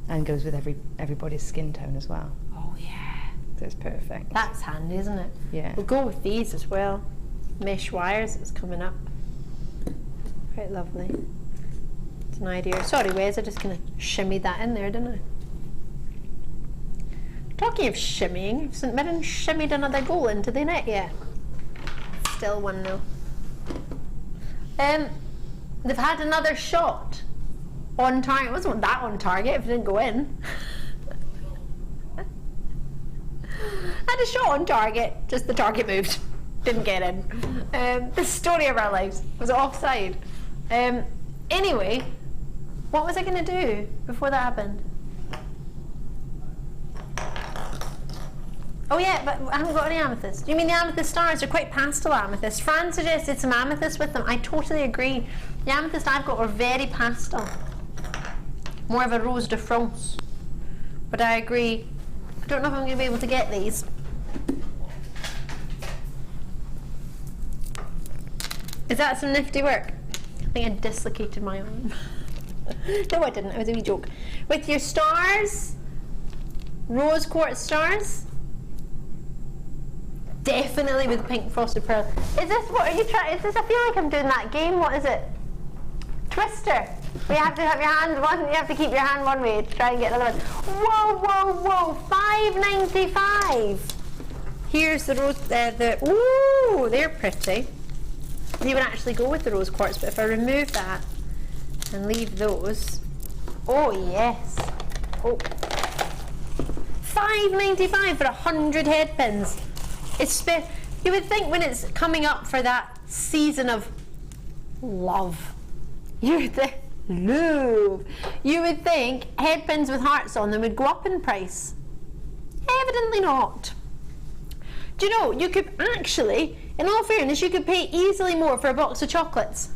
And goes with everybody's skin tone as well. Oh yeah. So it's perfect. That's handy, isn't it? Yeah. We'll go with these as well. Mesh wires that's coming up. Quite lovely. It's an idea. Sorry Wes, I just kind of shimmied that in there, didn't I? Talking of shimmying, have St Mirren shimmied another goal into the net yet? Still 1-0. They've had another shot on target. It wasn't that on target if it didn't go in. Had a shot on target, just the target moved. Didn't get in. The story of our lives. Was offside. Anyway, what was I going to do before that happened? Oh yeah, but I haven't got any amethyst. You mean the amethyst stars are quite pastel amethyst? Fran suggested some amethyst with them. I totally agree. The amethyst I've got are very pastel. More of a Rose de France. But I agree. I don't know if I'm going to be able to get these. Is that some nifty work? I think I dislocated my arm. No, I didn't. It was a wee joke. With your stars, rose quartz stars. Definitely with pink frosted pearl. Is this what are you trying? Is this? I feel like I'm doing that game. What is it? Twister. You have to have your hand one. You have to keep your hand one way to try and get another one. Whoa, whoa, whoa! $5.95. Here's the rose. Ooh, they're pretty. They would actually go with the rose quartz, but if I remove that and leave those, oh yes, oh, $5.95 for 100 head pins. It's you would think when it's coming up for that season of love, you would think head pins with hearts on them would go up in price. Evidently not. Do you know, you could actually, in all fairness, you could pay easily more for a box of chocolates.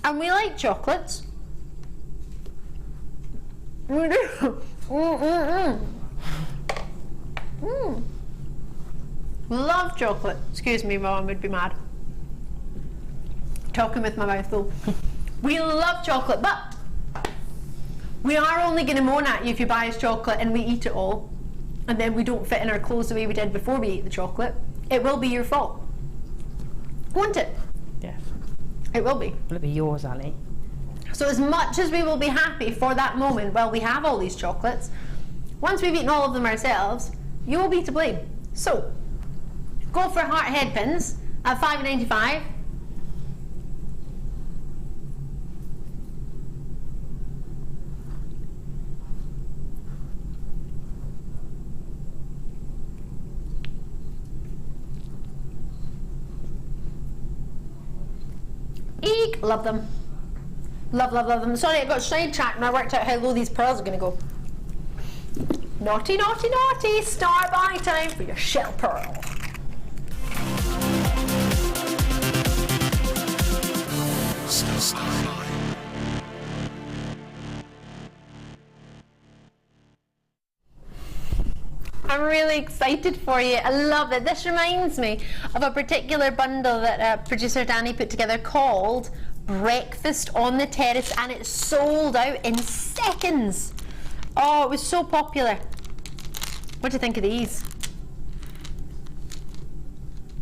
And we like chocolates. We do. Love chocolate. Excuse me, Mum would be mad. Talking with my mouth full. We love chocolate, but we are only going to moan at you if you buy us chocolate and we eat it all, and then we don't fit in our clothes the way we did before we ate the chocolate. It will be your fault. Won't it? Yes. It will be. Will it be yours, Ali? So as much as we will be happy for that moment while we have all these chocolates, once we've eaten all of them ourselves, you will be to blame. So, go for heart head pins at $5.95. Eek! Love them. Love, love, love them. Sorry, I got sidetracked and I worked out how low these pearls are going to go. Naughty, naughty, naughty. Star buy time for your shell pearl. I'm really excited for you. I love it. This reminds me of a particular bundle that producer Danny put together called Breakfast on the Terrace, and it sold out in seconds. Oh, it was so popular. What do you think of these?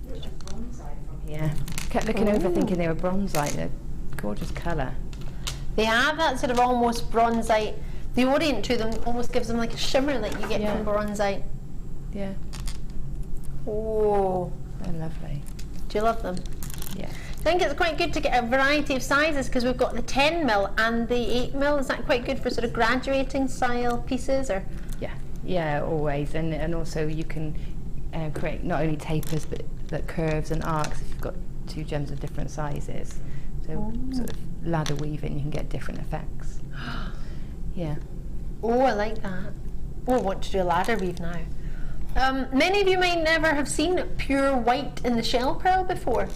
There's a bronzite from here. Kept looking over thinking they were bronzite. They're gorgeous colour. They have that sort of almost bronzite. The orient to them almost gives them like a shimmer like you get from bronzite. Yeah. Oh, they're lovely. Do you love them? Yeah. I think it's quite good to get a variety of sizes because we've got the 10mm and the 8mm. Is that quite good for sort of graduating style pieces? Or yeah, always. And also you can create not only tapers but curves and arcs if you've got two gems of different sizes. So sort of ladder weaving, you can get different effects. Yeah. Oh, I like that. Oh, I want to do a ladder weave now. Many of you may never have seen pure white in the shell pearl before.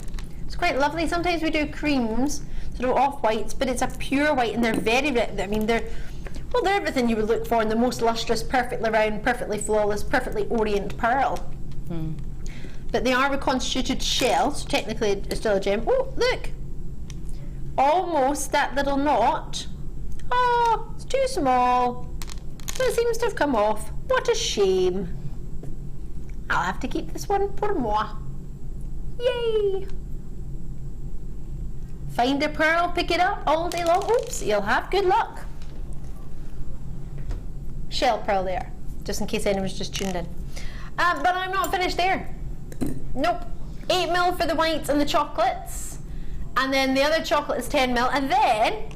It's quite lovely. Sometimes we do creams, sort of off whites, but it's a pure white, and they're very, I mean, they're everything you would look for in the most lustrous, perfectly round, perfectly flawless, perfectly orient pearl. But they are reconstituted shells, so technically it's still a gem. Oh, look! Almost that little knot. Oh, it's too small. But it seems to have come off. What a shame. I'll have to keep this one for moi. Yay! Find a pearl, pick it up all day long. Oops, you'll have good luck. Shell pearl there, just in case anyone's just tuned in. But I'm not finished there. Nope. 8mm for the whites and the chocolates. And then the other chocolate is 10mm. And then,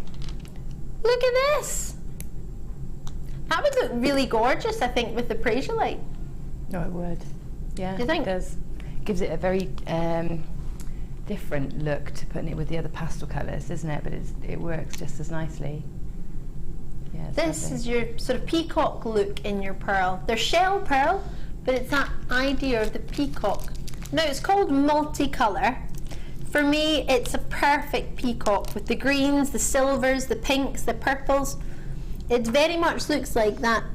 look at this. That would look really gorgeous, I think, with the Prasiolite. No, it would. Yeah, do you think? It does. Gives it a very different look to putting it with the other pastel colours, isn't it? But it works just as nicely. Yeah, this lovely. is your sort of peacock look in your pearl. They're shell pearl, but it's that idea of the peacock. Now, it's called multicolour. For me, it's a perfect peacock with the greens, the silvers, the pinks, the purples. It very much looks like that.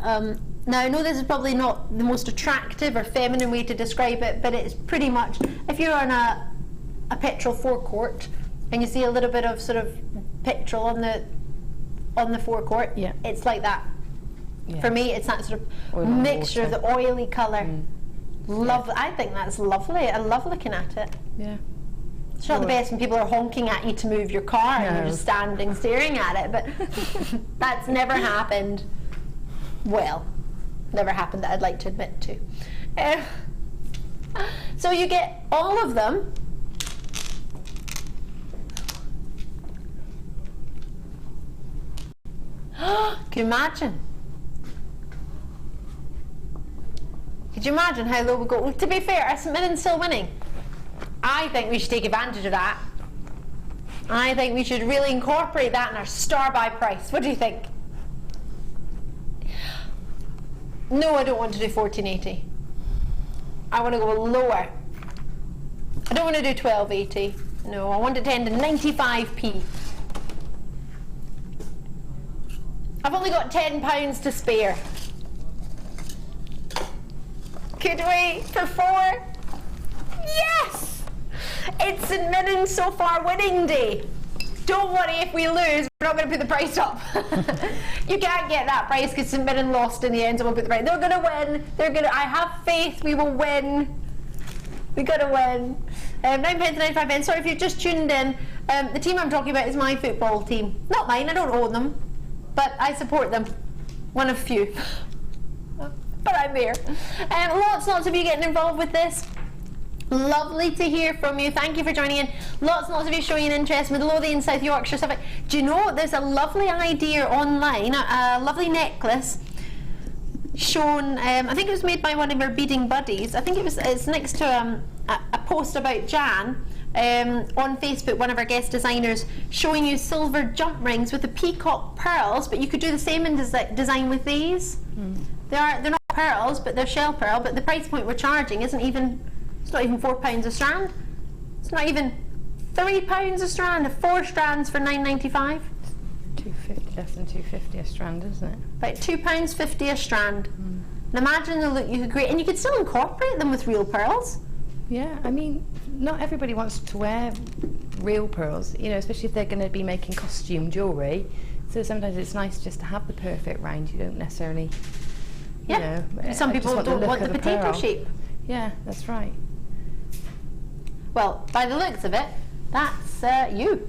Now, I know this is probably not the most attractive or feminine way to describe it, but it's pretty much, if you're on a a petrol forecourt, and you see a little bit of sort of petrol on the forecourt. Yeah. It's like that. Yeah. For me, it's that sort of Oil and mixture of water. the oily colour. Lovely. I think that's lovely. I love looking at it. Yeah. It's not the best when people are honking at you to move your car and you're No. just standing staring at it, but that's never happened. Well, never happened that I'd like to admit to. So you get all of them. Can you imagine? Could you imagine how low we go? Well, to be fair, are St Mirren's still winning? I think we should take advantage of that. I think we should really incorporate that in our star-buy price. What do you think? No, I don't want to do 1480. I want to go lower. I don't want to do 1280. No, I want it to end in 95p. I've only got £10 to spare. Could we for 4? Yes! It's St Mirren's so far winning day. Don't worry if we lose, we're not going to put the price up. You can't get that price because St Mirren lost in the end, so we'll put the price. They're going to win. I have faith we will win. We're going to win. £9.95. Sorry if you've just tuned in. The team I'm talking about is my football team. Not mine, I don't own them, but I support them. One of few. But I'm here. Lots of you getting involved with this. Lovely to hear from you. Thank you for joining in. Lots of you showing an interest in Midlothian, South Yorkshire stuff. Do you know there's a lovely idea online, a lovely necklace shown, I think it was made by one of our beading buddies. I think it's next to a post about Jan on Facebook, one of our guest designers, showing you silver jump rings with the peacock pearls, but you could do the same in design with these. They're not pearls, but they're shell pearl, but the price point we're charging it's not even £4 a strand. It's not even £3 a strand. 4 strands for £9.95. £2.50, less than £2.50 a strand, isn't it? About £2.50 a strand. And imagine the look you could create, and you could still incorporate them with real pearls. Yeah, I mean, not everybody wants to wear real pearls, you know, especially if they're going to be making costume jewellery. So sometimes it's nice just to have the perfect round. You don't necessarily, you know. Some people don't want the potato shape. Yeah, that's right. Well, by the looks of it, that's you.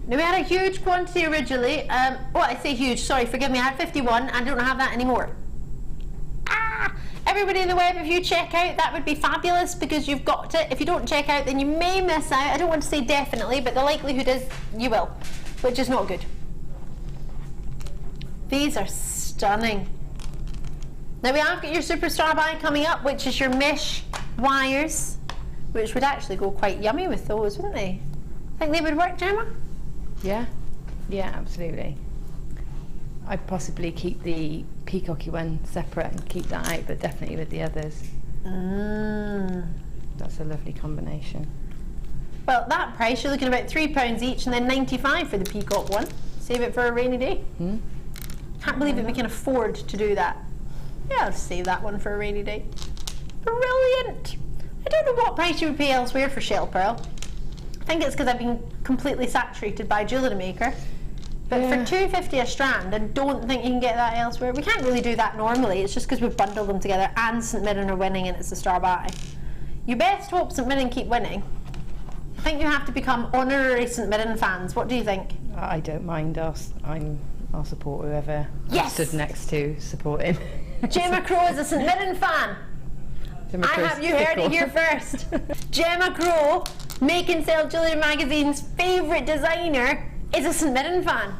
Now we had a huge quantity originally. I say huge, sorry, forgive me, I had 51, I don't have that anymore. Everybody in the web, if you check out, that would be fabulous because you've got it. If you don't check out, then you may miss out. I don't want to say definitely, but the likelihood is you will, which is not good. These are stunning. Now we have got your Superstar buy coming up, which is your mesh wires, which would actually go quite yummy with those, wouldn't they? Think they would work, Gemma? Yeah, yeah, absolutely. I'd possibly keep the peacocky one separate and keep that out, but definitely with the others. That's a lovely combination. Well, that price, you're looking about £3 each and then £95 for the peacock one. Save it for a rainy day. Can't believe that we can afford to do that. Yeah, I'll save that one for a rainy day. Brilliant! I don't know what price you would pay elsewhere for shell pearl. I think it's because I've been completely saturated by JewelleryMaker. But for £2.50 a strand, I don't think you can get that elsewhere. We can't really do that normally. It's just because we've bundled them together and St Mirren are winning and it's a star buy. You best hope St Mirren keep winning. I think you have to become honorary St Mirren fans. What do you think? I don't mind. I'll support whoever I stood next to supporting. Gemma Crow is a St Mirren fan. I have you heard it here first. Gemma Crow, Make and Sell Jewellery Magazine's favourite designer, is a St Mirren fan.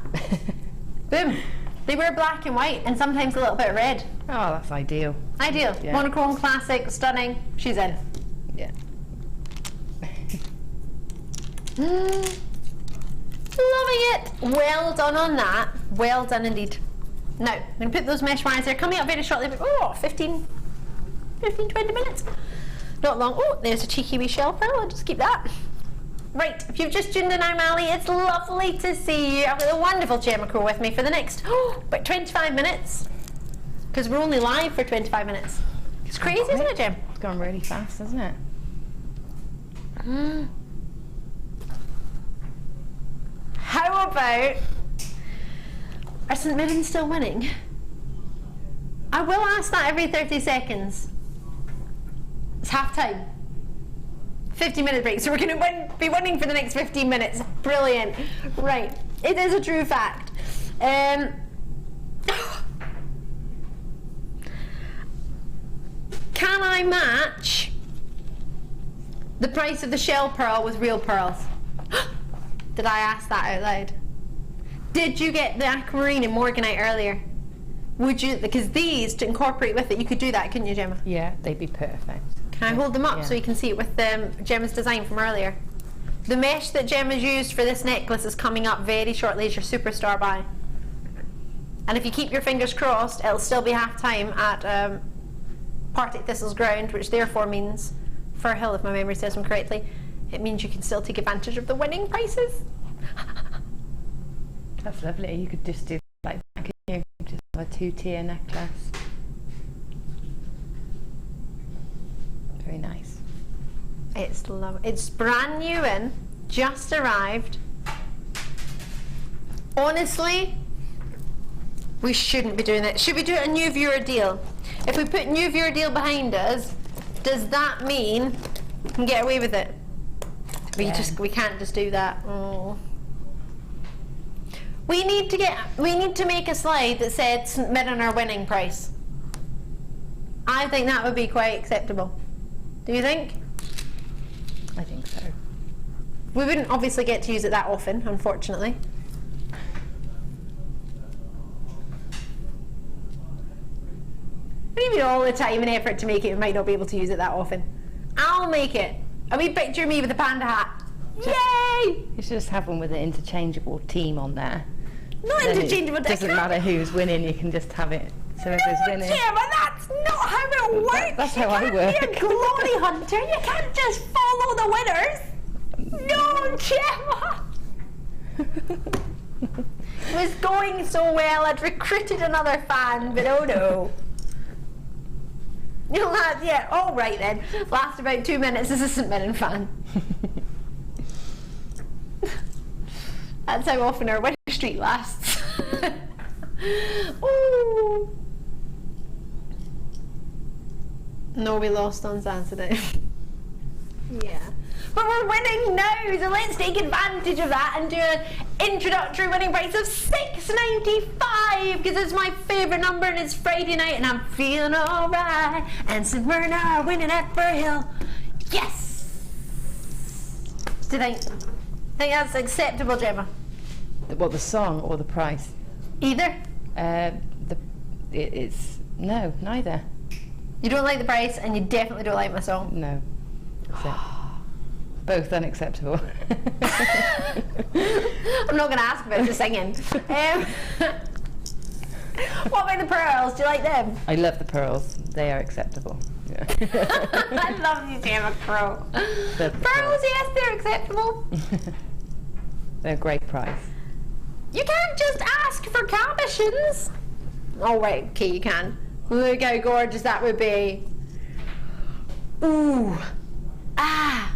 Boom. They wear black and white and sometimes a little bit of red. Oh, that's ideal. Ideal. Yeah. Monochrome, classic, stunning. She's in. Yeah. Loving it. Well done on that. Well done indeed. Now, I'm going to put those mesh wires there. Coming up very shortly. 15, 20 minutes. Not long. Oh, there's a cheeky wee shell pearl. I'll just keep that. Right, if you've just tuned in, I'm Ali. It's lovely to see you. I've got a wonderful Gemma Crow with me for the next, about 25 minutes. Because we're only live for 25 minutes. It's crazy, isn't it, Gem? It's gone really fast, hasn't it? How about, are St Mirren still winning? I will ask that every 30 seconds. It's half time. 50-minute break, so we're going to be winning for the next 15 minutes. Brilliant. Right, it is a true fact. Can I match the price of the shell pearl with real pearls? Did I ask that out loud? Did you get the aquamarine and morganite earlier? Would you, because these, to incorporate with it, you could do that, couldn't you, Gemma? Yeah, they'd be perfect. Can I hold them up so you can see it with Gemma's design from earlier? The mesh that Gemma's used for this necklace is coming up very shortly as your superstar buy. And if you keep your fingers crossed, it'll still be half time at Partick Thistle's ground, which therefore means Fir Hill, if my memory serves me correctly. It means you can still take advantage of the winning prices. That's lovely. You could just do like that, couldn't you? Just have a 2-tier necklace. Very nice. It's brand new in, just arrived. Honestly, we shouldn't be doing that. Should we do a new viewer deal? If we put new viewer deal behind us, does that mean we can get away with it? We can't just do that. Oh. We need to make a slide that said St Mirren our winning price. I think that would be quite acceptable. Do you think? I think so. We wouldn't obviously get to use it that often, unfortunately. Maybe all the time and effort to make it, we might not be able to use it that often. I'll make it. A wee picture of me with a panda hat. Yay! You should just have one with an interchangeable team on there. Not Then interchangeable. It doesn't matter who's winning, you can just have it. So whoever's winning. Gemma, that's not how it works. That's how I work. You're a glory hunter. You can't just follow the winners. No, Gemma. It was going so well. I'd recruited another fan, but oh no. You'll have, yeah, all right then. Last about 2 minutes as a St Mirren fan. That's how often our winning streak lasts. Ooh. No, we lost on Saturday. Yeah. But we're winning now, so let's take advantage of that and do an introductory winning price of $6.95 because it's my favourite number and it's Friday night and I'm feeling alright. And St Mirren are winning at Fir Hill. Yes! Do you think that's acceptable, Gemma? What, the song or the price? Either? It's no, neither. You don't like the price and you definitely don't like my song? No. Both unacceptable. I'm not going to ask about the singing. What about the pearls? Do you like them? I love the pearls. They are acceptable. Yeah. I love you, Gemma Crow. Pearls, yes, they're acceptable. They're a great price. You can't just ask for cabochons. Oh, right, okay, you can. Look how gorgeous that would be. Ooh. Ah.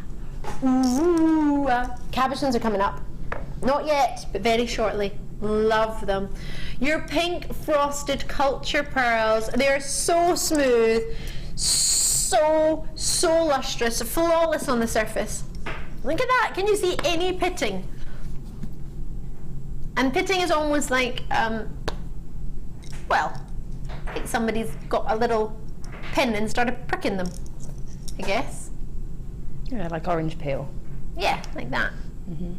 Ooh. Cabochons are coming up. Not yet, but very shortly. Love them. Your pink frosted culture pearls. They're so smooth, so lustrous, flawless on the surface. Look at that. Can you see any pitting? And pitting is almost like, well, like somebody's got a little pin and started pricking them, I guess. Yeah, like orange peel. Yeah, like that. Mm-hmm.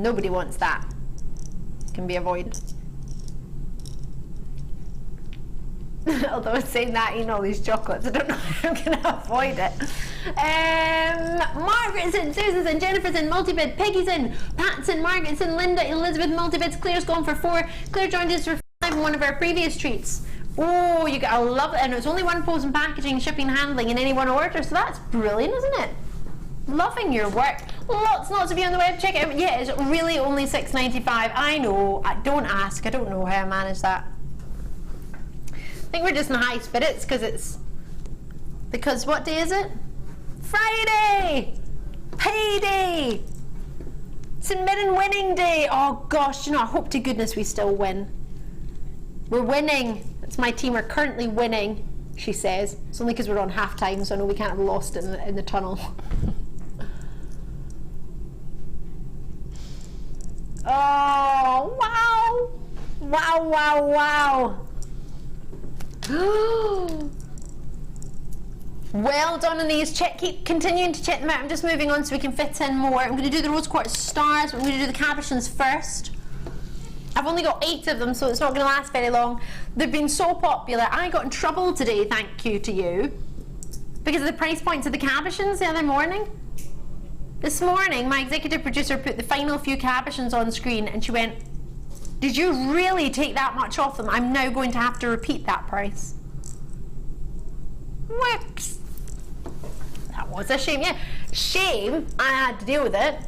Nobody wants that. Can be avoided. Although I'm saying that, eating all these chocolates, I don't know how I'm going to avoid it. Margaret's in, Susan's in, Jennifer's in, Multibid, Peggy's in, Pat's in, Margaret's in, Linda, Elizabeth, Multibids, Claire's gone for 4, Claire joined us for 5 in one of our previous treats. Oh, you got, I love it, and it's only one post in packaging, shipping, handling in any one order, so that's brilliant, isn't it? Loving your work. Lots of you on the web. Check it out. Yeah, it's really only $6.95. I know. Don't ask. I don't know how I manage that. I think we're just in high spirits because what day is it? Friday! Payday! St. Mirren winning day! Oh gosh, you know, I hope to goodness we still win. We're winning. It's my team are currently winning, she says. It's only because we're on half time, so I know we can't have lost in the tunnel. Oh, wow! Wow, wow, wow! Well done on these. Keep continuing to check them out. I'm just moving on so we can fit in more. I'm going to do the rose quartz stars. I'm going to do the cabochons first. I've only got 8 of them, so it's not going to last very long. They've been so popular. I got in trouble today, thank you to you, because of the price points of the cabochons the other morning. This morning, my executive producer put the final few cabochons on screen, and she went, "Did you really take that much off them? I'm now going to have to repeat that price." Whoops. That was a shame, yeah. Shame, I had to deal with it.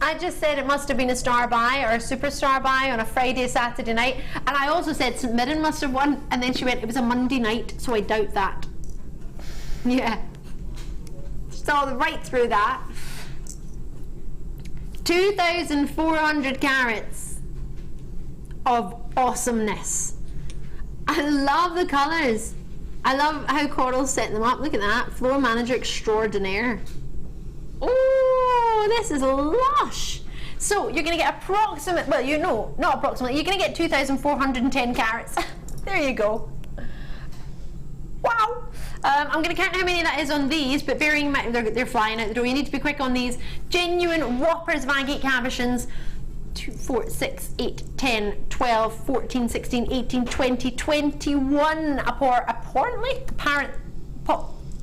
I just said it must have been a star buy or a superstar buy on a Friday, Saturday night. And I also said St. Mirren must have won. And then she went, it was a Monday night, so I doubt that. Yeah. Saw right through that. 2,400 carats of awesomeness. I love the colours. I love how Coral's set them up. Look at that. Floor manager extraordinaire. Oh, this is lush. So you're going to get approximate, well, you know, not approximately, you're going to get 2,410 carats. There you go. Wow. I'm going to count how many that is on these, but bearing in mind they're flying out the door. You need to be quick on these. Genuine whoppers of Agate cabochons. 2, 4, 6, 8, 10, 12, 14, 16, 18, 20, 21.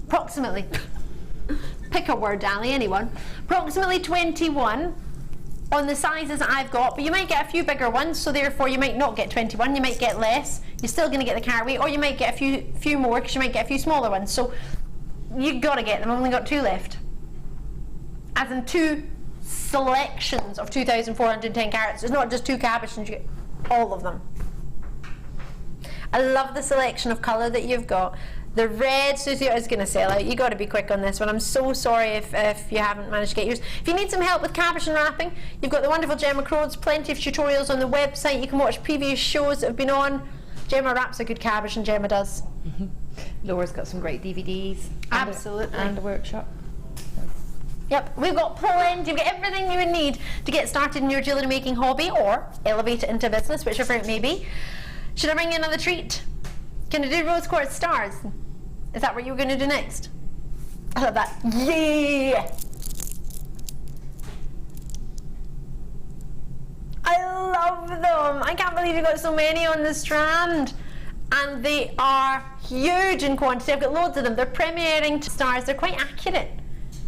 Approximately. Pick a word, Ali, anyone. Approximately 21 on the sizes that I've got, but you might get a few bigger ones, so therefore you might not get 21, you might get less. You're still going to get the carat weight, or you might get a few more because you might get a few smaller ones. So you've got to get them. I've only got 2 left. As in 2 selections of 2,410 carats. It's not just 2 cabochons, you get all of them. I love the selection of colour that you've got. The red, Susie, is going to sell out. You've got to be quick on this one. I'm so sorry if you haven't managed to get yours. If you need some help with cabochon wrapping, you've got the wonderful Gemma Crow. There's plenty of tutorials on the website. You can watch previous shows that have been on. Gemma wraps a good cabochon, Gemma does. Laura's got some great DVDs. Absolutely. And a workshop. Yep, we've got plenty. You've got everything you would need to get started in your jewellery making hobby or elevate it into business, whichever it may be. Should I bring you another treat? Can I do rose quartz stars? Is that what you were going to do next? I love that. Yeah! I love them. I can't believe you got so many on the strand. And they are huge in quantity. I've got loads of them. They're premiering stars. They're quite accurate.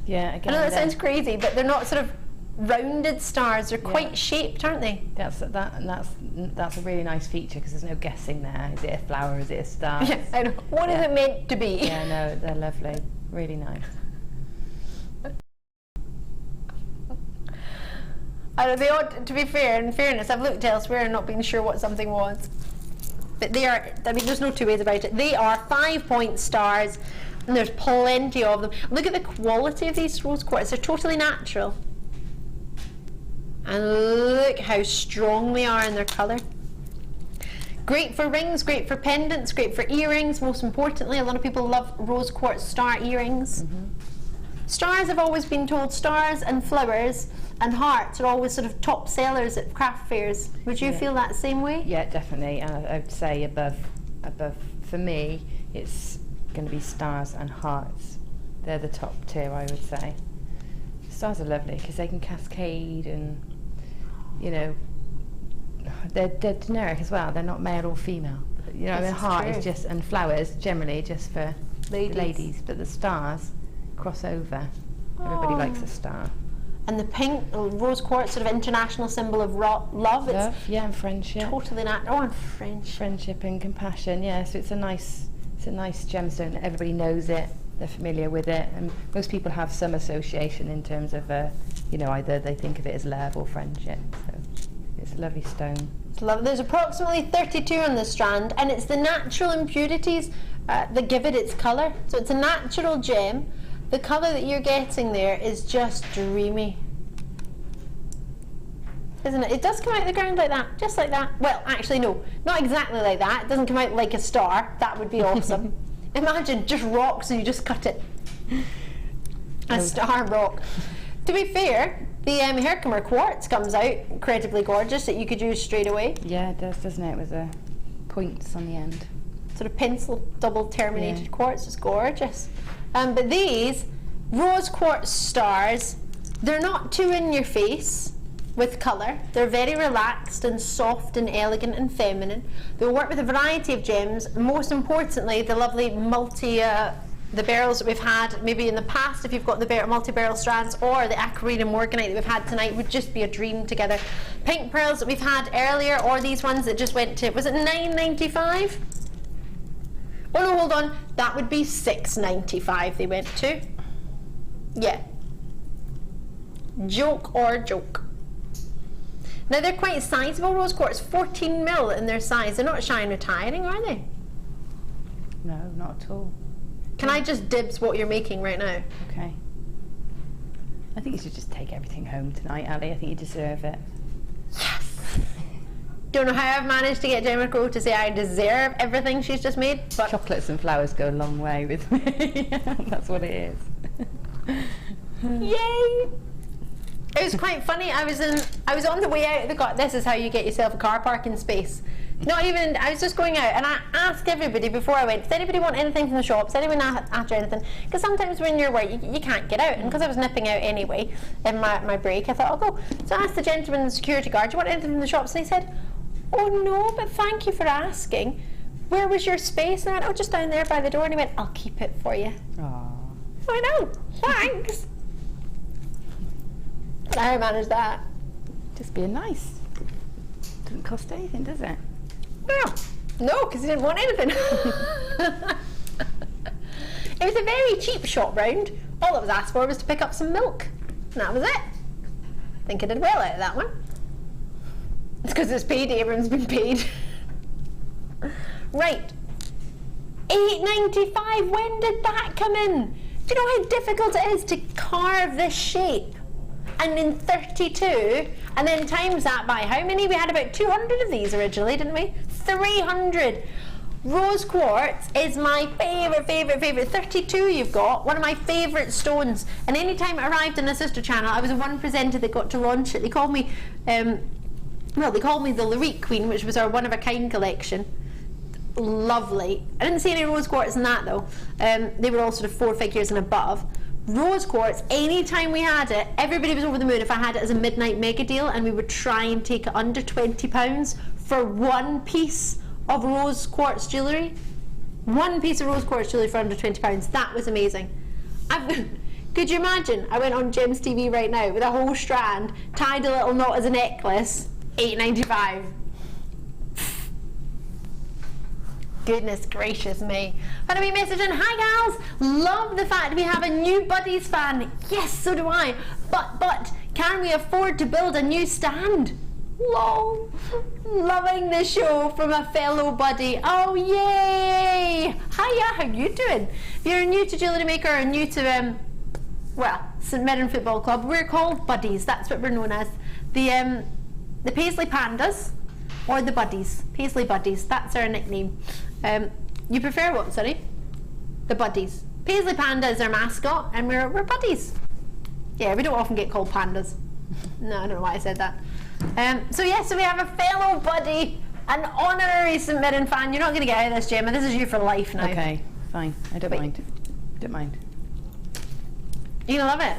Yeah, again, I know that sounds crazy, but they're not sort of rounded stars. They're quite shaped, aren't they? That's a really nice feature because there's no guessing there. Is it a flower? Is it a star? Yeah, I know. What is it meant to be? Yeah, no, they're lovely. Really nice. I know they ought to be fair. In fairness, I've looked elsewhere and not been sure what something was. But they are. I mean, there's no 2 ways about it. They are 5-point stars, and there's plenty of them. Look at the quality of these rose quartz. They're totally natural. And look how strong they are in their colour. Great for rings, great for pendants, great for earrings. Most importantly, a lot of people love rose quartz star earrings. Stars, I've always been told, stars and flowers and hearts are always sort of top sellers at craft fairs. Would you feel that same way? Yeah, definitely. And I would say above, for me, it's going to be stars and hearts. They're the top 2, I would say. Stars are lovely because they can cascade and, you know, they're generic as well. They're not male or female. You know, the heart is just, and flowers generally just for ladies. But the stars cross over. Everybody likes a star. And the pink rose quartz, sort of international symbol of love. Love, yeah, and friendship. Totally natural. Oh, and friendship and compassion. Yeah, so it's a nice gemstone. Everybody knows it. They're familiar with it, and most people have some association in terms of, you know, either they think of it as love or friendship. So it's a lovely stone. It's lovely. There's approximately 32 on the strand, and it's the natural impurities that give it its colour. So it's a natural gem The colour that you're getting there is just dreamy. Isn't it? It does come out of the ground like that, just like that. Well, actually no, not exactly like that. It doesn't come out like a star. That would be awesome. Imagine just rocks and you just cut it. A star rock. To be fair, the Herkimer quartz comes out incredibly gorgeous that you could use straight away. Yeah, it does, doesn't it? With the points on the end. Sort of pencil double terminated quartz is gorgeous. But these rose quartz stars, they're not too in your face with colour. They're very relaxed and soft and elegant and feminine. They'll work with a variety of gems. Most importantly, the lovely the beryls that we've had maybe in the past, if you've got the multi-beryl strands, or the aquamarine and morganite that we've had tonight, would just be a dream together. Pink pearls that we've had earlier, or these ones that just went to, was it $9.95? Oh no, hold on, that would be $6.95 they went to. Yeah. Joke or joke. Now they're quite sizable rose quartz, 14 mil in their size. They're not shy and retiring, are they? No, not at all. Can I just dibs what you're making right now? Okay. I think you should just take everything home tonight, Ali. I think you deserve it. Yes! Don't know how I've managed to get Gemma Crow to say I deserve everything she's just made, but chocolates and flowers go a long way with me. That's what it is. Yay! It was quite funny. I was on the way out of the car. This is how you get yourself a car parking space. Not even, I was just going out and I asked everybody before I went, does anybody want anything from the shops? Anyone after anything? Because sometimes when you're work, you can't get out. And because I was nipping out anyway in my break, I thought I'll go. So I asked the gentleman in the security guard, do you want anything from the shops? And he said, oh no, but thank you for asking. Where was your space? And I went, oh, just down there by the door. And he went, I'll keep it for you. Aww. I know, thanks. I managed that. Just being nice. Doesn't cost anything, does it? Well, no, because he didn't want anything. It was a very cheap shop round. All I was asked for was to pick up some milk. And that was it. I think I did well out of that one. It's because it's payday, everyone's been paid. Right. $8.95, when did that come in? Do you know how difficult it is to carve this shape? And in 32, and then times that by how many? We had about 200 of these originally, didn't we? 300. Rose quartz is my favourite. 32 you've got, one of my favourite stones. And any time it arrived on a sister channel, I was the one presenter that got to launch it. They called me, they called me the Flourite Queen, which was our one-of-a-kind collection. Lovely. I didn't see any rose quartz in that though. They were all sort of 4 figures and above. Rose quartz, anytime we had it, everybody was over the moon if I had it as a midnight mega deal, and we would try and take it under £20 for one piece of rose quartz jewellery. One piece of rose quartz jewellery for under £20. That was amazing. Could you imagine? I went on Gems TV right now with a whole strand, tied a little knot as a necklace, $8.95. Goodness gracious me. Had a wee message in, hi gals, love the fact we have a new Buddies fan. Yes, so do I. But, can we afford to build a new stand? Lol. Loving the show from a fellow buddy. Oh, yay. Hiya, how you doing? If you're new to JewelleryMaker or new to, St Mirren Football Club, we're called Buddies. That's what we're known as. The Paisley Pandas, or the Buddies. Paisley Buddies, that's our nickname. You prefer what, sorry? The Buddies. Paisley Panda is our mascot, and we're buddies. Yeah, we don't often get called pandas. No, I don't know why I said that. So we have a fellow buddy, an honorary St Mirren fan. You're not going to get out of this, Gemma. This is you for life now. Okay, fine. I don't mind. Don't mind. You're going to love it?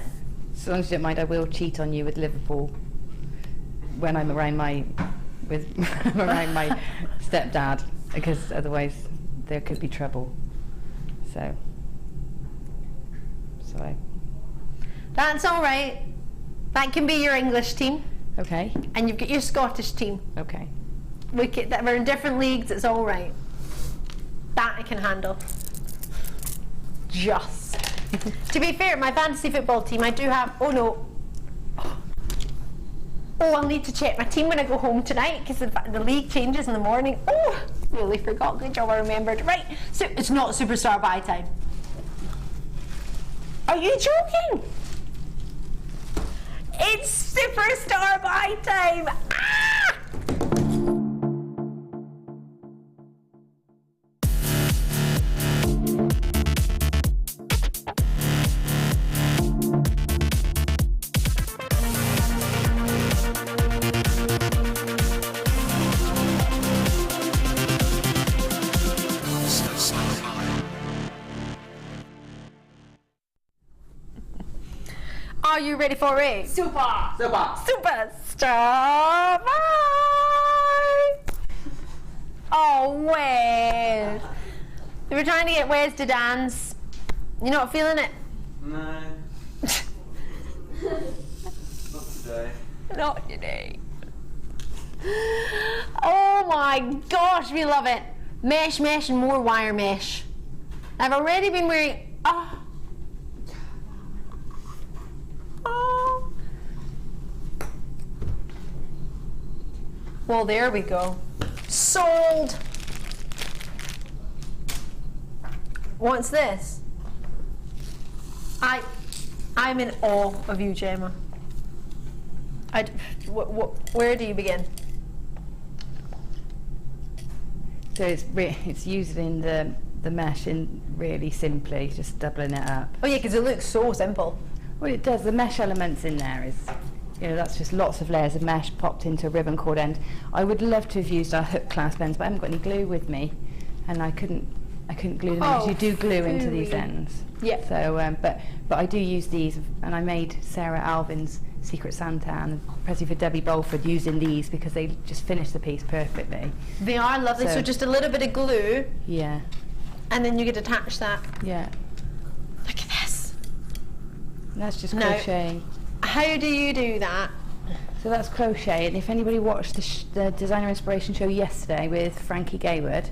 As long as you don't mind, I will cheat on you with Liverpool when I'm around my stepdad, because otherwise there could be trouble. So that's all right. That can be your English team. Okay. And you've got your Scottish team. Okay. We're in different leagues. It's all right. That I can handle. Just. To be fair, my fantasy football team, I do have. Oh no. Oh, I'll need to check my team when I go home tonight, because the league changes in the morning. Oh, really forgot. Good job I remembered. Right, so it's not superstar buy time. Are you joking? It's super starbuy time! Ah! Are you ready for it? Super! Starbuy! Oh, Wes. We were trying to get Wes to dance. You're not feeling it? No. Not today. Not today. Oh my gosh, we love it. Mesh, mesh, and more wire mesh. I've already been wearing... Oh. Oh. Well, there we go. Sold. What's this? I'm in awe of you, Gemma. Where do you begin? So it's using the mesh in really simply, just doubling it up. Oh yeah, because it looks so simple. Well, it does. The mesh elements in there is, you know, that's just lots of layers of mesh popped into a ribbon cord end. I would love to have used our hook clasp ends, but I haven't got any glue with me, and I couldn't glue them because you do glue into these ends. Yeah. So, but I do use these, and I made Sarah Alvin's Secret Santan, especially for Debbie Bolford, using these because they just finish the piece perfectly. They are lovely. So just a little bit of glue. Yeah. And then you could attach that. Yeah. Look at this. And that's just crocheting. How do you do that? So that's crochet, and if anybody watched the Designer Inspiration show yesterday with Frankie Gayward,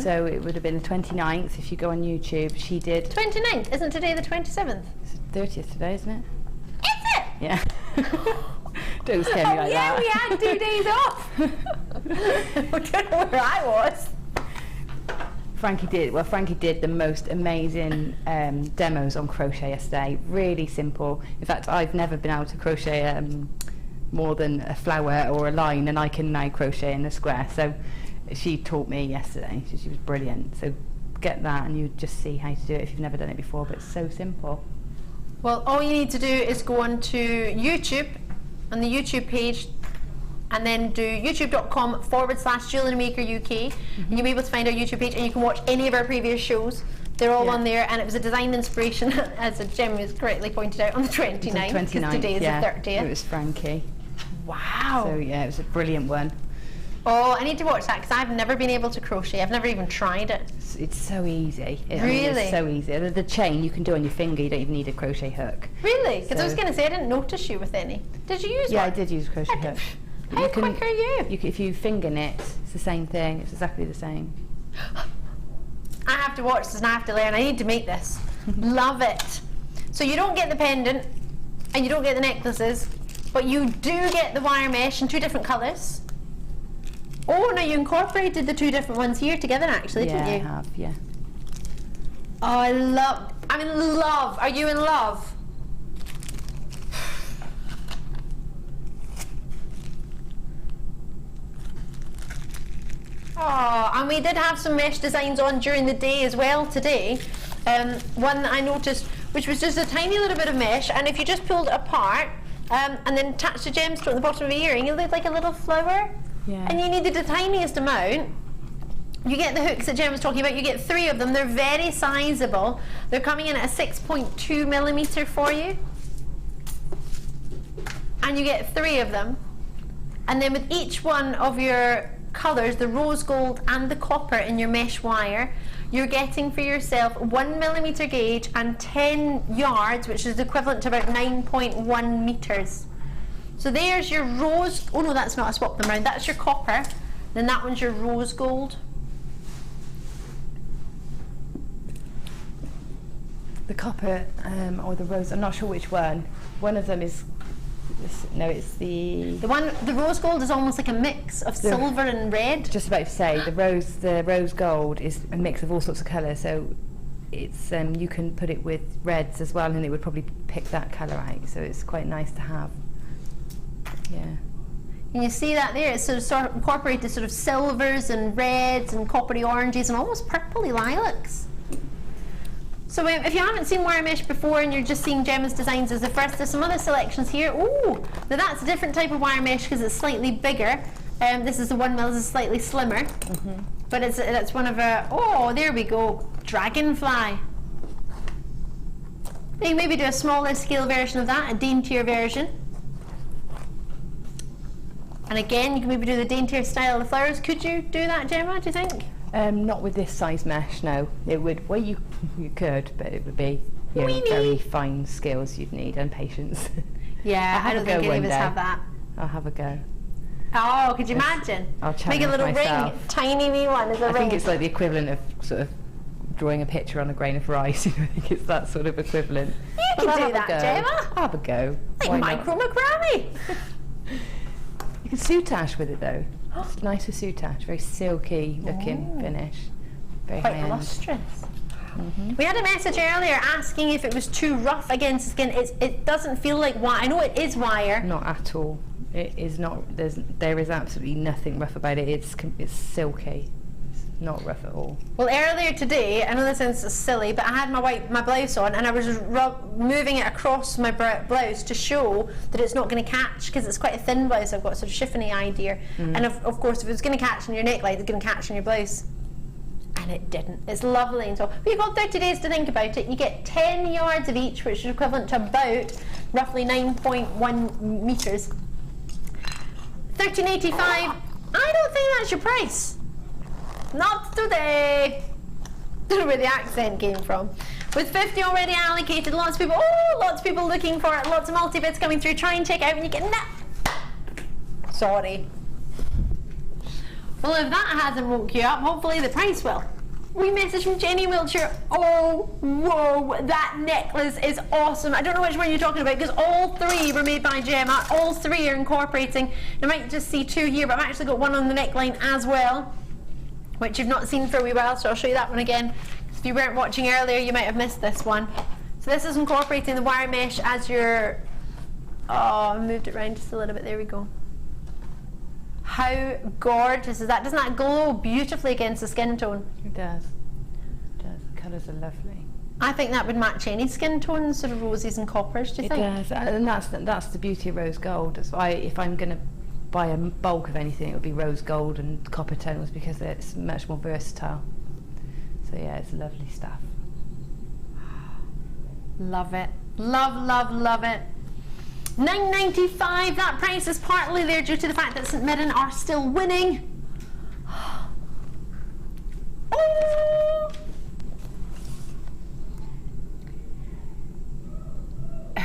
so it would have been the 29th if you go on YouTube, she did... 29th? Isn't today the 27th? It's the 30th today, isn't it? Is it? Yeah. Don't scare me like that. We had 2 days off. I don't know where I was. Frankie did the most amazing demos on crochet yesterday. Really simple. In fact, I've never been able to crochet more than a flower or a line, and I can now crochet in a square. So she taught me yesterday. She was brilliant. So get that, and you just see how to do it if you've never done it before. But it's so simple. Well, all you need to do is go on to YouTube, on the YouTube page, and then do youtube.com/JewelleryMaker UK, and you'll be able to find our YouTube page, and you can watch any of our previous shows. They're all on there, and it was a design inspiration, as Gemma has correctly pointed out, on the 29th, because today is the 30th. It was Frankie. Wow. So yeah, it was a brilliant one. Oh, I need to watch that, because I've never been able to crochet. I've never even tried it. It's so easy. Really? It's so easy. The chain you can do on your finger, you don't even need a crochet hook. Really? Because I was going to say, I didn't notice you with any. Did you use one? Yeah, I did use a crochet hook. How quick are you? If you finger knit, it's the same thing. It's exactly the same. I have to watch this and I have to learn. I need to make this. Love it. So you don't get the pendant and you don't get the necklaces, but you do get the wire mesh in 2 different colours. Oh, no, you incorporated the 2 different ones here together actually, didn't you? Yeah, I have, yeah. Oh, I'm in love. Are you in love? Oh, and we did have some mesh designs on during the day as well today. One that I noticed, which was just a tiny little bit of mesh, and if you just pulled it apart and then attached a gemstone at the bottom of the earring, it looked like a little flower. Yeah. And you needed the tiniest amount. You get the hooks that Jem was talking about. You get 3 of them. They're very sizable. They're coming in at a 6.2 millimeter for you. And you get 3 of them. And then with each one of your colours, the rose gold and the copper in your mesh wire, you're getting for yourself 1 millimeter gauge and 10 yards, which is equivalent to about 9.1 meters. So there's your rose, oh no, that's not, I swapped them around, that's your copper, then that one's your rose gold. The copper or the rose, I'm not sure which one. One of them is, no, it's the rose gold is almost like a mix of silver and red. Just about to say, the rose gold is a mix of all sorts of colours. So it's you can put it with reds as well, and it would probably pick that colour out. So it's quite nice to have. Yeah. And you see that there, it's sort of incorporated sort of silvers and reds and coppery oranges and almost purpley lilacs. So if you haven't seen wire mesh before and you're just seeing Gemma's designs as the first, there's some other selections here. Oh, now that's a different type of wire mesh because it's slightly bigger. This is the 1 mil, this is slightly slimmer. But it's one of a, oh, there we go, dragonfly. You can maybe do a smaller scale version of that, a daintier version. And again, you can maybe do the daintier style of the flowers. Could you do that, Gemma, do you think? Not with this size mesh, no. It would, well, you could, but it would be very fine skills you'd need and patience. Yeah, I don't think any of us have that. I'll have a go. Oh, could you imagine? I'll challenge make a little myself. ring, tiny wee one as a ring. I think it's like the equivalent of sort of drawing a picture on a grain of rice. I think it's that sort of equivalent. You can do that, Gemma. I'll have a go. Like micro macrame. You can soutache with it though. It's nice with soutache, very silky looking finish. Very quite high-end. lustrous. We had a message earlier asking if it was too rough against the skin. It doesn't feel like wire. I know it is wire. Not at all. It is not. There is absolutely nothing rough about it. It's silky. It's not rough at all. Well, earlier today, I know this sounds silly, but I had my blouse on and I was moving it across my blouse to show that it's not going to catch because it's quite a thin blouse. I've got a sort of chiffony idea, and of course, if it was going to catch on your neckline, it's going to catch on your blouse. And it didn't. It's lovely and so. But you've got 30 days to think about it. You get 10 yards of each, which is equivalent to about roughly 9.1 meters. $13.85. I don't think that's your price. Not today. Don't know where the accent came from. With 50 already allocated, lots of people looking for it. Lots of multi-bits coming through. Try and check out when you get Sorry. Well, if that hasn't woke you up, hopefully the price will. We message from Jenny Wiltshire. Oh, whoa, that necklace is awesome. I don't know which one you're talking about because all three were made by Gemma. All three are incorporating. You might just see two here, but I've actually got one on the neckline as well, which you've not seen for a wee while, so I'll show you that one again. If you weren't watching earlier, you might have missed this one. So this is incorporating the wire mesh as your... Oh, I moved it around just a little bit. There we go. How gorgeous is that? Doesn't that glow beautifully against the skin tone? It does. It does. The colours are lovely. I think that would match any skin tone, sort of roses and coppers, do you think? It does, and that's the beauty of rose gold. That's why if I'm going to buy a bulk of anything, it would be rose gold and copper tones because it's much more versatile. So yeah, it's lovely stuff. Love it. Love, love, love it. $9.95. That price is partly there due to the fact that St Mirren are still winning. Oh.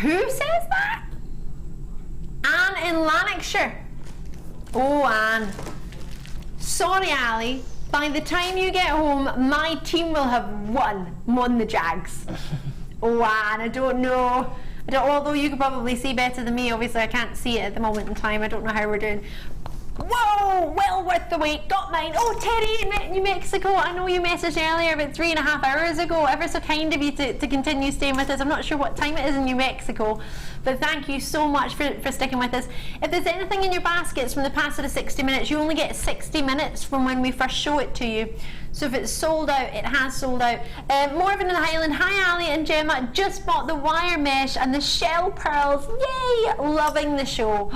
Who says that? Anne in Lanarkshire. Oh, Anne. Sorry, Ali. By the time you get home, my team will have won the Jags. Oh, Anne, I don't know. Although you could probably see better than me, obviously I can't see it at the moment in time. I don't know how we're doing. Whoa, well worth the wait. Got mine. Oh, Terry in New Mexico. I know you messaged earlier about 3.5 hours ago. Ever so kind of you to continue staying with us. I'm not sure what time it is in New Mexico, but thank you so much for sticking with us. If there's anything in your baskets from the past sort of 60 minutes, you only get 60 minutes from when we first show it to you. So if it's sold out, it has sold out. Morven in the Highland. Hi, Ali and Gemma. Just bought the wire mesh and the shell pearls. Yay! Loving the show.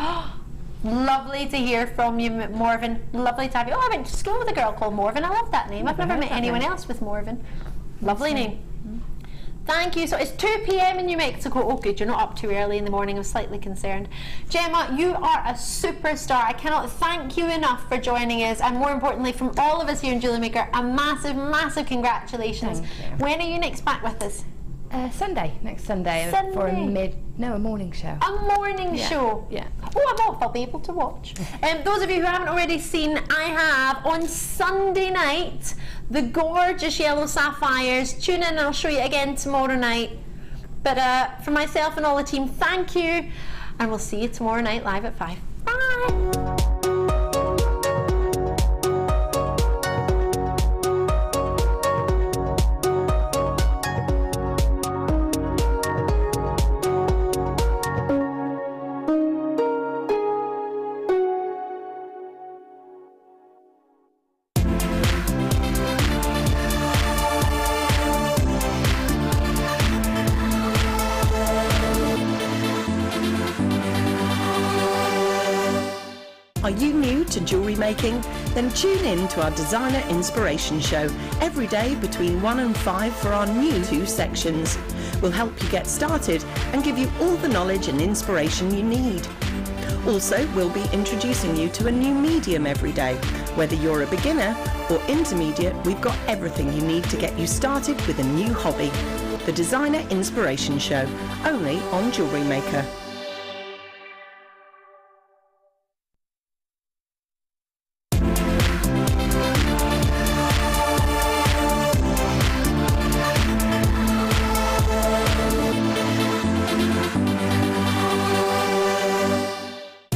Lovely to hear from you, Morven. Lovely to have you. Oh, I went to school with a girl called Morven. I love that name. I've never met anyone else with Morven. Lovely name. Thank you. So it's 2 p.m. in New Mexico. Oh, good. You're not up too early in the morning. I'm slightly concerned. Gemma, you are a superstar. I cannot thank you enough for joining us. And more importantly, from all of us here in JewelleryMaker, a massive, massive congratulations. Thank you. When are you next back with us? Sunday. Next Sunday. For a morning show. A morning show? Yeah. Oh, I'm off. I'll be able to watch. Those of you who haven't already seen, I have on Sunday night the gorgeous yellow sapphires. Tune in and I'll show you again tomorrow night. But for myself and all the team, thank you. And we'll see you tomorrow night live at 5. Bye. Are you new to jewellery making? Then tune in to our Designer Inspiration Show every day between 1 and 5 for our new 2 sections. We'll help you get started and give you all the knowledge and inspiration you need. Also, we'll be introducing you to a new medium every day. Whether you're a beginner or intermediate, we've got everything you need to get you started with a new hobby. The Designer Inspiration Show, only on JewelleryMaker.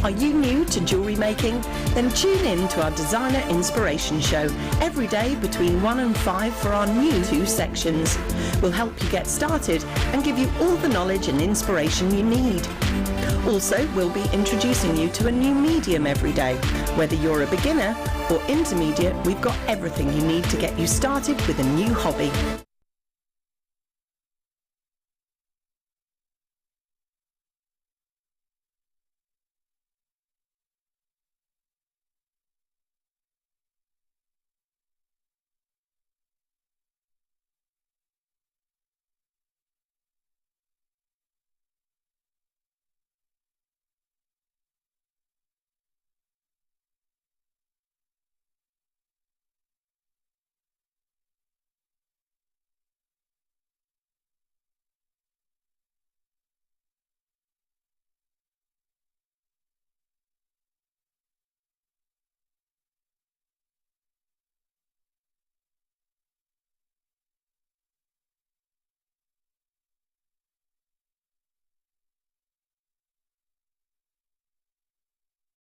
Are you new to jewellery making? Then tune in to our Designer Inspiration Show every day between 1 and 5 for our new 2 sections. We'll help you get started and give you all the knowledge and inspiration you need. Also, we'll be introducing you to a new medium every day. Whether you're a beginner or intermediate, we've got everything you need to get you started with a new hobby.